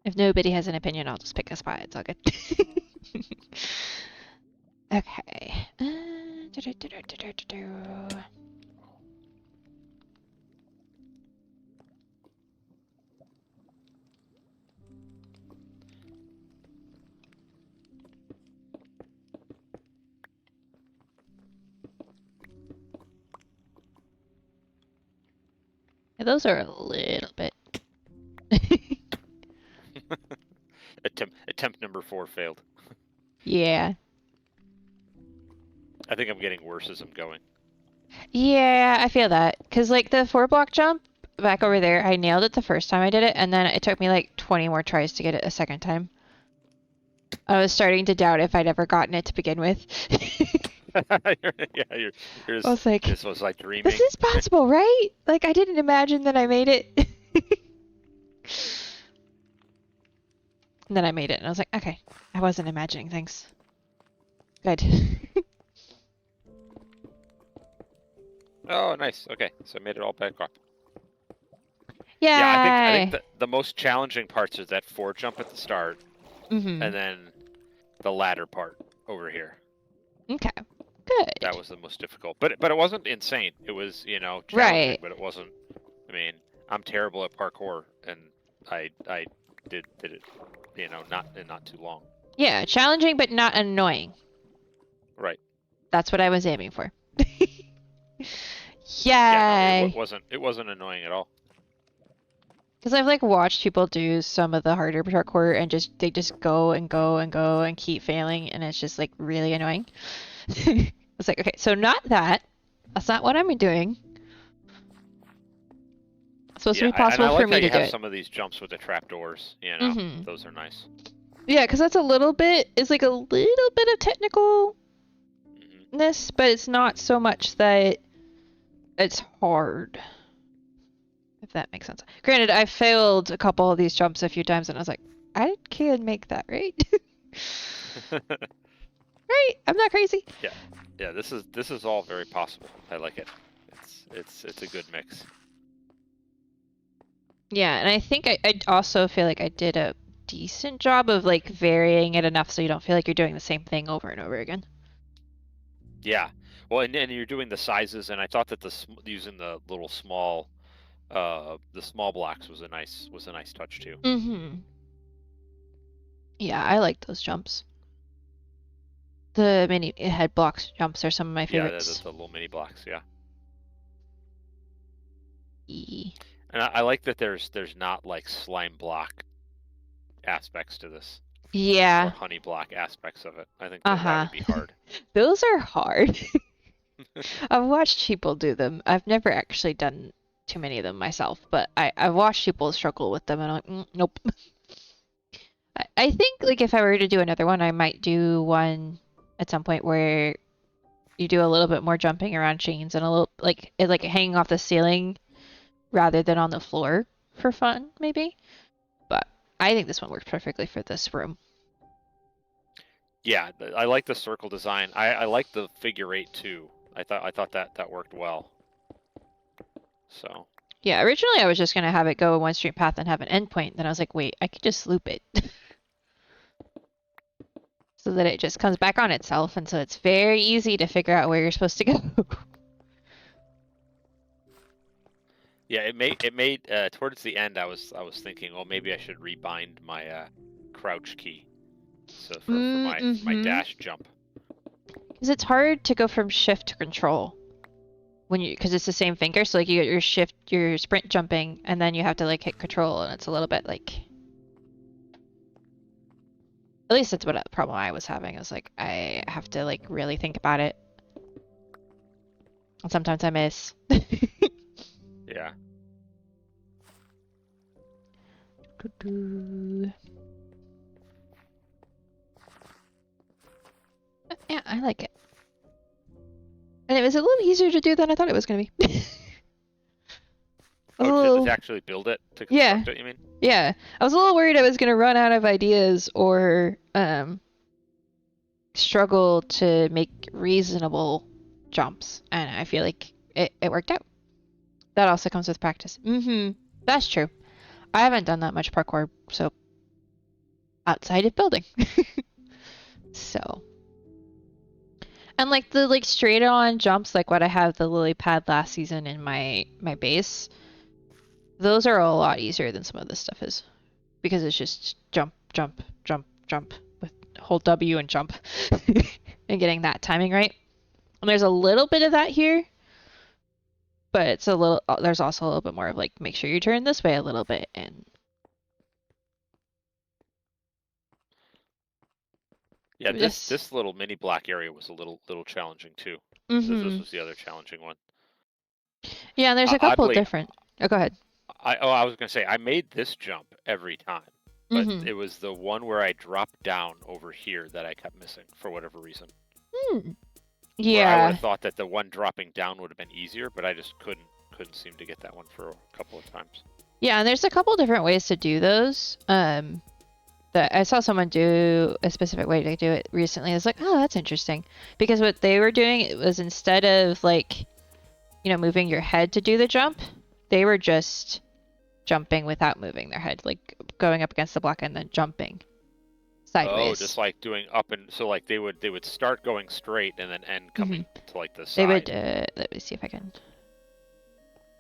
If nobody has an opinion, I'll just pick a spot. It's all good. Okay. those are a little bit. Attempt number 4 failed. Yeah. I think I'm getting worse as I'm going. Yeah, I feel that. Because, like, the 4-block jump back over there, I nailed it the first time I did it, and then it took me, like, 20 more tries to get it a second time. I was starting to doubt if I'd ever gotten it to begin with. You're I was like, this was like dreaming. this is possible, right? Like, I didn't imagine that I made it. And then I made it, and I was like, okay, I wasn't imagining things. Good. Oh, nice. Okay, so I made it all back up. Yay! Yeah, I think the most challenging parts is that 4 jump at the start, Mm-hmm. and then the ladder part over here. Okay. Good. That was the most difficult, but it wasn't insane. It was, you know, challenging, Right. but it wasn't. I mean, I'm terrible at parkour, and I did it, you know, not too long. Yeah, challenging but not annoying. Right. That's what I was aiming for. Yay! Yeah, no, it wasn't annoying at all. Because I've like watched people do some of the harder parkour and they just go and go and go and keep failing, and it's just like really annoying. It's like, okay, so not that. That's not what I'm doing. It's supposed to be possible for me to do it. I like how you have some of these jumps with the trapdoors. You know, those are nice. Yeah, because that's it's like a little bit of technicalness, but it's not so much that it's hard. If that makes sense. Granted, I failed a couple of these jumps a few times, and I was like, I can make that, right? Right? I'm not crazy. Yeah. This is all very possible. I like it. It's a good mix. Yeah, and I think I also feel like I did a decent job of like varying it enough so you don't feel like you're doing the same thing over and over again. Yeah. Well, and you're doing the sizes, and I thought that using the little small, the small blocks was a nice touch too. Mm-hmm. Yeah, I like those jumps. The mini head blocks jumps are some of my favorites. Yeah, the little mini blocks. Yeah. E. And I like that there's not like slime block aspects to this. Yeah. Or honey block aspects of it. I think that would be hard. Those are hard. I've watched people do them. I've never actually done too many of them myself, but I've watched people struggle with them, and I'm like, nope. I think like if I were to do another one, I might do one at some point where you do a little bit more jumping around chains and a little like hanging off the ceiling rather than on the floor for fun, maybe. But I think this one works perfectly for this room. Yeah, I like the circle design. I like the figure 8 too. I thought that worked well. So. Yeah, originally I was just gonna have it go one straight path and have an endpoint. Then I was like, wait, I could just loop it. So that it just comes back on itself, and so it's very easy to figure out where you're supposed to go. Yeah, it made towards the end I was thinking, well, maybe I should rebind my crouch key. So for my dash jump. Because it's hard to go from shift to control because it's the same finger. So like you get your sprint jumping, and then you have to like hit control, and it's a little bit like. At least that's what a problem I was having. I was like, I have to like really think about it, and sometimes I miss. Yeah. Yeah, I like it. And it was a little easier to do than I thought it was going to be. To actually build it? To construct it, you mean? Yeah. I was a little worried I was going to run out of ideas or struggle to make reasonable jumps. And I feel like it worked out. That also comes with practice. That's true. I haven't done that much parkour, so outside of building. So. And like the like straight on jumps, like what I have the lily pad last season in my base, those are a lot easier than some of this stuff is. Because it's just jump, jump, jump, jump with hold W and jump. And getting that timing right. And there's a little bit of that here. but it's a little. There's also a little bit more of like, make sure you turn this way a little bit, and Yeah, just. this little mini black area was a little challenging too. This was the other challenging one. Yeah, and there's a couple Oddly, different. Oh, go ahead. I was gonna say I made this jump every time, but Mm-hmm. it was the one where I dropped down over here that I kept missing for whatever reason. Hmm. Where I would Yeah. have thought that the one dropping down would have been easier, but I just couldn't seem to get that one for a couple of times. Yeah, and there's a couple different ways to do those. That I saw someone do a specific way to do it recently. I was like, oh, that's interesting. Because what they were doing it was instead of like, moving your head to do the jump, they were just jumping without moving their head, like going up against the block and then jumping sideways. Oh, just like doing up and so like they would start going straight and then end coming to like the side. They would let me see if I can.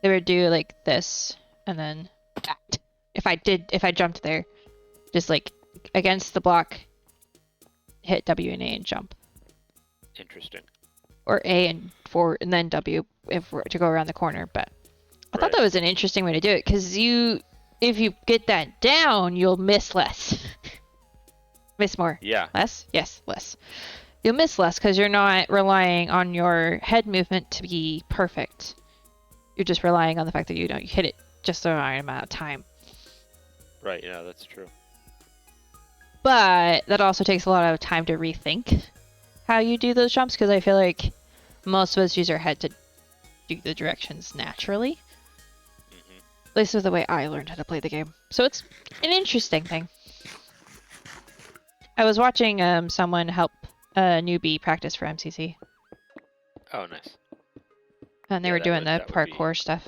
They would do like this and then if I jumped there, just like against the block, hit W and A and jump. Interesting. Or A and forward and then W if we're to go around the corner, but I thought that was an interesting way to do it because if you get that down, you'll miss less. Miss more. Yeah. Less? Yes, less. You'll miss less because you're not relying on your head movement to be perfect. You're just relying on the fact that you hit it just the right amount of time. Right, yeah, that's true. But that also takes a lot of time to rethink how you do those jumps because I feel like most of us use our head to do the directions naturally. At least with the way I learned how to play the game. So it's an interesting thing. I was watching someone help a newbie practice for MCC. Oh, nice. And they were doing the parkour stuff.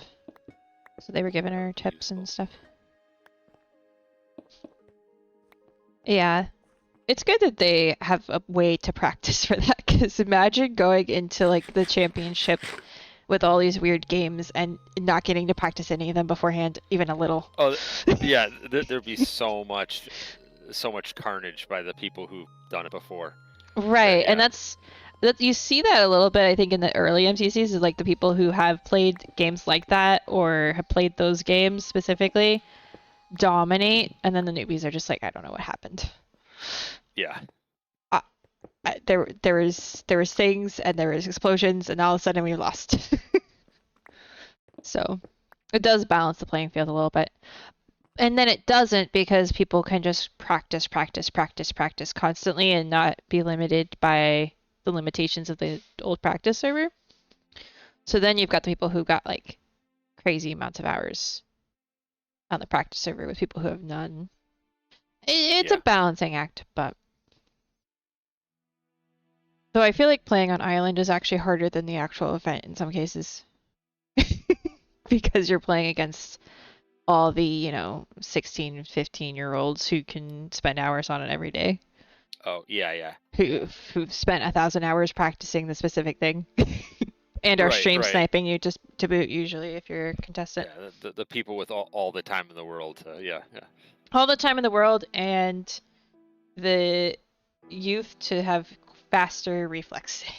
So they were giving her tips and stuff. Yeah. It's good that they have a way to practice for that, because imagine going into like the championship with all these weird games and not getting to practice any of them beforehand, even a little. Oh, yeah, there'd be so much carnage by the people who've done it before. Right, and that you see that a little bit, I think, in the early MCCs, is like the people who have played games like that or have played those games specifically dominate, and then the newbies are just like, I don't know what happened. Yeah. There was things and there was explosions and all of a sudden we lost. So it does balance the playing field a little bit. And then it doesn't because people can just practice constantly and not be limited by the limitations of the old practice server. So then you've got the people who got like crazy amounts of hours on the practice server with people who have none. It's a balancing act, but so I feel like playing on Island is actually harder than the actual event in some cases. Because you're playing against all the, 16, 15-year-olds who can spend hours on it every day. Oh, yeah. Who've spent 1,000 hours practicing the specific thing. And are stream sniping you just to boot, usually, if you're a contestant. Yeah, the people with all the time in the world. Yeah. All the time in the world, and the youth to have faster reflexes.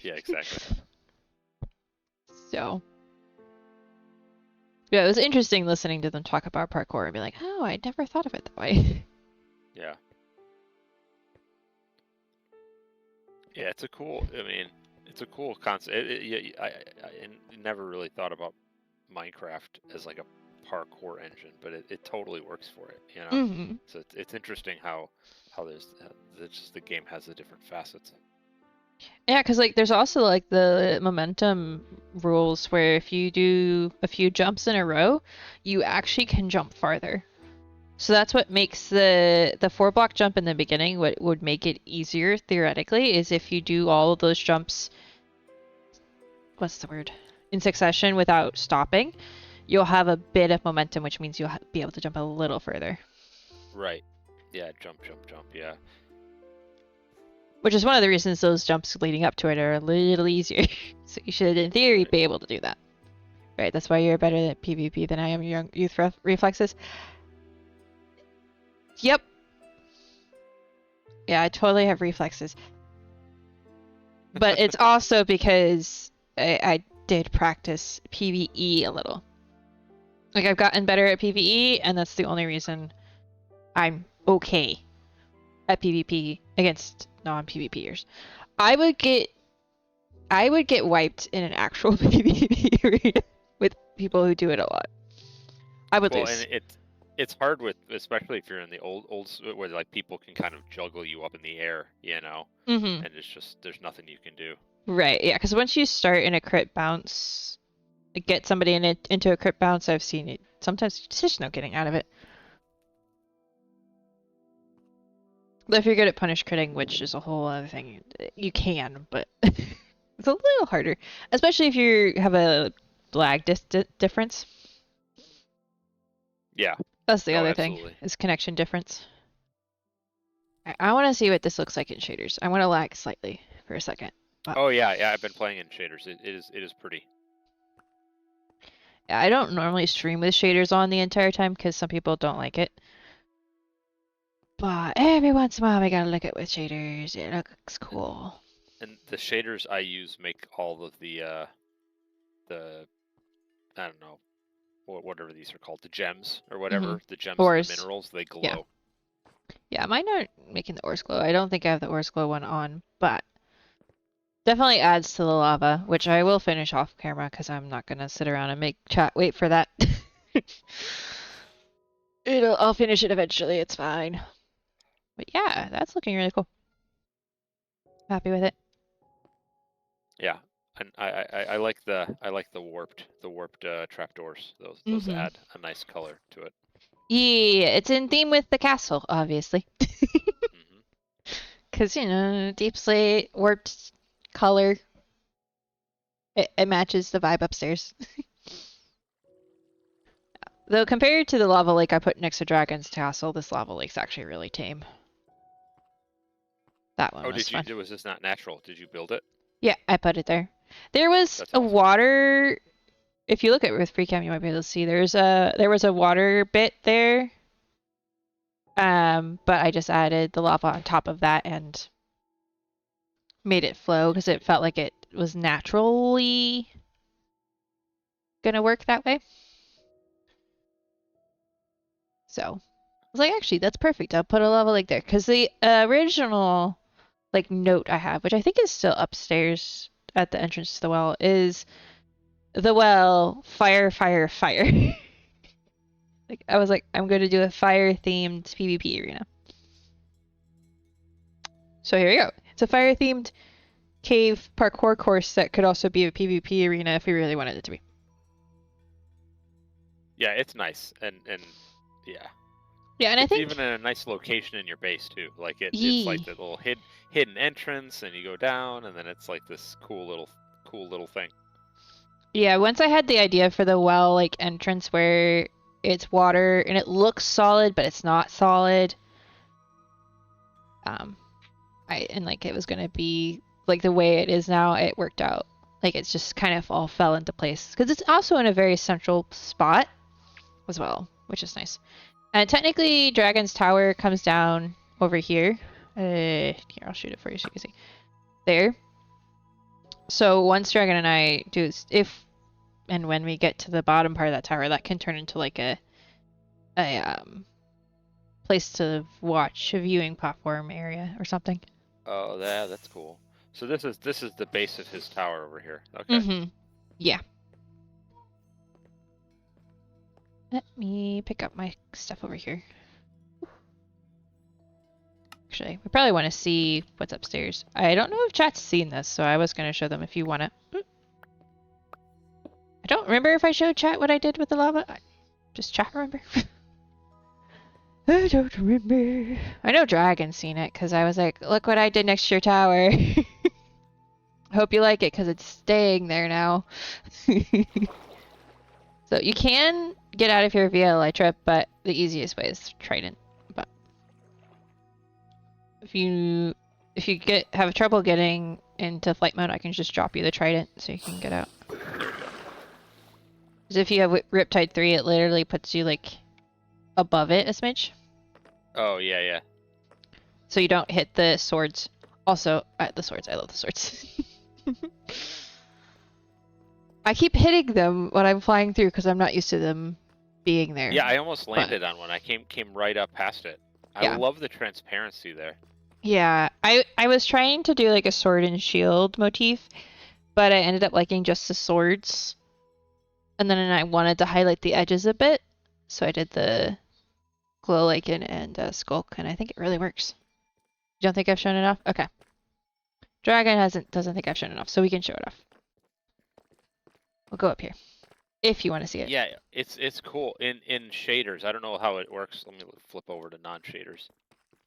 Yeah, exactly. So, yeah, it was interesting listening to them talk about parkour and be like, oh, I never thought of it that way. Yeah. Yeah, it's a cool concept. I never really thought about Minecraft as like a parkour engine, but it totally works for it, Mm-hmm. So it's interesting how the game has the different facets. Yeah, because like there's also like the momentum rules where if you do a few jumps in a row, you actually can jump farther. So that's what makes the 4-block jump in the beginning, what would make it easier theoretically, is if you do all of those jumps, in succession without stopping, you'll have a bit of momentum, which means you'll be able to jump a little further. Right. Yeah, jump, yeah. Which is one of the reasons those jumps leading up to it are a little easier. So you should, in theory, be able to do that. Right, that's why you're better at PvP than I am youth reflexes. Yep. Yeah, I totally have reflexes. But it's also because I did practice PvE a little. Like, I've gotten better at PvE, and that's the only reason I'm okay at PvP against non-PvPers. I would get wiped in an actual PvP arena with people who do it a lot. I would lose. And it's hard with, especially if you're in the old where like people can kind of juggle you up in the air, you know, and it's just there's nothing you can do. Right, yeah, because once you start in a crit bounce, get somebody into a crit bounce, I've seen it. Sometimes there's just no getting out of it. But if you're good at punish critting, which is a whole other thing, you can, but it's a little harder, especially if you have a lag difference. Yeah. That's the other absolutely. thing, is connection difference. I want to see what this looks like in shaders. I want to lag slightly for a second. But... Oh yeah, I've been playing in shaders. It is pretty. Yeah, I don't normally stream with shaders on the entire time because some people don't like it. But every once in a while, we gotta look at with shaders. It looks cool. And the shaders I use make all of the I don't know, whatever these are called, the gems or whatever, the gems and the minerals, they glow. Yeah, mine aren't making the ores glow. I don't think I have the ores glow one on, but definitely adds to the lava, which I will finish off camera because I'm not gonna sit around and make chat wait for that. I'll finish it eventually. It's fine. But yeah, that's looking really cool. Happy with it. Yeah, and I like the warped trapdoors. Those add a nice color to it. Yeah, it's in theme with the castle, obviously. Because, you know, deep slate, warped color. It matches the vibe upstairs. Though compared to the lava lake I put next to Dragon's Castle, this lava lake's actually really tame. That one was fun. Was this not natural? Did you build it? Yeah, I put it there. There was a water... If you look at it with free cam, you might be able to see there was a water bit there. But I just added the lava on top of that and made it flow because it felt like it was naturally gonna work that way. So I was like, actually, that's perfect. I'll put a lava lake there because the original like note I have, which I think is still upstairs at the entrance to the well, is the well fire, fire, fire. Like I was like, I'm going to do a fire themed PvP arena. So here we go. It's a fire themed cave parkour course that could also be a PvP arena if we really wanted it to be. Yeah, it's nice and yeah. Yeah, and I think even in a nice location in your base too. Like it's like the little hidden entrance, and you go down, and then it's like this cool little thing. Yeah, once I had the idea for the well like entrance where it's water and it looks solid, but it's not solid. And like it was gonna be like the way it is now. It worked out. Like it's just kind of all fell into place because it's also in a very central spot as well, which is nice. And technically, Dragon's Tower comes down over here. Here, I'll shoot it for you so you can see. There. So once Dragon and I do, if and when we get to the bottom part of that tower, that can turn into like a place to watch, a viewing platform area or something. Oh, that's cool. So this is the base of his tower over here. Okay. Yeah. Let me pick up my stuff over here. Actually, we probably want to see what's upstairs. I don't know if chat's seen this, so I was going to show them if you want it. I don't remember if I showed chat what I did with the lava. Just chat remember? I don't remember. I know Dragon's seen it, because I was like, look what I did next to your tower. I hope you like it, because it's staying there now. So you can get out of here via Elytra, but the easiest way is Trident. But if you have trouble getting into flight mode, I can just drop you the Trident so you can get out. Because if you have Riptide 3, it literally puts you like above it a smidge. Oh yeah. So you don't hit the swords. Also, the swords. I love the swords. I keep hitting them when I'm flying through because I'm not used to them being there. Yeah, I almost but- landed on one. I came right up past it. I Yeah. love the transparency there. Yeah, I was trying to do like a sword and shield motif, but I ended up liking just the swords. And then I wanted to highlight the edges a bit, so I did the glow lichen and skulk, and I think it really works. You don't think I've shown enough? Okay. Dragon doesn't think I've shown enough, so we can show it off. We'll go up here, if you want to see it. Yeah, it's cool in shaders. I don't know how it works. Let me flip over to non-shaders.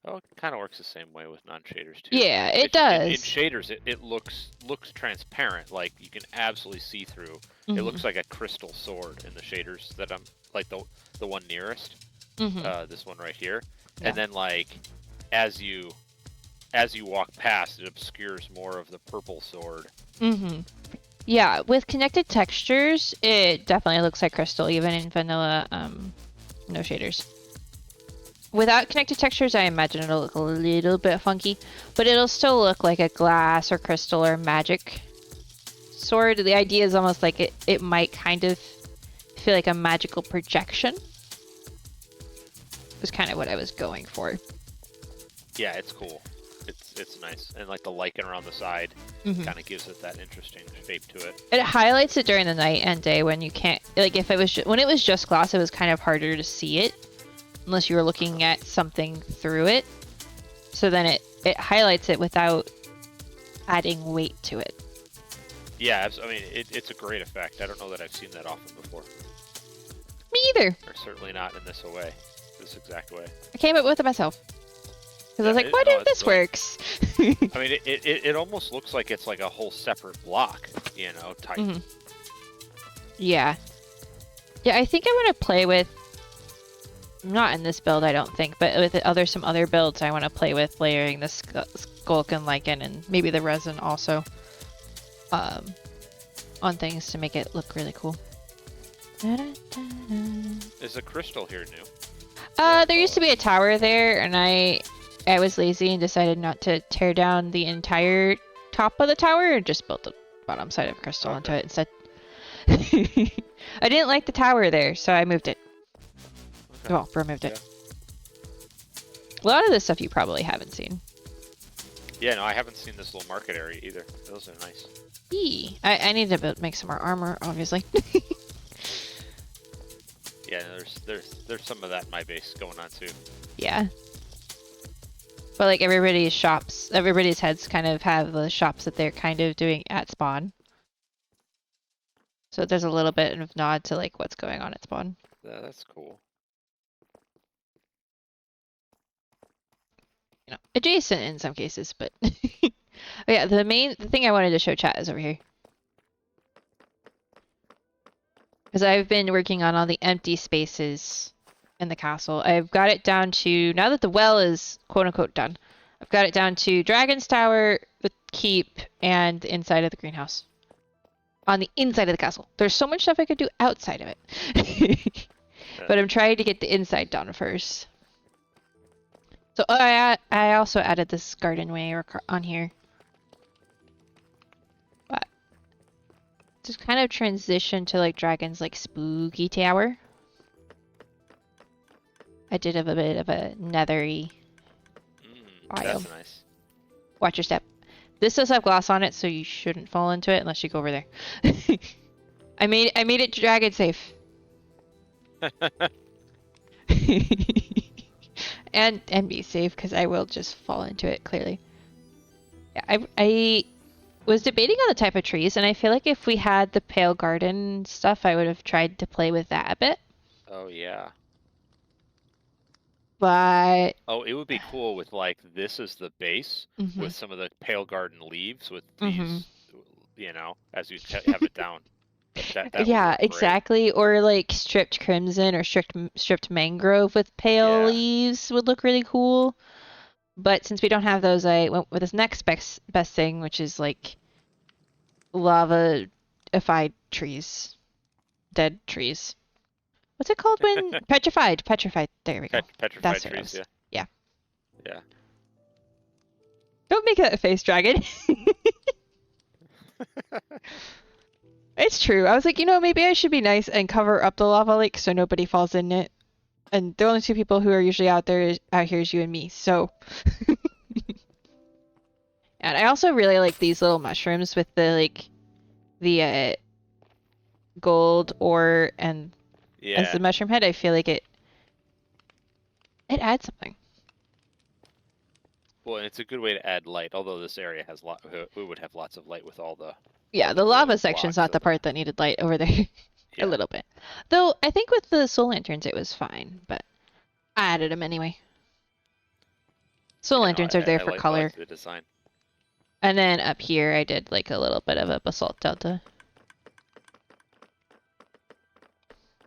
Oh, it kind of works the same way with non-shaders too. Yeah, it does. In shaders, it looks transparent, like you can absolutely see through. It looks like a crystal sword in the shaders that I'm like the one nearest. This one right here, Yeah. and then like as you walk past, it obscures more of the purple sword. Yeah, with connected textures, it definitely looks like crystal, even in vanilla, no shaders. Without connected textures, I imagine it'll look a little bit funky, but it'll still look like a glass or crystal or magic sword. The idea is almost like it might kind of feel like a magical projection. Was kind of what I was going for. Yeah, it's cool. It's nice, and like the lichen around the side kind of gives it that interesting shape to it. It highlights it during the night and day when you can't, like if it was when it was just glass, it was kind of harder to see it unless you were looking at something through it. So then it highlights it without adding weight to it. Yeah, I mean it's a great effect. I don't know that I've seen that often before. Me either. Or certainly not in this exact way. I came up with it myself. Because I was like, what if this works? I mean, it almost looks like it's like a whole separate block, you know, type. Yeah. Yeah, I think I want to play with, not in this build, I don't think, but with some other builds, I want to play with layering the skulk and lichen and maybe the resin also on things to make it look really cool. Is a crystal here new? There used to be a tower there, and I was lazy and decided not to tear down the entire top of the tower and just built the bottom side of crystal onto it instead. I didn't like the tower there, so I moved it. Okay. Well, removed it. A lot of this stuff you probably haven't seen. Yeah, no, I haven't seen this little market area either. Those are nice. Eee. I need to make some more armor, obviously. Yeah, there's some of that in my base going on too. Yeah. But like everybody's heads kind of have the shops that they're kind of doing at spawn. So there's a little bit of nod to like what's going on at spawn. Yeah, that's cool. You know, adjacent in some cases, but oh yeah, the thing I wanted to show chat is over here. Because I've been working on all the empty spaces in the castle. I've got it down to, now that the well is quote-unquote done, I've got it down to Dragon's Tower, the keep, and the inside of the greenhouse. On the inside of the castle. There's so much stuff I could do outside of it. But I'm trying to get the inside done first. So I also added this garden way on here. But just kind of transition to like Dragon's like spooky tower. I did have a bit of a nethery biome. That's nice. Watch your step. This does have glass on it, so you shouldn't fall into it unless you go over there. I made it dragon safe. and be safe because I will just fall into it clearly. Yeah, I was debating on the type of trees, and I feel like if we had the pale garden stuff, I would have tried to play with that a bit. Oh yeah. But oh, it would be cool with like this is the base with some of the pale garden leaves with these, you know, as you have it down. That yeah, exactly. Or like stripped crimson or stripped mangrove with pale leaves would look really cool. But since we don't have those, I went with this next best thing, which is like lava-ified trees, dead trees. What's it called when petrified? Petrified. There we go. Petrified That's trees. Yeah. Yeah. Don't make that face, dragon. It's true. I was like, maybe I should be nice and cover up the lava lake so nobody falls in it. And the only two people who are usually out here is you and me. So, and I also really like these little mushrooms with the gold ore and as the mushroom head. I feel like it adds something. Well, and it's a good way to add light. Although this area has we would have lots of light with all the. Yeah, the lava section's not the part that needed light over there. A little bit. Though, I think with the soul lanterns it was fine, but I added them anyway. Soul lanterns are there for color. I like the design. And then up here I did like a little bit of a basalt delta.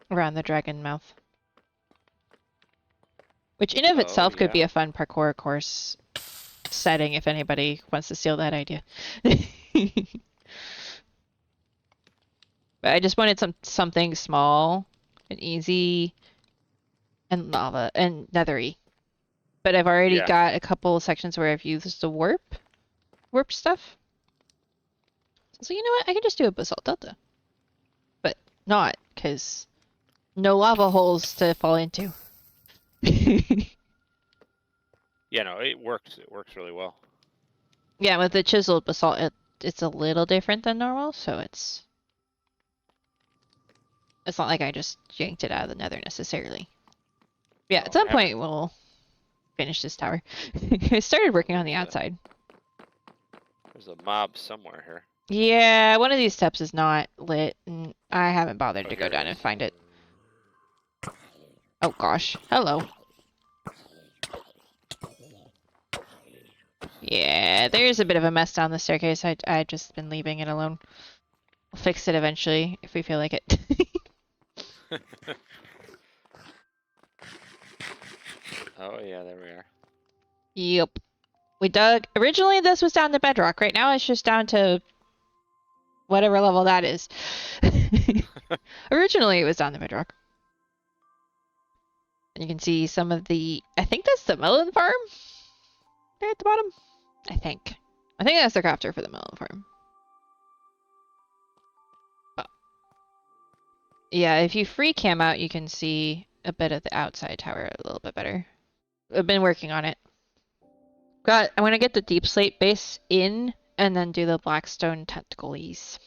Around the dragon mouth. Which in of itself could be a fun parkour course setting if anybody wants to steal that idea. But I just wanted something small and easy and lava and nethery. But I've already got a couple of sections where I've used the warp stuff. So you know what? I can just do a basalt delta. But not, because no lava holes to fall into. Yeah, no, it works. It works really well. Yeah, with the chiseled basalt, it's a little different than normal, so it's not like I just yanked it out of the nether necessarily. Yeah, at some point we'll finish this tower. I started working on the outside. There's a mob somewhere here. Yeah, one of these steps is not lit, and I haven't bothered to go down and find it. Oh gosh, hello. Yeah, there's a bit of a mess down the staircase. I just been leaving it alone. We'll fix it eventually if we feel like it. Oh yeah, there we are. Yep. We dug. Originally this was down to bedrock. Right now it's just down to whatever level that is. Originally it was down to bedrock. And you can see some of the... I think that's the melon farm? There at the bottom? I think that's the crafter for the melon farm. Oh. Yeah, if you free cam out, you can see a bit of the outside tower a little bit better. I've been working on it. I want to get the deep slate base in and then do the blackstone tentacles.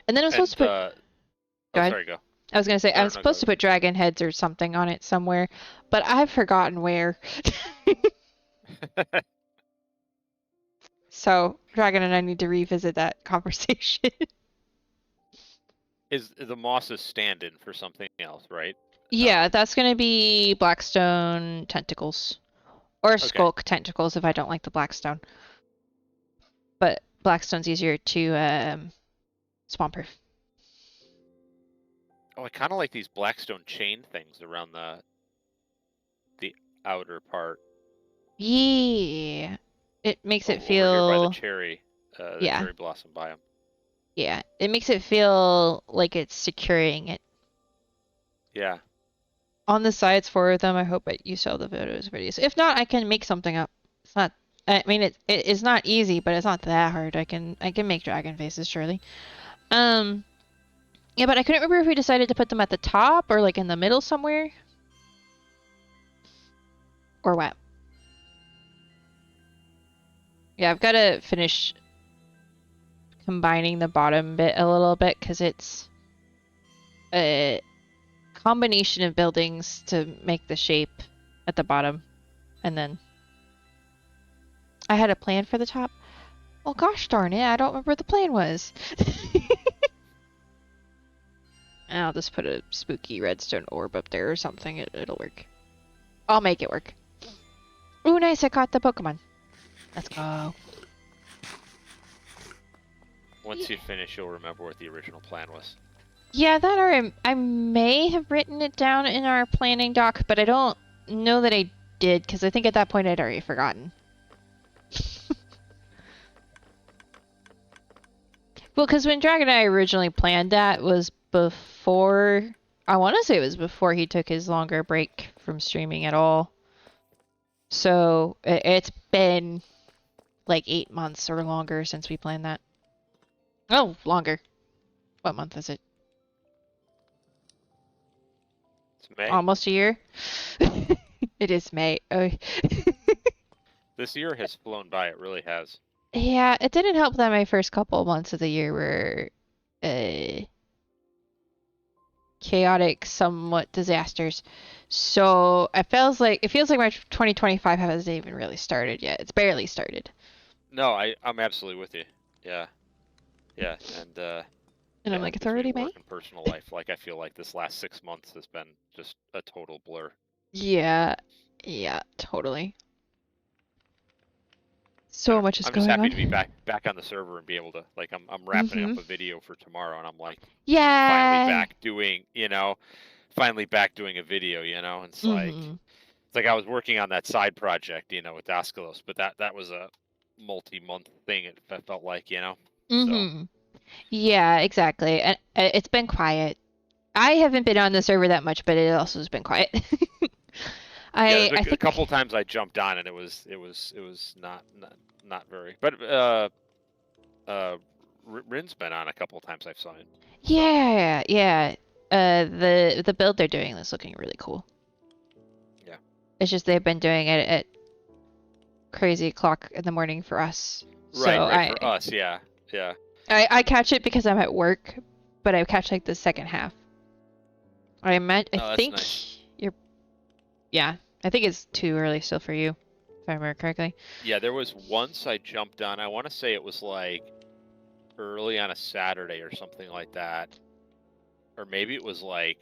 And then I'm supposed to put... Go ahead. Sorry, go. I was going to say, I'm supposed to put dragon heads or something on it somewhere, but I've forgotten where. So, Dragon and I need to revisit that conversation. Is the moss a stand-in for something else, right? Yeah, that's going to be blackstone tentacles. Or skulk tentacles if I don't like the blackstone. But blackstone's easier to spawn proof. Oh, I kind of like these blackstone chain things around the outer part. Yeah. It makes it feel... Over here by the cherry blossom biome. Yeah, it makes it feel like it's securing it. Yeah. On the sides, 4 of them. I hope you saw the videos. If not, I can make something up. It's not... I mean, it's not easy, but it's not that hard. I can make dragon faces, surely. Yeah, but I couldn't remember if we decided to put them at the top or like in the middle somewhere. Or what? Yeah, I've got to finish combining the bottom bit a little bit because it's a combination of buildings to make the shape at the bottom. And then I had a plan for the top. Oh gosh darn it, I don't remember what the plan was. I'll just put a spooky redstone orb up there or something. It'll work. I'll make it work. Ooh, nice, I caught the Pokemon. Let's go. Once you finish, you'll remember what the original plan was. Yeah, that or I may have written it down in our planning doc, but I don't know that I did, because I think at that point I'd already forgotten. Well, because when Dragon and I originally planned that was before... I want to say it was before he took his longer break from streaming at all. So, it's been like 8 months or longer since we planned that. Oh, longer. What month is it? It's May. Almost a year? It is May. Oh. This year has flown by. It really has. Yeah, it didn't help that my first couple of months of the year were chaotic, somewhat disasters. So it feels like my 2025 hasn't even really started yet. It's barely started. No, I'm absolutely with you. Yeah, yeah, and And I'm yeah, like, it's between already May? work and personal life, like I feel like this last 6 months has been just a total blur. Yeah, yeah, totally. I So don't know. much is I'm just going happy on. to be back on the server and be able to like I'm wrapping up a video for tomorrow, and I'm like finally Yay! back doing finally back doing a video, and it's Mm-hmm. like I was working on that side project, with Dascalos, but that was a multi-month thing. It felt like, so. Mm-hmm. Yeah, exactly. And it's been quiet. I haven't been on the server that much, but it also has been quiet. Yeah, I there's I a think couple times I jumped on and it was not very. But Rin's been on a couple times I've saw it. So. yeah, yeah. The build they're doing is looking really cool. Yeah. It's just they've been doing it at crazy o'clock in the morning for us. So Right for us, yeah. Yeah. I catch it because I'm at work, but I catch like the second half. I Oh, that's think nice. yeah, I think it's too early still for you, if I remember correctly. Yeah, there was once I jumped on. I want to say it was like early on a Saturday or something like that, or maybe it was like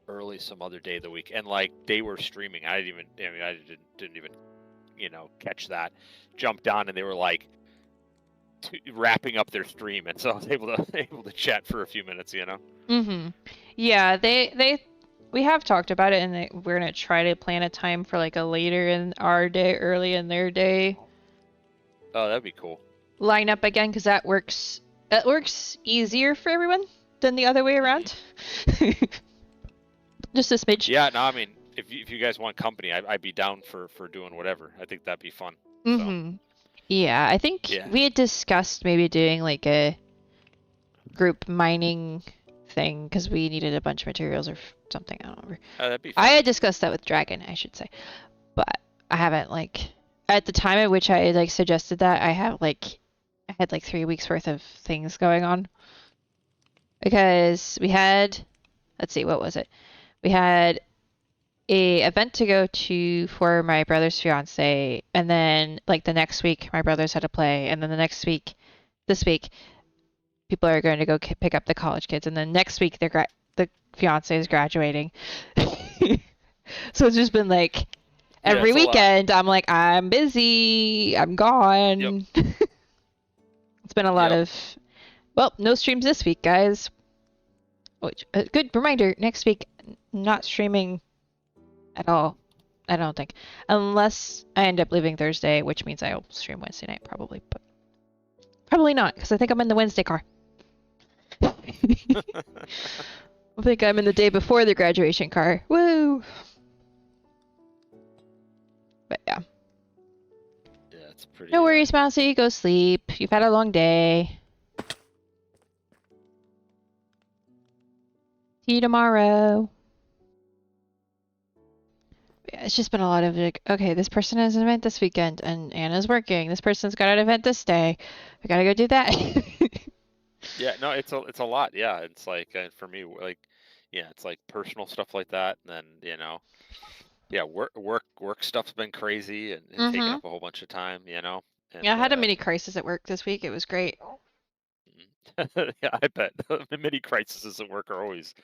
early some other day of the week, and like they were streaming. I didn't even catch that. Jumped on and they were like wrapping up their stream, and so I was able to chat for a few minutes. Mm-hmm. Yeah, we have talked about it, and we're gonna try to plan a time for like a later in our day, early in their day Oh, that'd be cool. lineup again, because that works. It works easier for everyone than the other way around. Just a smidge. Yeah, no, I mean, if you guys want company, I'd be down for doing whatever. I think that'd be fun. Mm-hmm. Yeah, I think we had discussed maybe doing like a group mining thing because we needed a bunch of materials or something. I don't remember. Oh, that'd be fun. I had discussed that with Dragon, I should say, but I haven't at the time at which I suggested that I had like 3 weeks worth of things going on because we had, let's see, what was it? We had a event to go to for my brother's fiance, and then like the next week my brothers had to play, and then this week people are going to go pick up the college kids, and then next week the fiance is graduating. So it's just been like every weekend I'm like, I'm busy, I'm gone. Yep. It's been a lot of, well, no streams this week, guys. Which, good reminder, next week not streaming at all, I don't think, unless I end up leaving Thursday, which means I'll stream Wednesday night probably, but probably not because I think I'm in the Wednesday car. I think I'm in the day before the graduation car. Woo! But yeah. Yeah, it's pretty. No worries, Mousy. Go sleep. You've had a long day. See you tomorrow. Yeah, it's just been a lot of like, okay, this person has an event this weekend, and Anna's working. This person's got an event this day. I gotta go do that. Yeah, no, it's a lot. Yeah, it's like for me, like, yeah, it's like personal stuff like that, and then yeah, work stuff's been crazy and taking up a whole bunch of time. And, yeah, I had a mini crisis at work this week. It was great. Yeah, I bet the mini crises at work are always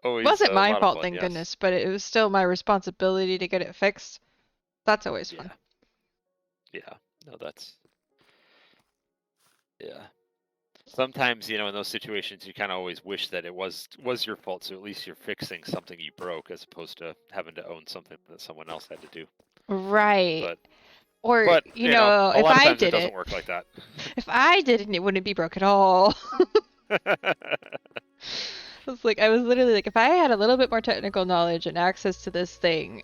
It wasn't my fault, fun, thank yes. goodness, but it was still my responsibility to get it fixed. That's always fun. Yeah, no, that's yeah. Sometimes, in those situations, you kind of always wish that it was your fault, so at least you're fixing something you broke, as opposed to having to own something that someone else had to do. Right. But if I did it doesn't work like that. If I did it, it wouldn't be broke at all. I was literally like, if I had a little bit more technical knowledge and access to this thing,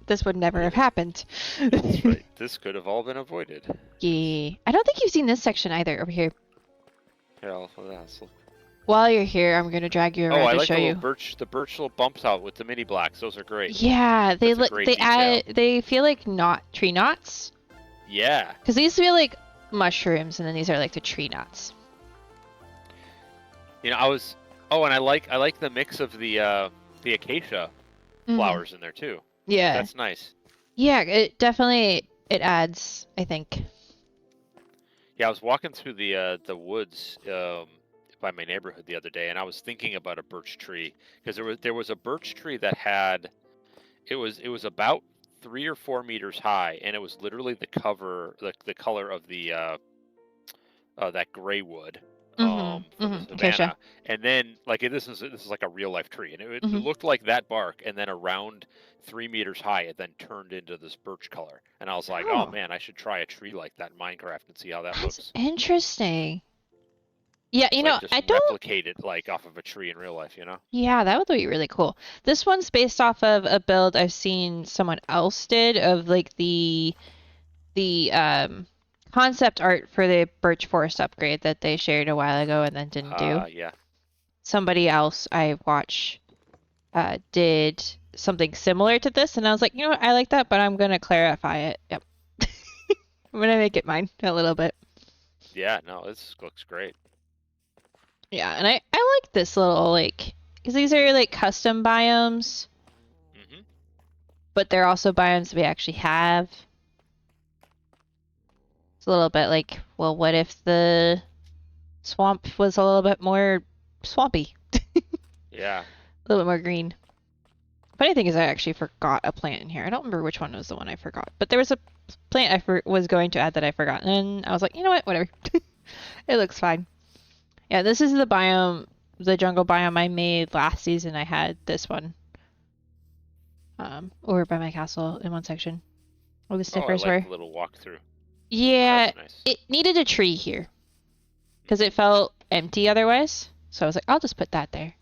this would never have happened. That's right. This could have all been avoided. Yeah. I don't think you've seen this section either over here. Here, let's look. While you're here, I'm gonna drag you Oh, around I to like show the little you. the birch little bumps out with the mini blacks. Those are great. Yeah, they That's a look. great They detail. add. They feel like tree knots. Yeah. Because these feel like mushrooms, and then these are like the tree knots. You know, and I like the mix of the acacia flowers in there too. Yeah. That's nice. Yeah, it definitely it adds, I think. Yeah, I was walking through the woods by my neighborhood the other day, and I was thinking about a birch tree because there was a birch tree that had it was about 3 or 4 meters high, and it was literally the color of the that gray wood from the Acacia. savannah. And then like this is like a real life tree, and it looked like that bark, and then around 3 meters high it then turned into this birch color, and I was like, oh man, I should try a tree like that in Minecraft and see how that looks. Interesting. Yeah, you know, Just I don't. replicate it like off of a tree in real life, you know? Yeah, that would be really cool. This one's based off of a build I've seen someone else did of like the concept art for the birch forest upgrade that they shared a while ago and then didn't do. Yeah. Somebody else I watch did something similar to this, and I was like, you know what, I like that, but I'm gonna clarify it. Yep. I'm gonna make it mine a little bit. Yeah, no, this looks great. Yeah, and I like this little like because these are like custom biomes, but they're also biomes we actually have. It's a little bit like, well, what if the swamp was a little bit more swampy? Yeah. A little bit more green. Funny thing is, I actually forgot a plant in here. I don't remember which one was the one I forgot, but there was a plant I was going to add that I forgot, and I was like, you know what, whatever. It looks fine. Yeah, this is the biome, the jungle biome I made last season. I had this one over by my castle in one section where the sniffers I like were. the little walkthrough. Yeah, That's nice. it needed a tree here because it felt empty otherwise. So I was like, I'll just put that there.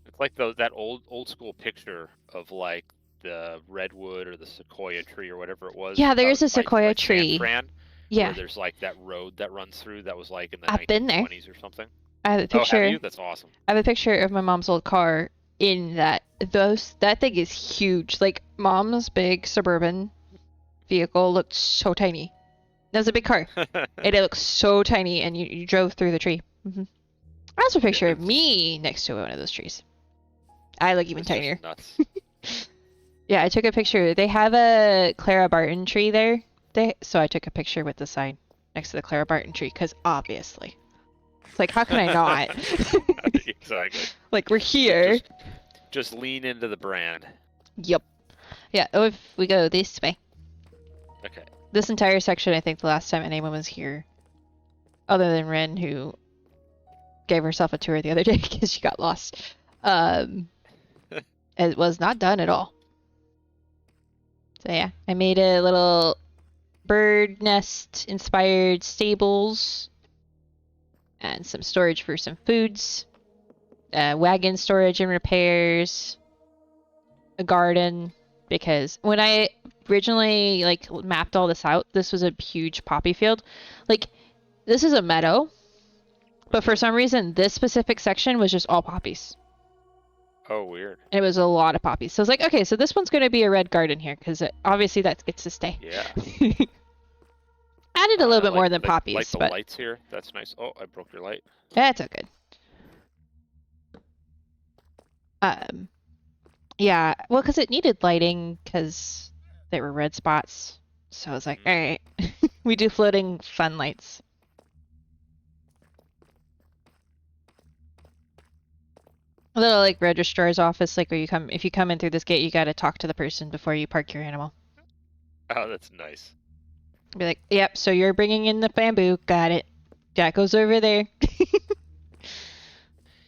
It's like that old school picture of like the redwood or the sequoia tree or whatever it was. Yeah, there is a sequoia tree. Yeah. Where there's like that road that runs through that was like in the I've been there. 1920s or something. I have a picture. Oh, have you? That's awesome. I have a picture of my mom's old car in that. That thing is huge. Like mom's big suburban vehicle looked so tiny. That was a big car. It looked so tiny, and you drove through the tree. I have a picture of me next to one of those trees. I look even tinier. Nuts. Yeah, I took a picture. They have a Clara Barton tree there. So I took a picture with the sign next to the Clara Barton tree, because obviously. It's like, how can I not? Exactly. Like, we're here. Just lean into the brand. Yep. Yeah, if we go this way. Okay. This entire section, I think the last time anyone was here, other than Ren, who gave herself a tour the other day because she got lost, it was not done at all. So yeah, I made a little bird nest inspired stables and some storage for some foods, wagon storage and repairs, a garden, because when I originally like mapped all this out, this was a huge poppy field. Like, this is a meadow, but for some reason this specific section was just all poppies. Oh, weird. And it was a lot of poppies. So I was like, okay, so this one's going to be a red garden here, because obviously that gets to stay. Yeah. Added a little bit more than poppies. Like the but lights here. That's nice. Oh, I broke your light. that's okay. Yeah, well, because it needed lighting, because there were red spots. So I was like, all right, we do floating fun lights. A little like registrar's office, like where if you come in through this gate, you got to talk to the person before you park your animal. Oh, that's nice. Be like, yep, so you're bringing in the bamboo. Got it. That goes over there.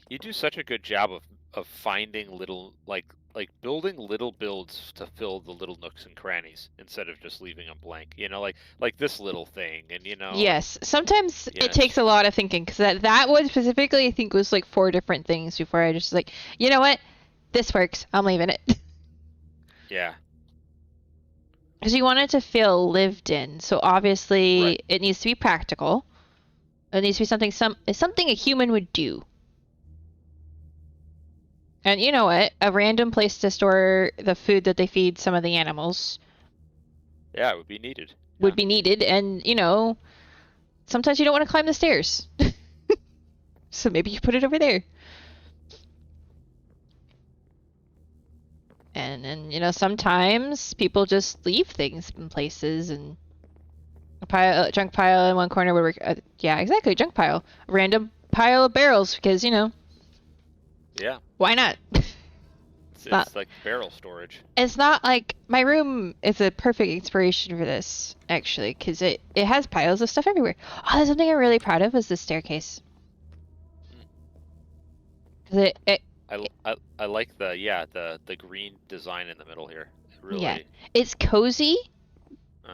You do such a good job of finding little like building little builds to fill the little nooks and crannies instead of just leaving them blank. You know, like this little thing, and you know. Yes, sometimes it takes a lot of thinking, because that one specifically I think was like 4 different things before I just like, you know what, this works. I'm leaving it. Yeah. Because you want it to feel lived in, so obviously it needs to be practical. It needs to be something a human would do. And you know what? A random place to store the food that they feed some of the animals Yeah, it would be needed. would be needed, and sometimes you don't want to climb the stairs. So maybe you put it over there. And then, sometimes people just leave things in places, and a junk pile in one corner would work. Yeah, exactly, junk pile. A random pile of barrels, because, Yeah. why not? It's like barrel storage. It's not like my room is a perfect inspiration for this, actually, because it has piles of stuff everywhere. Oh, there's something I'm really proud of is the staircase. Because I like the green design in the middle here. It really. Yeah, it's cozy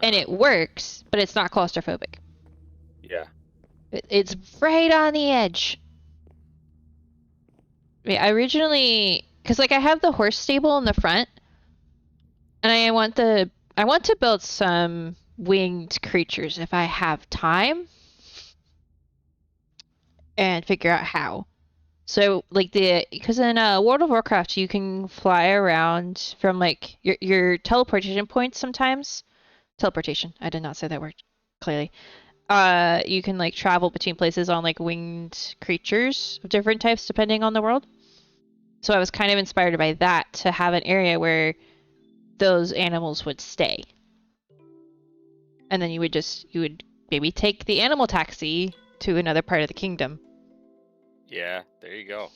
and it works, but it's not claustrophobic. Yeah. It's right on the edge. I originally, because I have the horse stable in the front, and I want to build some winged creatures if I have time, and figure out how. So because in World of Warcraft you can fly around from your teleportation points sometimes. Teleportation. I did not say that word clearly. You can travel between places on winged creatures of different types depending on the world. So I was kind of inspired by that to have an area where those animals would stay. And then you would maybe take the animal taxi to another part of the kingdom. Yeah, there you go.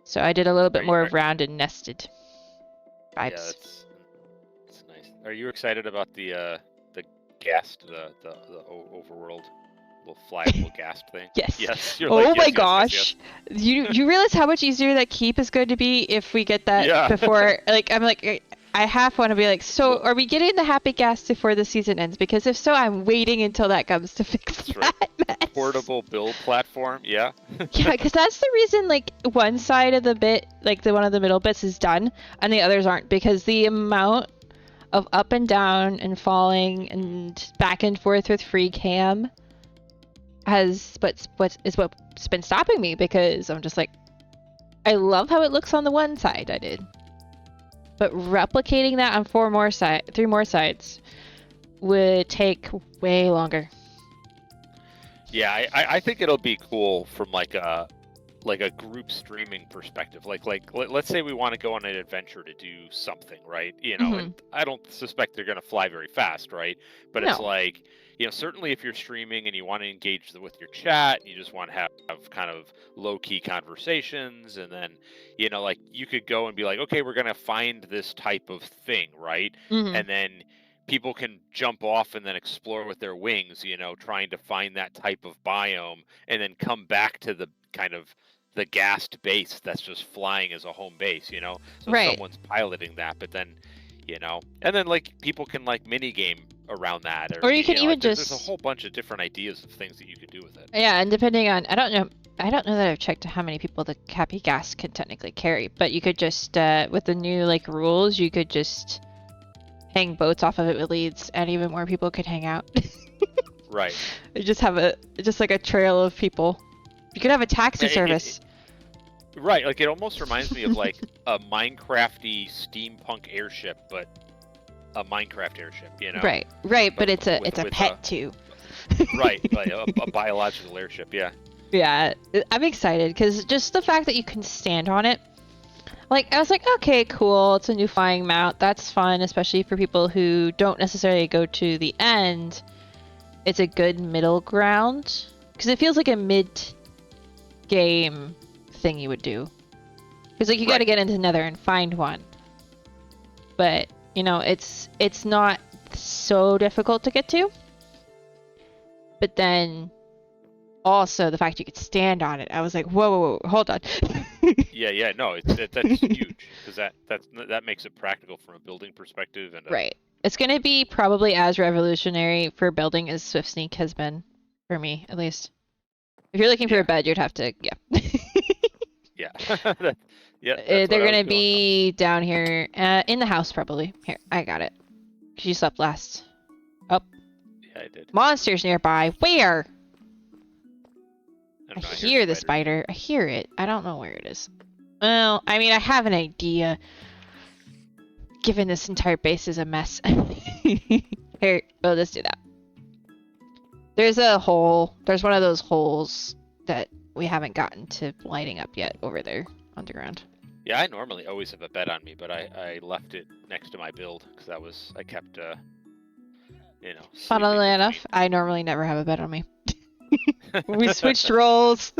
So I did a little bit more round and nested vibes. Yeah, that's nice. Are you excited about the ghast, the overworld, little flyable ghast thing? Yes. Yes. Oh my gosh! Yes. You realize how much easier that keep is going to be if we get that before? I half want to be so are we getting the happy ghast before the season ends? Because if so, I'm waiting until that comes to fix that mess. Portable build platform, yeah. Yeah, because that's the reason one side of the bit, the one of the middle bits is done, and the others aren't, because the amount of up and down and falling and back and forth with free cam what's been stopping me, because I'm just I love how it looks on the one side I did. But replicating that on 3 more sides would take way longer. Yeah, I think it'll be cool from a group streaming perspective. Let's say we want to go on an adventure to do something, right? And I don't suspect they're gonna fly very fast, right? But no. It's certainly if you're streaming and you want to engage with your chat, and you just want to have kind of low-key conversations, and then you could go and be okay, we're gonna find this type of thing, right? And then people can jump off and then explore with their wings, trying to find that type of biome, and then come back to the kind of the ghast base that's just flying as a home base, So right. Someone's piloting that, but then, and then people can mini game around that, or you can even there's a whole bunch of different ideas of things that you could do with it. Yeah, and depending on, I don't know that I've checked how many people the happy ghast can technically carry, but you could just with the new rules, you could just hang boats off of it with leads, and even more people could hang out. Right. You just have a trail of people. You could have a taxi service. Right, it almost reminds me of a Minecrafty steampunk airship, but a Minecraft airship, Right, but it's a pet too. Right, a biological airship, yeah. Yeah, I'm excited because just the fact that you can stand on it. I was okay, cool, it's a new flying mount, that's fun, especially for people who don't necessarily go to the end. It's a good middle ground, because it feels like a mid-game thing you would do. Because you gotta get into Nether and find one. But, it's not so difficult to get to. But then, also, the fact you could stand on it, I was whoa, hold on. Yeah, no, that's huge, because that makes it practical from a building perspective. And right. It's going to be probably as revolutionary for building as Swift Sneak has been, for me, at least. If you're looking for a bed, you'd have to, Yeah. Yeah. They're going to be down here, in the house, probably. Here, I got it. Because you slept last. Oh. Yeah, I did. Monsters nearby. Where? I hear the spider. I hear it. I don't know where it is. Well, I mean, I have an idea. Given this entire base is a mess. Here, we'll just do that. There's a hole. There's one of those holes that we haven't gotten to lighting up yet over there underground. Yeah, I normally always have a bed on me, but I left it next to my build because I kept you know. Funnily enough, I normally never have a bed on me. We switched roles.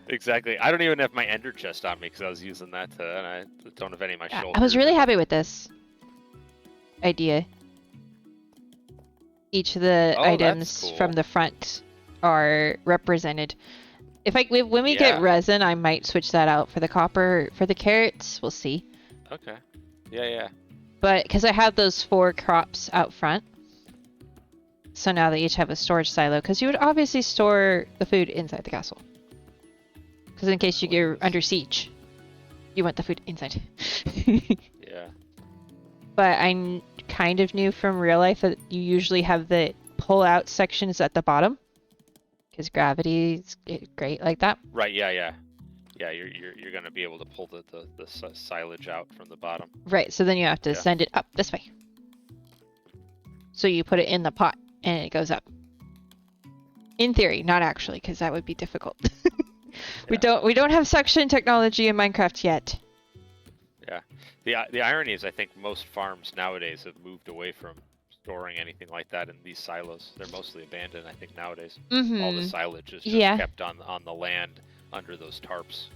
Exactly. I don't even have my ender chest on me because I was using that to, and I don't have any of my shoulders. I was really happy with this idea. Each of the items from the front are represented. When we get resin, I might switch that out for the copper. For the carrots, we'll see. Okay. Yeah. But because I have those 4 crops out front, so now they each have a storage silo. Because you would obviously store the food inside the castle. Because in case you get under siege, you want the food inside. Yeah. But I kind of knew from real life that you usually have the pull-out sections at the bottom. Because gravity is great like that. Right, yeah. Yeah, you're gonna be able to pull the silage out from the bottom. Right, so then you have to send it up this way. So you put it in the pot, and it goes up. In theory, not actually, because that would be difficult. We don't have suction technology in Minecraft yet. Yeah. The irony is I think most farms nowadays have moved away from storing anything like that in these silos. They're mostly abandoned, I think, nowadays. All the silage is just kept on the land under those tarps.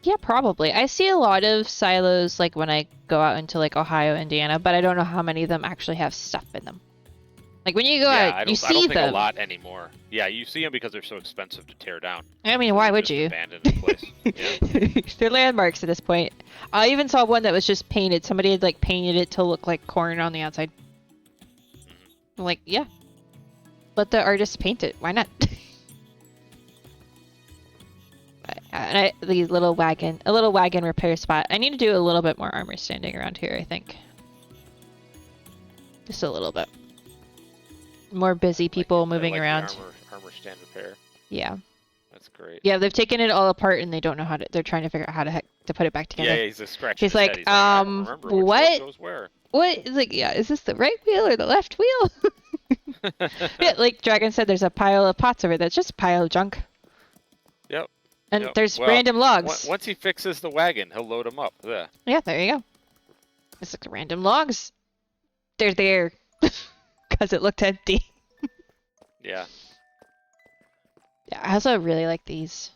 Yeah, probably. I see a lot of silos like when I go out into like Ohio, Indiana, but I don't know how many of them actually have stuff in them. Like when you go out, you see them. I don't think a lot anymore. Yeah, you see them because they're so expensive to tear down. I mean, why would you? Abandoned in place. Yeah. They're landmarks at this point. I even saw one that was just painted. Somebody had like painted it to look like corn on the outside. I'm like, yeah. Let the artist paint it. Why not? The little wagon repair spot. I need to do a little bit more armor standing around here, I think. Just a little bit. More busy people moving around. Armor stand repair. Yeah. That's great. Yeah, they've taken it all apart and they don't know how to. They're trying to figure out how to put it back together. Yeah, he's a scratch. He's like, I don't remember which one goes where. What? It's like, yeah, is this the right wheel or the left wheel? Yeah, like Dragon said, there's a pile of pots over there. It's just a pile of junk. Yep. And there's random logs. Once he fixes the wagon, he'll load them up. Yeah, there you go. It's like random logs. They're there because it looked empty. Yeah. Yeah, I also really like these.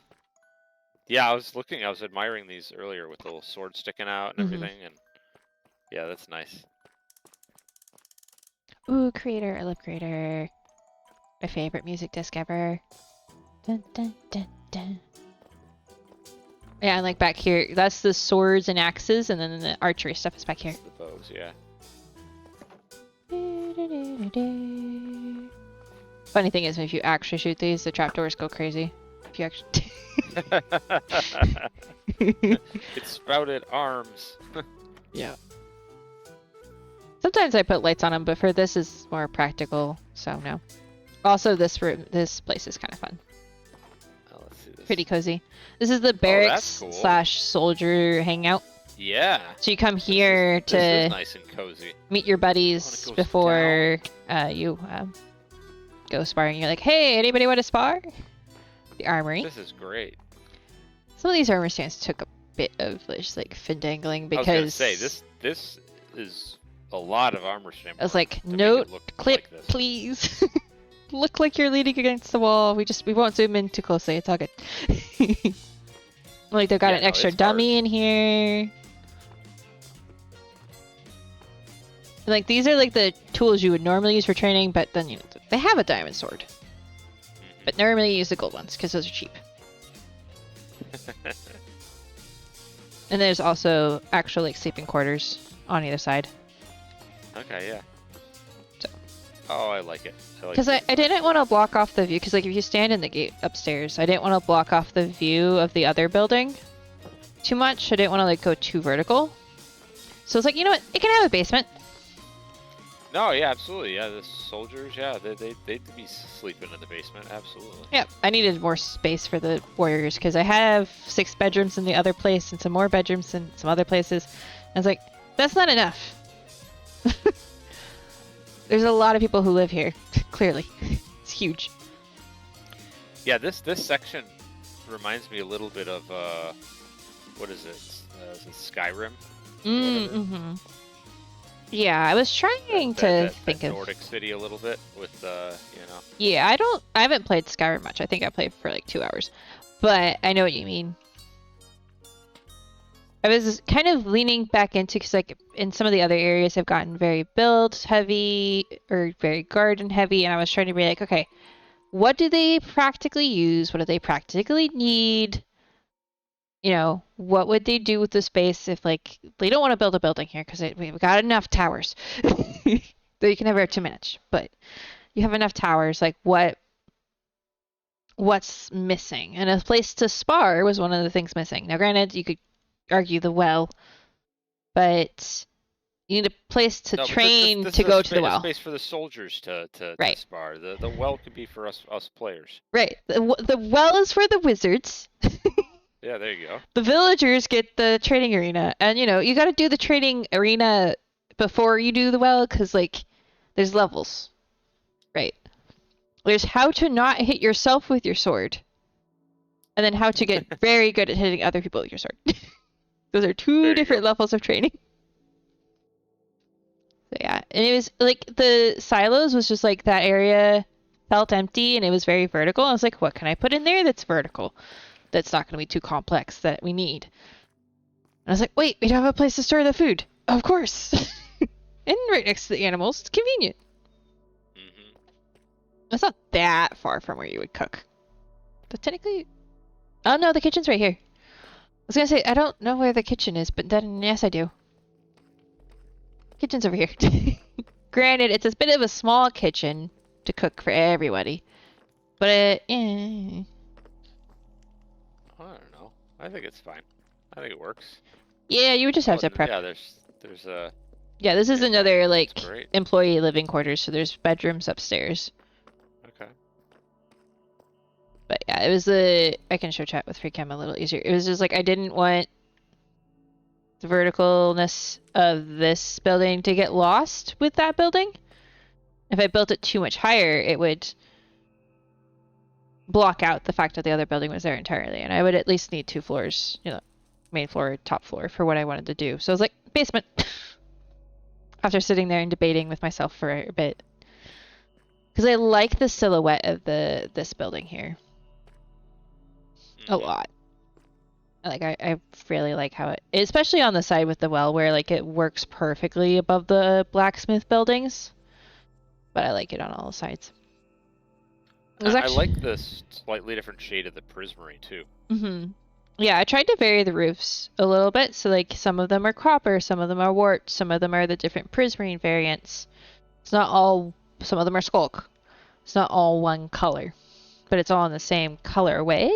Yeah, I was admiring these earlier with the little sword sticking out and everything, and yeah, that's nice. Ooh, Creator, I love Creator. My favorite music disc ever. Dun, dun, dun, dun. Yeah, and like back here, that's the swords and axes, and then the archery stuff is back here. The bows, yeah. Funny thing is, if you actually shoot these, the trapdoors go crazy. If you actually... It sprouted arms. Yeah. Sometimes I put lights on them, but for this is more practical, so no. Also, this place is kind of fun. Oh, let's see this. Pretty cozy. This is the barracks / soldier hangout. Yeah. So you come here this is nice and cozy. Meet your buddies before you go sparring. You're like, hey, anybody want to spar? The armory. This is great. Some of these armor stands took a bit of just like findangling because I was gonna say this is a lot of armor stand. I was like, note, clip, like please. Look like you're leaning against the wall. We won't zoom in too closely. It's all good. Like they've got an extra dummy in here. Like these are like the tools you would normally use for training, but then they have a diamond sword. But normally you use the gold ones because those are cheap. And there's also actual like sleeping quarters on either side. Okay, yeah. So. Oh, I like it. Because I didn't want to block off the view, because like if you stand in the gate upstairs, I didn't want to block off the view of the other building too much. I didn't want to like go too vertical. So it's like, you know what? It can have a basement. No, yeah, absolutely. Yeah, the soldiers, yeah, they'd be sleeping in the basement, absolutely. Yeah, I needed more space for the warriors because I have 6 bedrooms in the other place and some more bedrooms in some other places. I was like, that's not enough. There's a lot of people who live here, clearly. It's huge. Yeah, this section reminds me a little bit of what is it? Is it Skyrim? Mm-hmm. Yeah, I was trying to think of Nordic city a little bit with you know. Yeah, I haven't played Skyrim much. I think I played for like 2 hours. But I know what you mean. I was kind of leaning back into because like in some of the other areas have gotten very build heavy or very garden heavy, and I was trying to be like, okay, what do they practically use? What do they practically need? You know, what would they do with the space if like they don't want to build a building here because we've got enough towers that you can never have too much, but you have enough towers. Like what's missing? And a place to spar was one of the things missing. Now, granted, you could argue the well, but you need a place to train this to is go to the a well. space for the soldiers to Right. spar. The well could be for us players. Right. The well is for the wizards. Yeah, there you go. The villagers get the training arena, and you know you got to do the training arena before you do the well, because like there's levels, right? There's how to not hit yourself with your sword, and then how to get very good at hitting other people with your sword. Those are two different levels of training. So yeah, and it was like the silos was just like that area felt empty and it was very vertical. I was like, what can I put in there that's vertical? That's not going to be too complex that we need. And I was like, wait, we don't have a place to store the food. Of course. And right next to the animals. It's convenient. Mm-hmm. It's not that far from where you would cook. But technically... Oh no, the kitchen's right here. I was going to say, I don't know where the kitchen is, but then yes, I do. Kitchen's over here. Granted, it's a bit of a small kitchen to cook for everybody. But I don't know. I think it's fine. I think it works. Yeah, you would just have to prep. Yeah, there's a... Yeah, this is another, like, employee living quarters, so there's bedrooms upstairs. Okay. But yeah, it was I can show chat with FreeCam a little easier. It was just like, I didn't want the verticalness of this building to get lost with that building. If I built it too much higher, it would block out the fact that the other building was there entirely, and I would at least need 2 floors, you know, main floor, top floor, for what I wanted to do. So I was like, basement. After sitting there and debating with myself for a bit. Because I like the silhouette of this building here. A lot. Like, I really like how it... Especially on the side with the well, where, like, it works perfectly above the blacksmith buildings. But I like it on all the sides. I like this slightly different shade of the prismarine, too. Mm-hmm. Yeah, I tried to vary the roofs a little bit. So, like, some of them are copper, some of them are warped, some of them are the different prismarine variants. It's not all... Some of them are skulk. It's not all one color. But it's all in the same colorway.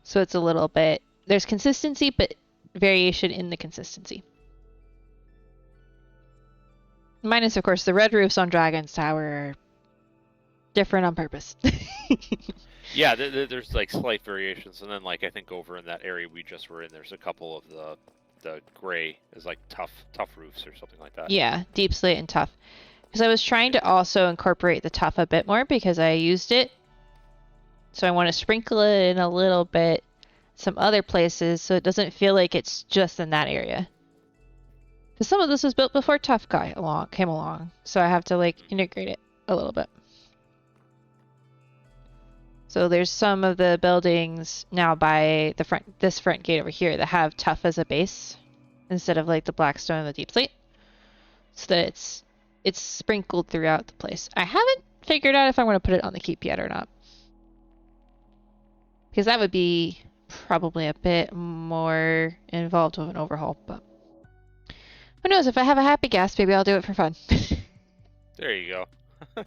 So it's a little bit... There's consistency, but variation in the consistency. Minus, of course, the red roofs on Dragon's Tower are different on purpose. Yeah, there's like slight variations, and then like I think over in that area we just were in, there's a couple of the gray is like tough roofs or something like that. Yeah, deep slate and tough. Because I was trying to also incorporate the tough a bit more because I used it. So I want to sprinkle it in a little bit some other places so it doesn't feel like it's just in that area. Because some of this was built before tough came along, so I have to like integrate it a little bit. So there's some of the buildings now by this front gate over here that have tough as a base instead of like the black stone and the deep slate, so that it's sprinkled throughout the place. I haven't figured out if I want to put it on the keep yet or not, because that would be probably a bit more involved with an overhaul. But who knows? If I have a happy gas, maybe I'll do it for fun. There you go.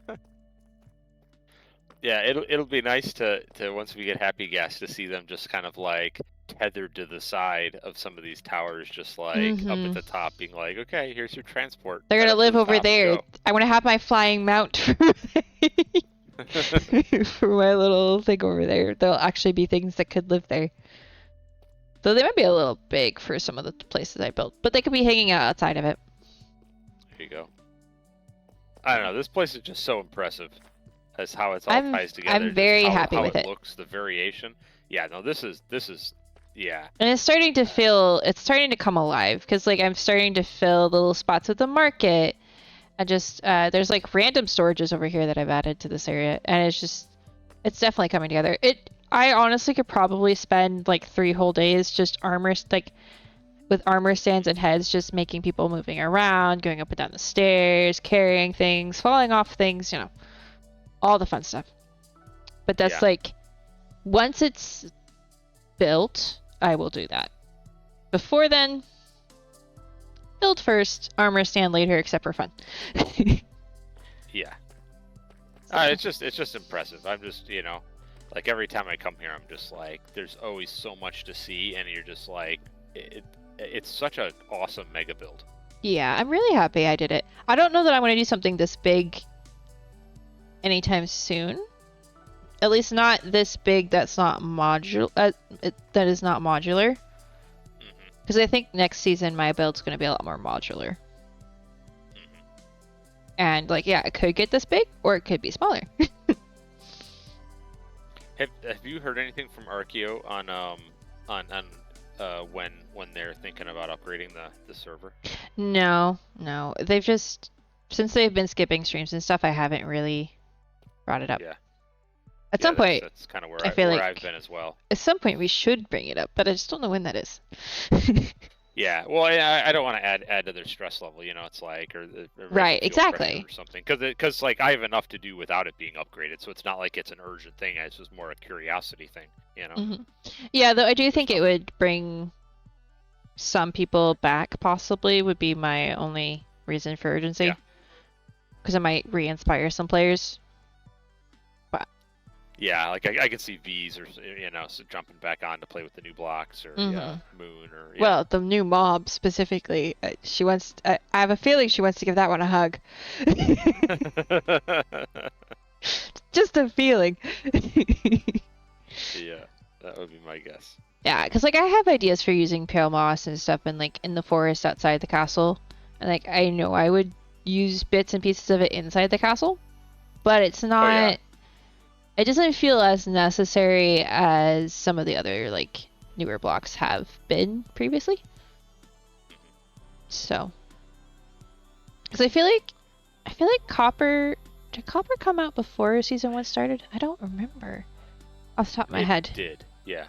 Yeah, it'll be nice to once we get happy gas to see them just kind of like tethered to the side of some of these towers, just like up at the top, being like, okay, here's your transport. They're Head gonna up to live the over top and there. go. I want to have my flying mount for for my little thing over there. There'll actually be things that could live there. Though they might be a little big for some of the places I built, but they could be hanging out outside of it. There you go. I don't know. This place is just so impressive as how it's all ties together. I'm very happy how with it. Looks, the variation. Yeah, no, this is yeah. And it's starting to come alive because like I'm starting to fill the little spots at the market. I just there's like random storages over here that I've added to this area, and it's definitely coming together. I honestly could probably spend like 3 whole days just with armor stands and heads, just making people moving around, going up and down the stairs, carrying things, falling off things, all the fun stuff. But that's like, once it's built, I will do that. Before then, build first, armor stand later, except for fun. Yeah. It's just impressive. I'm just, like every time I come here, I'm just like, there's always so much to see, and you're just like, it's such an awesome mega build. Yeah, I'm really happy I did it. I don't know that I want to do something this big anytime soon. At least not this big that's not modular. That is not modular. Because I think next season my build's going to be a lot more modular. And like, yeah, it could get this big or it could be smaller. Have you heard anything from Archeo on when they're thinking about upgrading the server? No. They've just, since they've been skipping streams and stuff, I haven't really brought it up. Yeah. At some point, that's kind of where I've been as well. At some point, we should bring it up, but I just don't know when that is. Yeah, well, I don't want to add to their stress level, it's like, or right, exactly, or something, because like I have enough to do without it being upgraded, so it's not like it's an urgent thing. It's just more a curiosity thing, Yeah, though I do think it would bring some people back. Possibly would be my only reason for urgency, because it might re-inspire some players. Yeah, like I can see V's or so jumping back on to play with the new blocks or Moon or well, the new mob specifically. She wants. I have a feeling she wants to give that one a hug. Just a feeling. Yeah, that would be my guess. Yeah, because like I have ideas for using pale moss and stuff, and like in the forest outside the castle, and like I know I would use bits and pieces of it inside the castle, but it's not. Oh, yeah. It doesn't feel as necessary as some of the other like newer blocks have been previously. So, because I feel like Copper, did Copper come out before season 1 started? I don't remember off the top of my head. It did, yeah.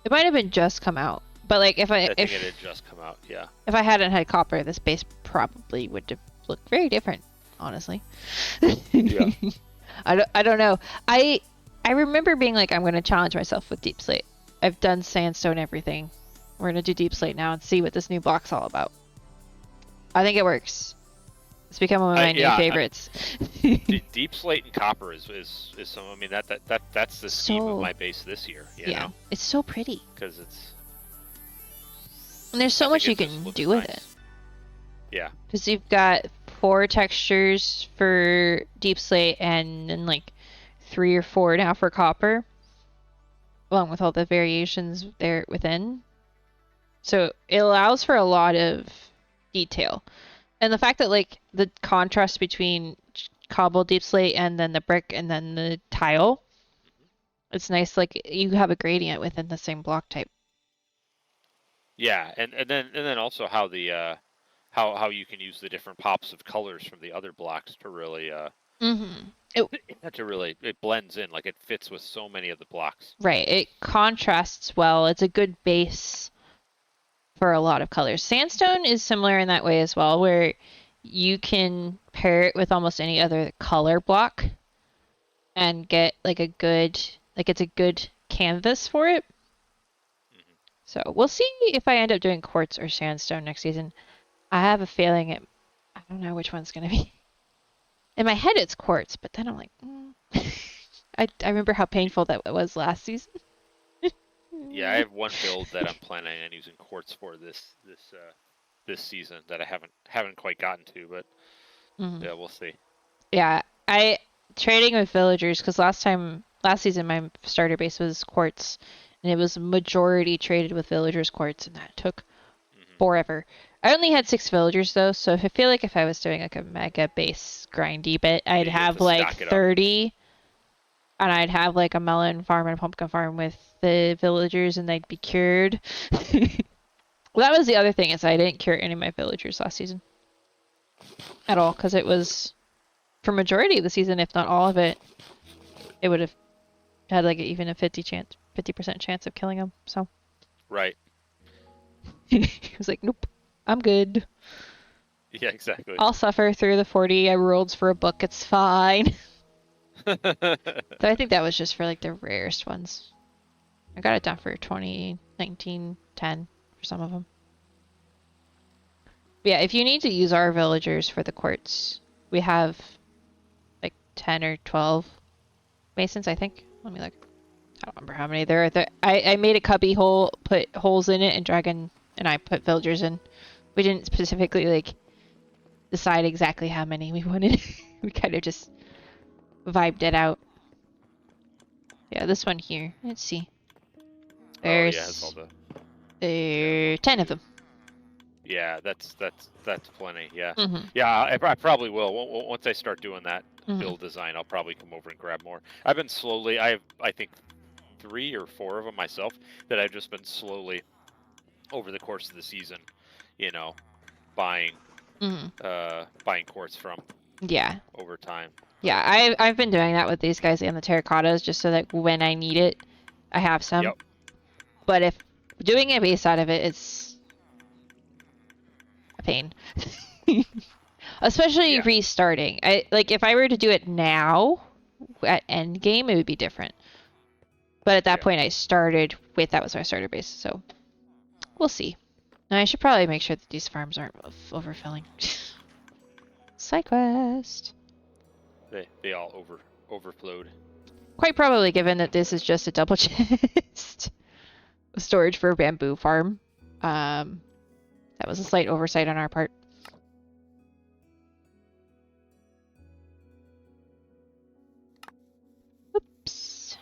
It might have been just come out, but like I think it had just come out, yeah. If I hadn't had Copper, this base probably would have looked very different, honestly. Yeah. I don't know. I remember being like, I'm going to challenge myself with Deep Slate. I've done Sandstone everything. We're going to do Deep Slate now and see what this new block's all about. I think it works. It's become one of my new favorites. Deep Slate and Copper is some. I mean that's the scheme of my base this year. You know? It's so pretty. Because it's. And there's so much you can do with it. Yeah. Because you've got 4 textures for Deep Slate and then like 3 or 4 now for Copper, along with all the variations there within. So it allows for a lot of detail. And the fact that like the contrast between cobble Deep Slate and then the brick and then the tile, it's nice, like you have a gradient within the same block type. Yeah, and then also how the how you can use the different pops of colors from the other blocks to really it blends in, like it fits with so many of the blocks. Right, it contrasts well. It's a good base for a lot of colors. Sandstone is similar in that way as well, where you can pair it with almost any other color block and get like a good, like it's a good canvas for it. So we'll see if I end up doing quartz or sandstone next season. I have a feeling I don't know which one's going to be. In my head it's quartz, but then I'm like, I remember how painful that was last season. Yeah, I have one build that I'm planning on using quartz for this season that I haven't quite gotten to, but yeah, we'll see. Yeah, I trading with villagers because last season my starter base was quartz, and it was majority traded with villagers quartz, and that took forever. I only had 6 villagers though, so I feel like if I was doing like a mega base grindy bit, I'd You have have to like stock it up. 30, and I'd have like a melon farm and a pumpkin farm with the villagers, and they'd be cured. Well, that was the other thing is I didn't cure any of my villagers last season at all because it was for majority of the season, if not all of it, it would have had like even a 50% chance of killing them. So Right. he was like, "Nope, I'm good. Yeah, exactly. I'll suffer through the 40 emeralds for a book. It's fine." So I think that was just for like the rarest ones. I got it done for 20, 19, 10 for some of them. But yeah, if you need to use our villagers for the quartz, we have like 10 or 12 masons, I think. Let me look. I don't remember how many there are. I made a cubby hole, put holes in it, and Dragon and I put villagers in. We didn't specifically like decide exactly how many we wanted. We kind of just vibed it out. Yeah, this one here. Let's see. There's it's all the 10 of them. Yeah, that's plenty. Yeah. Mm-hmm. Yeah, I probably will. Once I start doing that build design, I'll probably come over and grab more. I've been slowly. I think 3 or 4 of them myself that I've just been slowly over the course of the season, buying quartz from. Yeah. Over time. Yeah, I've been doing that with these guys and the terracottas just so that when I need it, I have some. Yep. But if doing a base out of it, it's a pain. Especially restarting. If I were to do it now at end game, it would be different. But at that point, I started with that was my starter base, so we'll see. Now I should probably make sure that these farms aren't overfilling. Side quest. They all overflowed. Quite probably, given that this is just a double chest storage for a bamboo farm. That was a slight oversight on our part. Oops.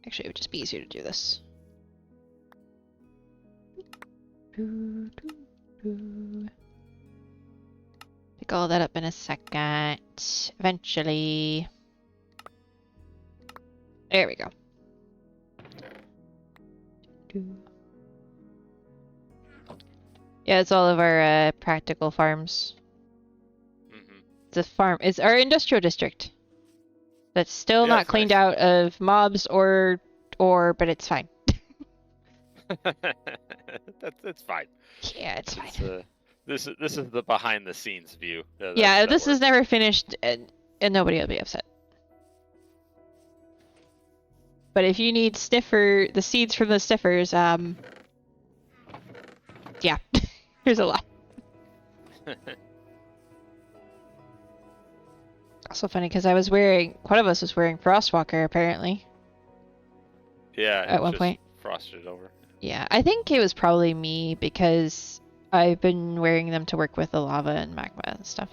Actually, it would just be easier to do this. Pick all that up in a second. Eventually. There we go. Yeah, it's all of our practical farms. The farm is our industrial district. That's still not cleaned nice. out of mobs or but it's fine. That's fine. Yeah, it's fine. This is the behind the scenes view. Yeah, this is never finished and nobody will be upset. But if you need the seeds from the sniffers, yeah, there's a lot. Also funny because one of us was wearing Frostwalker apparently. Yeah. At one point. Frosted over. Yeah, I think it was probably me because I've been wearing them to work with the lava and magma and stuff.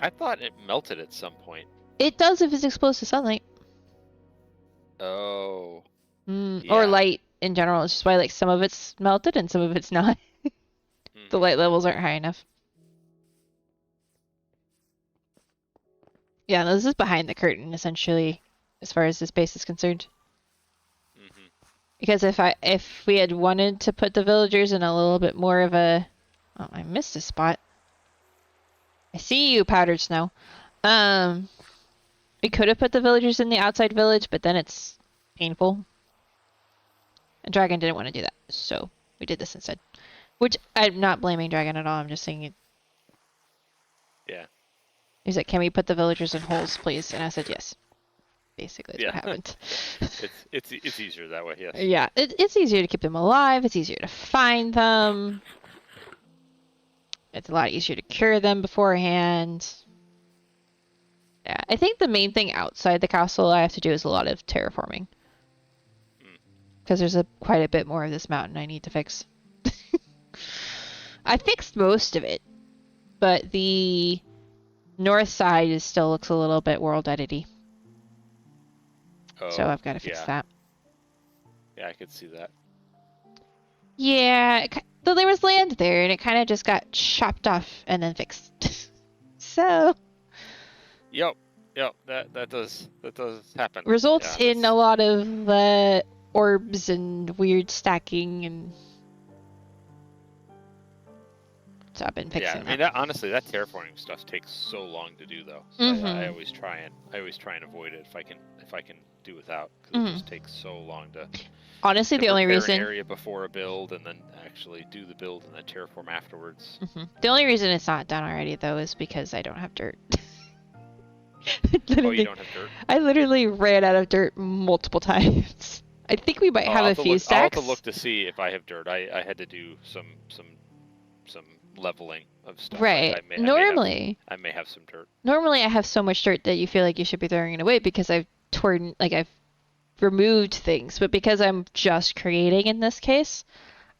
I thought it melted at some point. It does if it's exposed to sunlight. Oh. Or light in general. It's just why like some of it's melted and some of it's not. The light levels aren't high enough. Yeah, this is behind the curtain essentially, as far as this base is concerned. Because if we had wanted to put the villagers in a little bit more of a, oh, I missed a spot. I see you, powdered snow. We could have put the villagers in the outside village, but then it's painful. And Dragon didn't want to do that, so we did this instead. Which I'm not blaming Dragon at all. I'm just saying it. Yeah. He's like, "Can we put the villagers in holes, please?" And I said yes. Basically, that's what happened. It's easier that way, yes. Yeah, it's easier to keep them alive. It's easier to find them. It's a lot easier to cure them beforehand. Yeah, I think the main thing outside the castle I have to do is a lot of terraforming. because there's quite a bit more of this mountain I need to fix. I fixed most of it, but the north side still looks a little bit world edity. Oh, So I've got to fix that. Yeah, I could see that. Yeah, though there was land there, and it kind of just got chopped off and then fixed. So. Yep, that does happen. Results in a lot of orbs and weird stacking, and so I've been fixing that. Yeah, I mean, honestly, that terraforming stuff takes so long to do, though. So I always try and avoid it if I can do without, because it just takes so long to. Honestly, the only reason an area before a build and then actually do the build and then terraform afterwards. The only reason it's not done already, though, is because I don't have dirt. Oh, you don't have dirt? I literally ran out of dirt multiple times. I think we might have a few stacks. I'll have to look to see if I have dirt. I had to do some leveling of stuff. Right. I may have some dirt. Normally, I have so much dirt that you feel like you should be throwing it away because I've removed things. But because I'm just creating in this case,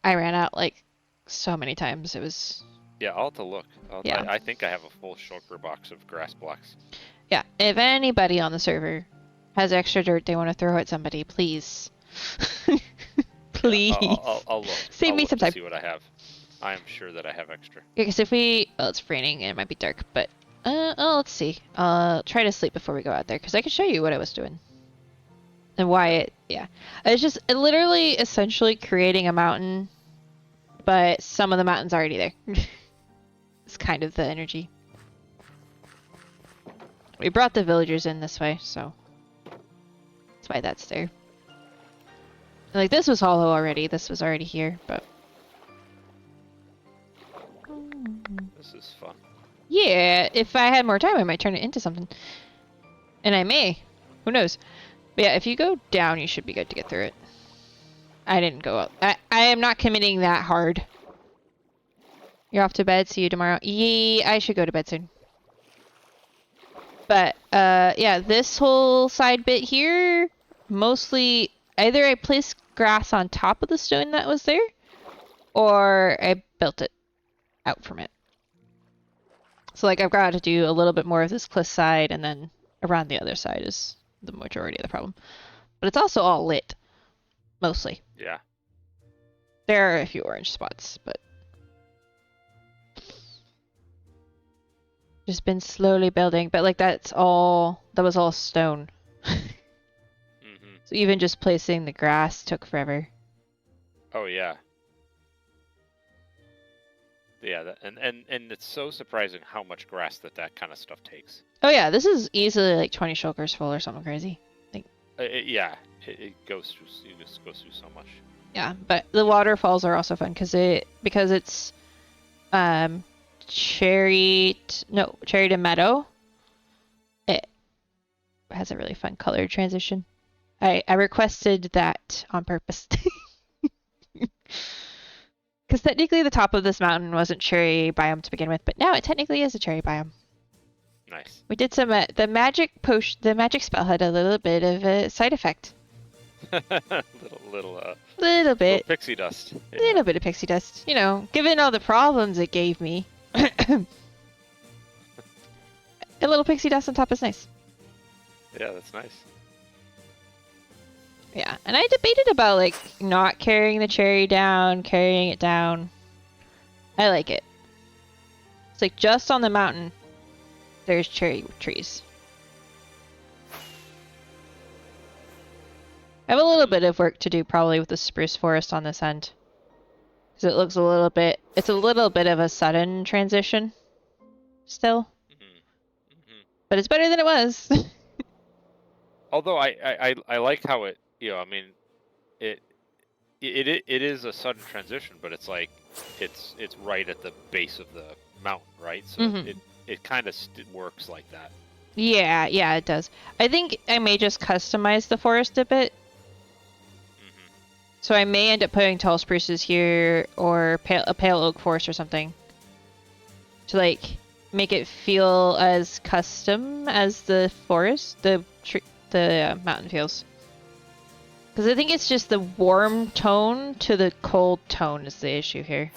I ran out like so many times. It was. Yeah, I'll have to look. I think I have a full shulker box of grass blocks. Yeah, if anybody on the server has extra dirt they want to throw at somebody, please. Please. Yeah, I'll look. Save me some time. See what I have. I am sure that I have extra. Because if it's raining and it might be dark, but let's see. I'll try to sleep before we go out there because I can show you what I was doing and why it's just literally essentially creating a mountain, but some of the mountain's already there. It's kind of the energy. We brought the villagers in this way, so that's why that's there. Like, this was hollow already. This was already here, but... This is fun. Yeah, if I had more time, I might turn it into something. And I may. Who knows? But yeah, if you go down, you should be good to get through it. I didn't go up. I am not committing that hard. You're off to bed. See you tomorrow. Yeah, I should go to bed soon. But, yeah, this whole side bit here, mostly, either I placed grass on top of the stone that was there, or I built it out from it. So, like, I've got to do a little bit more of this cliff side, and then around the other side is the majority of the problem. But it's also all lit, mostly. Yeah. There are a few orange spots, but... Just been slowly building, but like that was all stone. So even just placing the grass took forever. Oh yeah. Yeah, and it's so surprising how much grass that kind of stuff takes. Oh yeah, this is easily like 20 shulkers full or something crazy. I think. It goes through so much. Yeah, but the waterfalls are also fun because it's cherry to meadow. It has a really fun color transition. I requested that on purpose. Because technically the top of this mountain wasn't cherry biome to begin with, but now it technically is a cherry biome. Nice. We did some the magic spell had a little bit of a side effect. Little bit pixie dust. Yeah. Little bit of pixie dust. You know, given all the problems it gave me. A little pixie dust on top is nice. Yeah, that's nice. Yeah, and I debated about like not carrying the cherry down, carrying it down. I like it. It's like just on the mountain, there's cherry trees. I have a little bit of work to do probably with the spruce forest on this end. Because it looks it's a little bit of a sudden transition still. But it's better than it was. Although I like how it, I mean, it is a sudden transition, but it's like it's right at the base of the mountain, right? So it kind of works like that. Yeah, it does. I think I may just customize the forest a bit. So I may end up putting tall spruces here or a pale oak forest or something to like make it feel as custom as the forest, the mountain feels. Because I think it's just the warm tone to the cold tone is the issue here,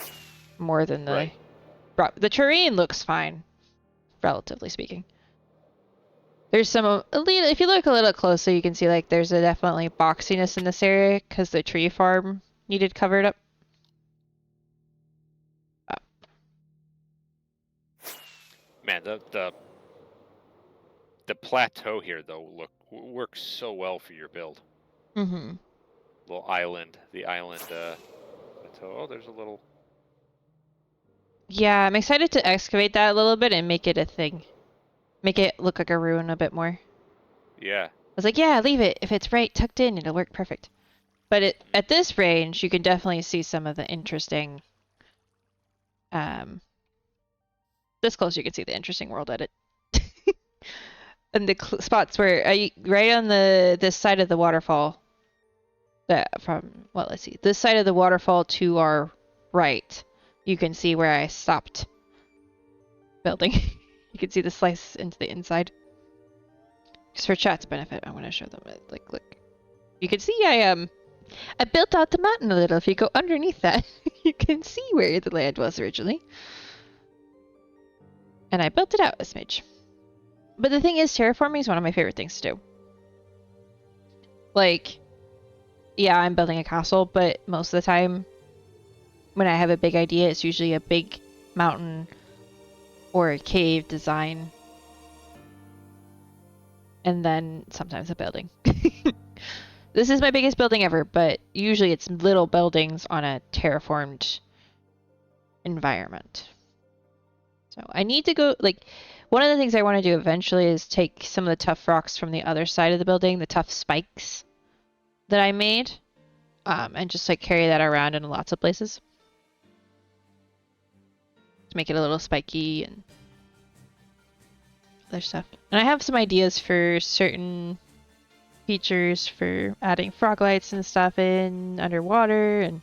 more than the Right. the terrain looks fine, relatively speaking. There's some if you look a little closer, you can see like there's a definitely boxiness in this area because the tree farm needed covered up. Man, the plateau here though works so well for your build. Mm-hmm. Little island, the island plateau. Oh, there's a little. Yeah, I'm excited to excavate that a little bit and make it a thing. Make it look like a ruin a bit more. Yeah. I was like, yeah, leave it. If it's right tucked in, it'll work perfect. But at this range, you can definitely see some of the interesting. This close, you can see the interesting world edit. And the spots where right on this side of the waterfall. Let's see, this side of the waterfall to our right, you can see where I stopped building. You can see the slice into the inside. Just for chat's benefit, I want to show them it. Like, look, you can see I built out the mountain a little. If you go underneath that, you can see where the land was originally. And I built it out a smidge. But the thing is, terraforming is one of my favorite things to do. Like, yeah, I'm building a castle, but most of the time, when I have a big idea, it's usually a big mountain or a cave design. And then sometimes a building. This is my biggest building ever, but usually it's little buildings on a terraformed environment. So I need to go, like, one of the things I want to do eventually is take some of the tough rocks from the other side of the building, the tough spikes that I made, and just like carry that around in lots of places. To make it a little spiky and other stuff. And I have some ideas for certain features for adding frog lights and stuff in underwater, and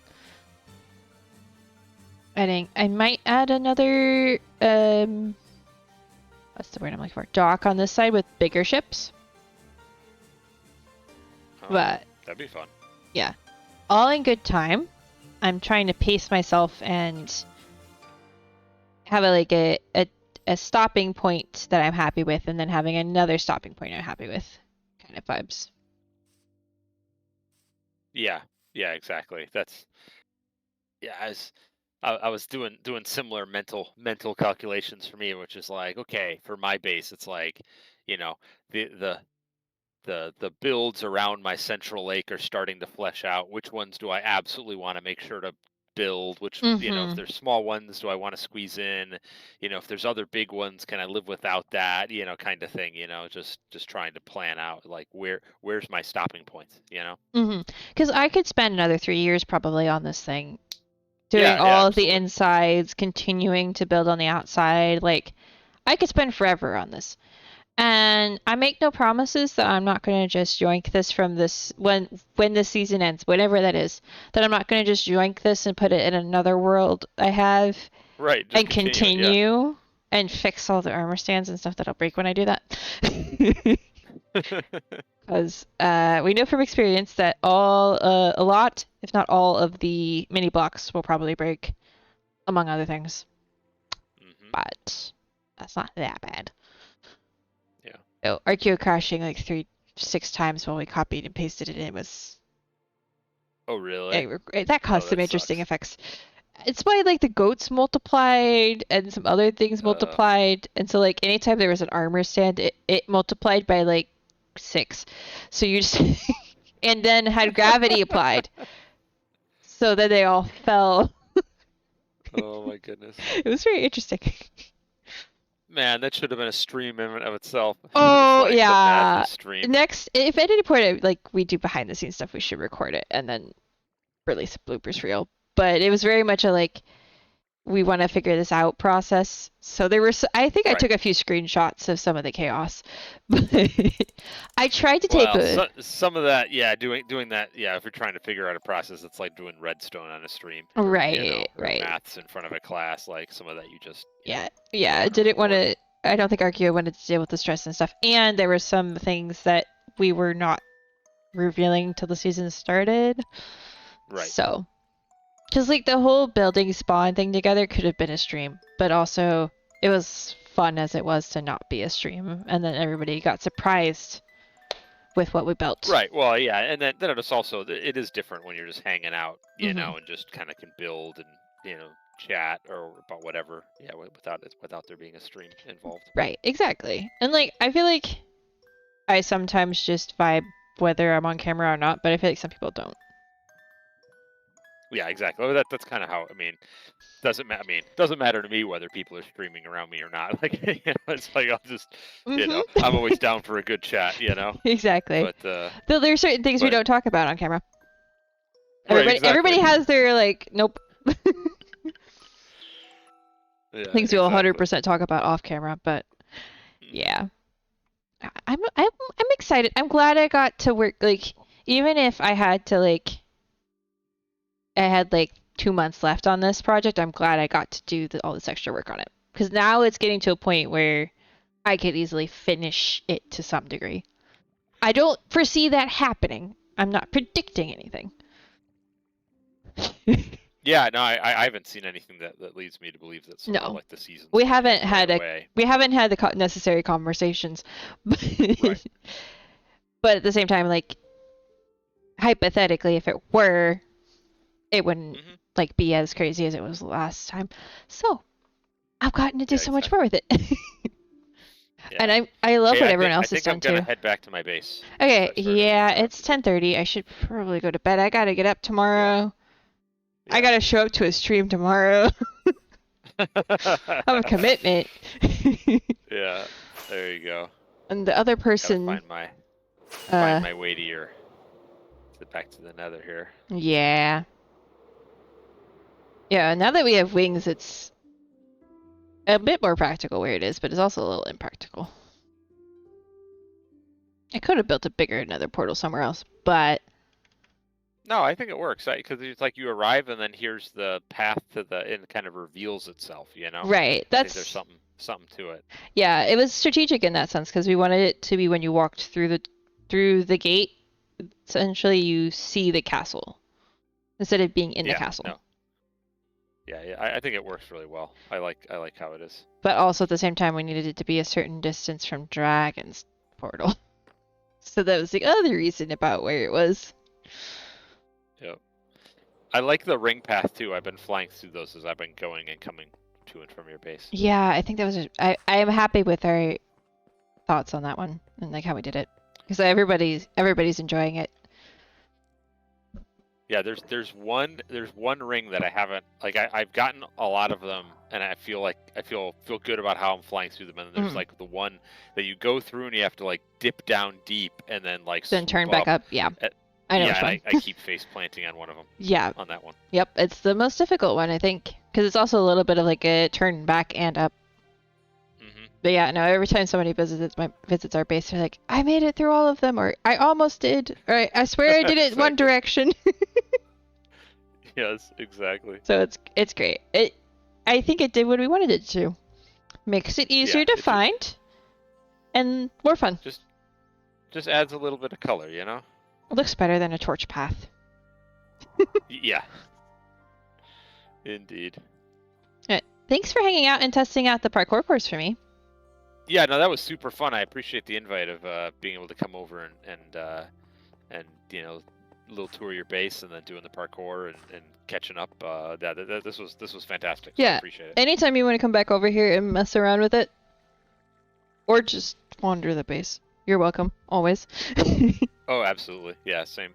I might add another what's the word I'm looking for? Dock on this side with bigger ships. Oh, but that'd be fun. Yeah. All in good time. I'm trying to pace myself and have a stopping point that I'm happy with, and then having another stopping point I'm happy with, kind of vibes. Yeah, exactly. I was doing similar mental calculations for me, which is like, okay, for my base, it's like, you know, the builds around my central lake are starting to flesh out. Which ones do I absolutely want to make sure to build? Which, if there's small ones, do I want to squeeze in? If there's other big ones, can I live without that? Kind of thing. Just trying to plan out like where's my stopping points. Because I could spend another 3 years probably on this thing, doing all of the insides, continuing to build on the outside. Like, I could spend forever on this. And I make no promises that I'm not going to just yoink this from this when this season ends, whenever that is, that I'm not going to just yoink this and put it in another world I have. Right. And continue and fix all the armor stands and stuff that'll break when I do that. Because we know from experience that a lot, if not all, of the mini blocks will probably break, among other things. Mm-hmm. But that's not that bad. Yeah. So Archeo crashing like 6 times while we copied and pasted it, and it was. Oh really? That caused some interesting effects. It's why like the goats multiplied and some other things multiplied, and so like anytime there was an armor stand, it multiplied by like 6. So you just and then had gravity applied, so then they all fell. Oh my goodness! It was very interesting. Man, that should have been a stream in and of itself. Oh like yeah. Stream. Next, if at any point like we do behind the scenes stuff, we should record it and then release a bloopers reel. But it was very much a like, we want to figure this out process. So there were, I think I took a few screenshots of some of the chaos, but I tried to take some of that. Yeah, doing that. Yeah, if you're trying to figure out a process, it's like doing redstone on a stream. Right. Or maths in front of a class. Like some of that, you just. Yeah. I didn't want to. I don't think Archeo wanted to deal with the stress and stuff. And there were some things that we were not revealing till the season started. Right. So, because like the whole building spawn thing together could have been a stream, but also it was fun as it was to not be a stream, and then everybody got surprised with what we built. Right. Well, yeah, and then it's also it is different when you're just hanging out, you Mhm. know, and just kind of can build and chat or about whatever. Yeah, without there being a stream involved. Right, exactly. And like I feel like I sometimes just vibe whether I'm on camera or not, but I feel like some people don't. Yeah, exactly. Well, that's kind of how. I mean, doesn't matter to me whether people are streaming around me or not. Like, it's like I'll just, I'm always down for a good chat. Exactly. But Though there are certain things we but- don't talk about on camera. right, exactly. Everybody has their like nope. Yeah, Things we'll exactly. 100% talk about off camera, but yeah. I'm excited. I'm glad I got to work, like, even if I had to like I had like 2 months left on this project, I'm glad I got to do all this extra work on it. Because now it's getting to a point where I could easily finish it to some degree. I don't foresee that happening. I'm not predicting anything. Yeah, no, I haven't seen anything that leads me to believe that some No. like the season. We haven't had away. we haven't had the necessary conversations. Right. But at the same time, like, hypothetically, if it were, it wouldn't like be as crazy as it was last time. So I've gotten to do so much more with it. Yeah. And I love what everyone else I has think I'm done gonna too. head back to my base. Okay, yeah, it's 10:30. I should probably go to bed. I gotta get up tomorrow. Yeah. I gotta show up to a stream tomorrow. I have a commitment. Yeah, there you go. And the other person. Find my way to back to the Nether here. Yeah. Yeah, now that we have wings, it's a bit more practical where it is, but it's also a little impractical. I could have built a bigger Nether portal somewhere else, but... No, I think it works, because it's like you arrive and then here's the path to it kind of reveals itself, Right, I think there's something to it. Yeah, it was strategic in that sense, because we wanted it to be when you walked through the gate, essentially you see the castle, instead of being in the castle. No. Yeah, I think it works really well. I like how it is. But also at the same time, we needed it to be a certain distance from Dragon's portal. So that was the other reason about where it was. Yep. I like the ring path too. I've been flying through those as I've been going and coming to and from your base. Yeah, I think that was... I am happy with our thoughts on that one and like how we did it. Because everybody's enjoying it. Yeah, there's one ring that I haven't I've gotten a lot of them and I feel good about how I'm flying through them, and then there's like the one that you go through and you have to like dip down deep and then then turn back up. Yeah. I know. Yeah, I keep face planting on one of them. Yeah. On that one. Yep, it's the most difficult one, I think, because it's also a little bit of like a turn back and up. But yeah, no, every time somebody visits our base, they're like, I made it through all of them, or I almost did, or I swear I did it one direction. Yes, exactly. So it's great. I think it did what we wanted it to. Makes it easier to find and more fun. Just adds a little bit of color, It looks better than a torch path. Yeah. Indeed. Thanks for hanging out and testing out the parkour course for me. Yeah, no, that was super fun. I appreciate the invite of being able to come over and little tour your base and then doing the parkour and catching up. This was fantastic. So Yeah, I appreciate it. Anytime you want to come back over here and mess around with it, or just wander the base, you're welcome. Always. Oh, absolutely. Yeah, same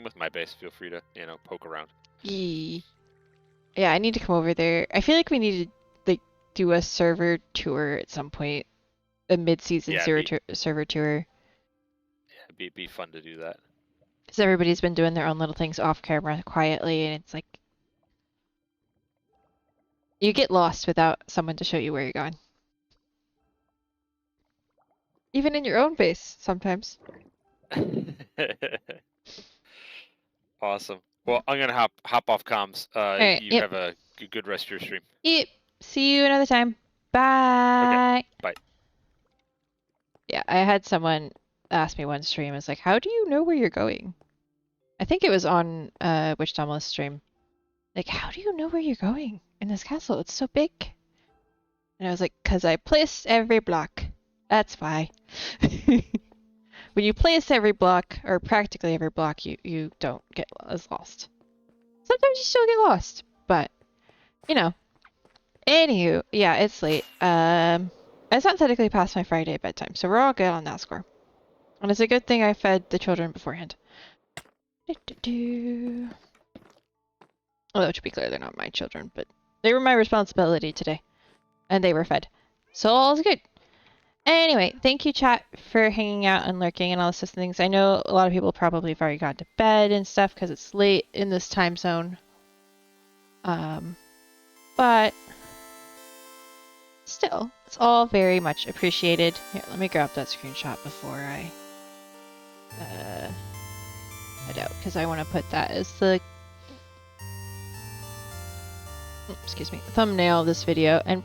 with my base. Feel free to poke around. Yeah, I need to come over there. I feel like we need to like do a server tour at some point, a mid-season server tour. Yeah, it'd be fun to do that. Because everybody's been doing their own little things off camera quietly, and it's like you get lost without someone to show you where you're going. Even in your own base, sometimes. Awesome. Well, I'm gonna hop off comms. Right, you have a good rest of your stream. Yep. See you another time. Bye. Okay, bye. Yeah, I had someone asked me one stream, it's like, how do you know where you're going? I think it was on Witch Dominus stream. Like, how do you know where you're going in this castle? It's so big. And I was like, because I placed every block. That's why. When you place every block, or practically every block, you don't get as lost. Sometimes you still get lost, but, you know. Anywho, yeah, it's late. It's not technically past my Friday bedtime, so we're all good on that score. And it's a good thing I fed the children beforehand. Although, to be clear, they're not my children, but they were my responsibility today. And they were fed. So all's good. Anyway, thank you, chat, for hanging out and lurking and all this sorts of things. I know a lot of people probably have already gone to bed and stuff because it's late in this time zone. But still, it's all very much appreciated. Here, let me grab that screenshot before I head out, because I want to put that as the thumbnail of this video, and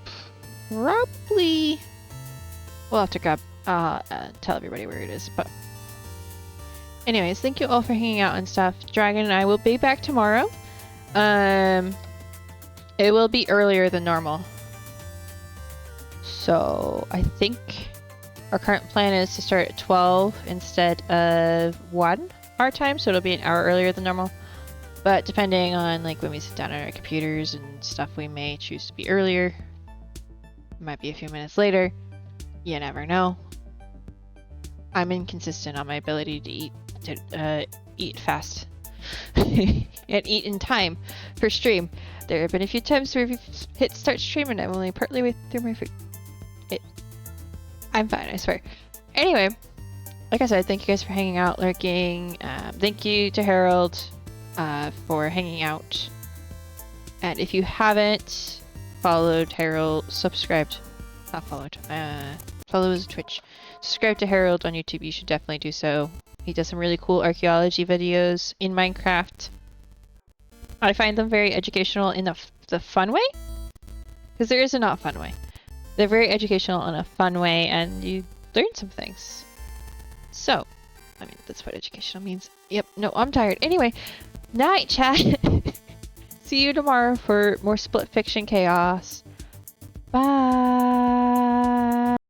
probably we'll have to grab tell everybody where it is. But anyways, thank you all for hanging out and stuff. Dragon and I will be back tomorrow. It will be earlier than normal. So I think our current plan is to start at 12 instead of 1 our time, so it'll be an hour earlier than normal. But depending on like when we sit down at our computers and stuff, we may choose to be earlier. It might be a few minutes later. You never know. I'm inconsistent on my ability to eat fast and eat in time for stream. There have been a few times where we've hit start stream and I'm only partly way through my food. I'm fine, I swear. Anyway, like I said, thank you guys for hanging out, lurking. Thank you to Harald for hanging out. And if you haven't followed Harald, follow his Twitch. Subscribe to Harald on YouTube, you should definitely do so. He does some really cool archaeology videos in Minecraft. I find them very educational in the fun way. Because there is a not fun way. They're very educational in a fun way, and you learn some things. So, I mean, that's what educational means. Yep, no, I'm tired. Anyway, night, chat. See you tomorrow for more split fiction chaos. Bye.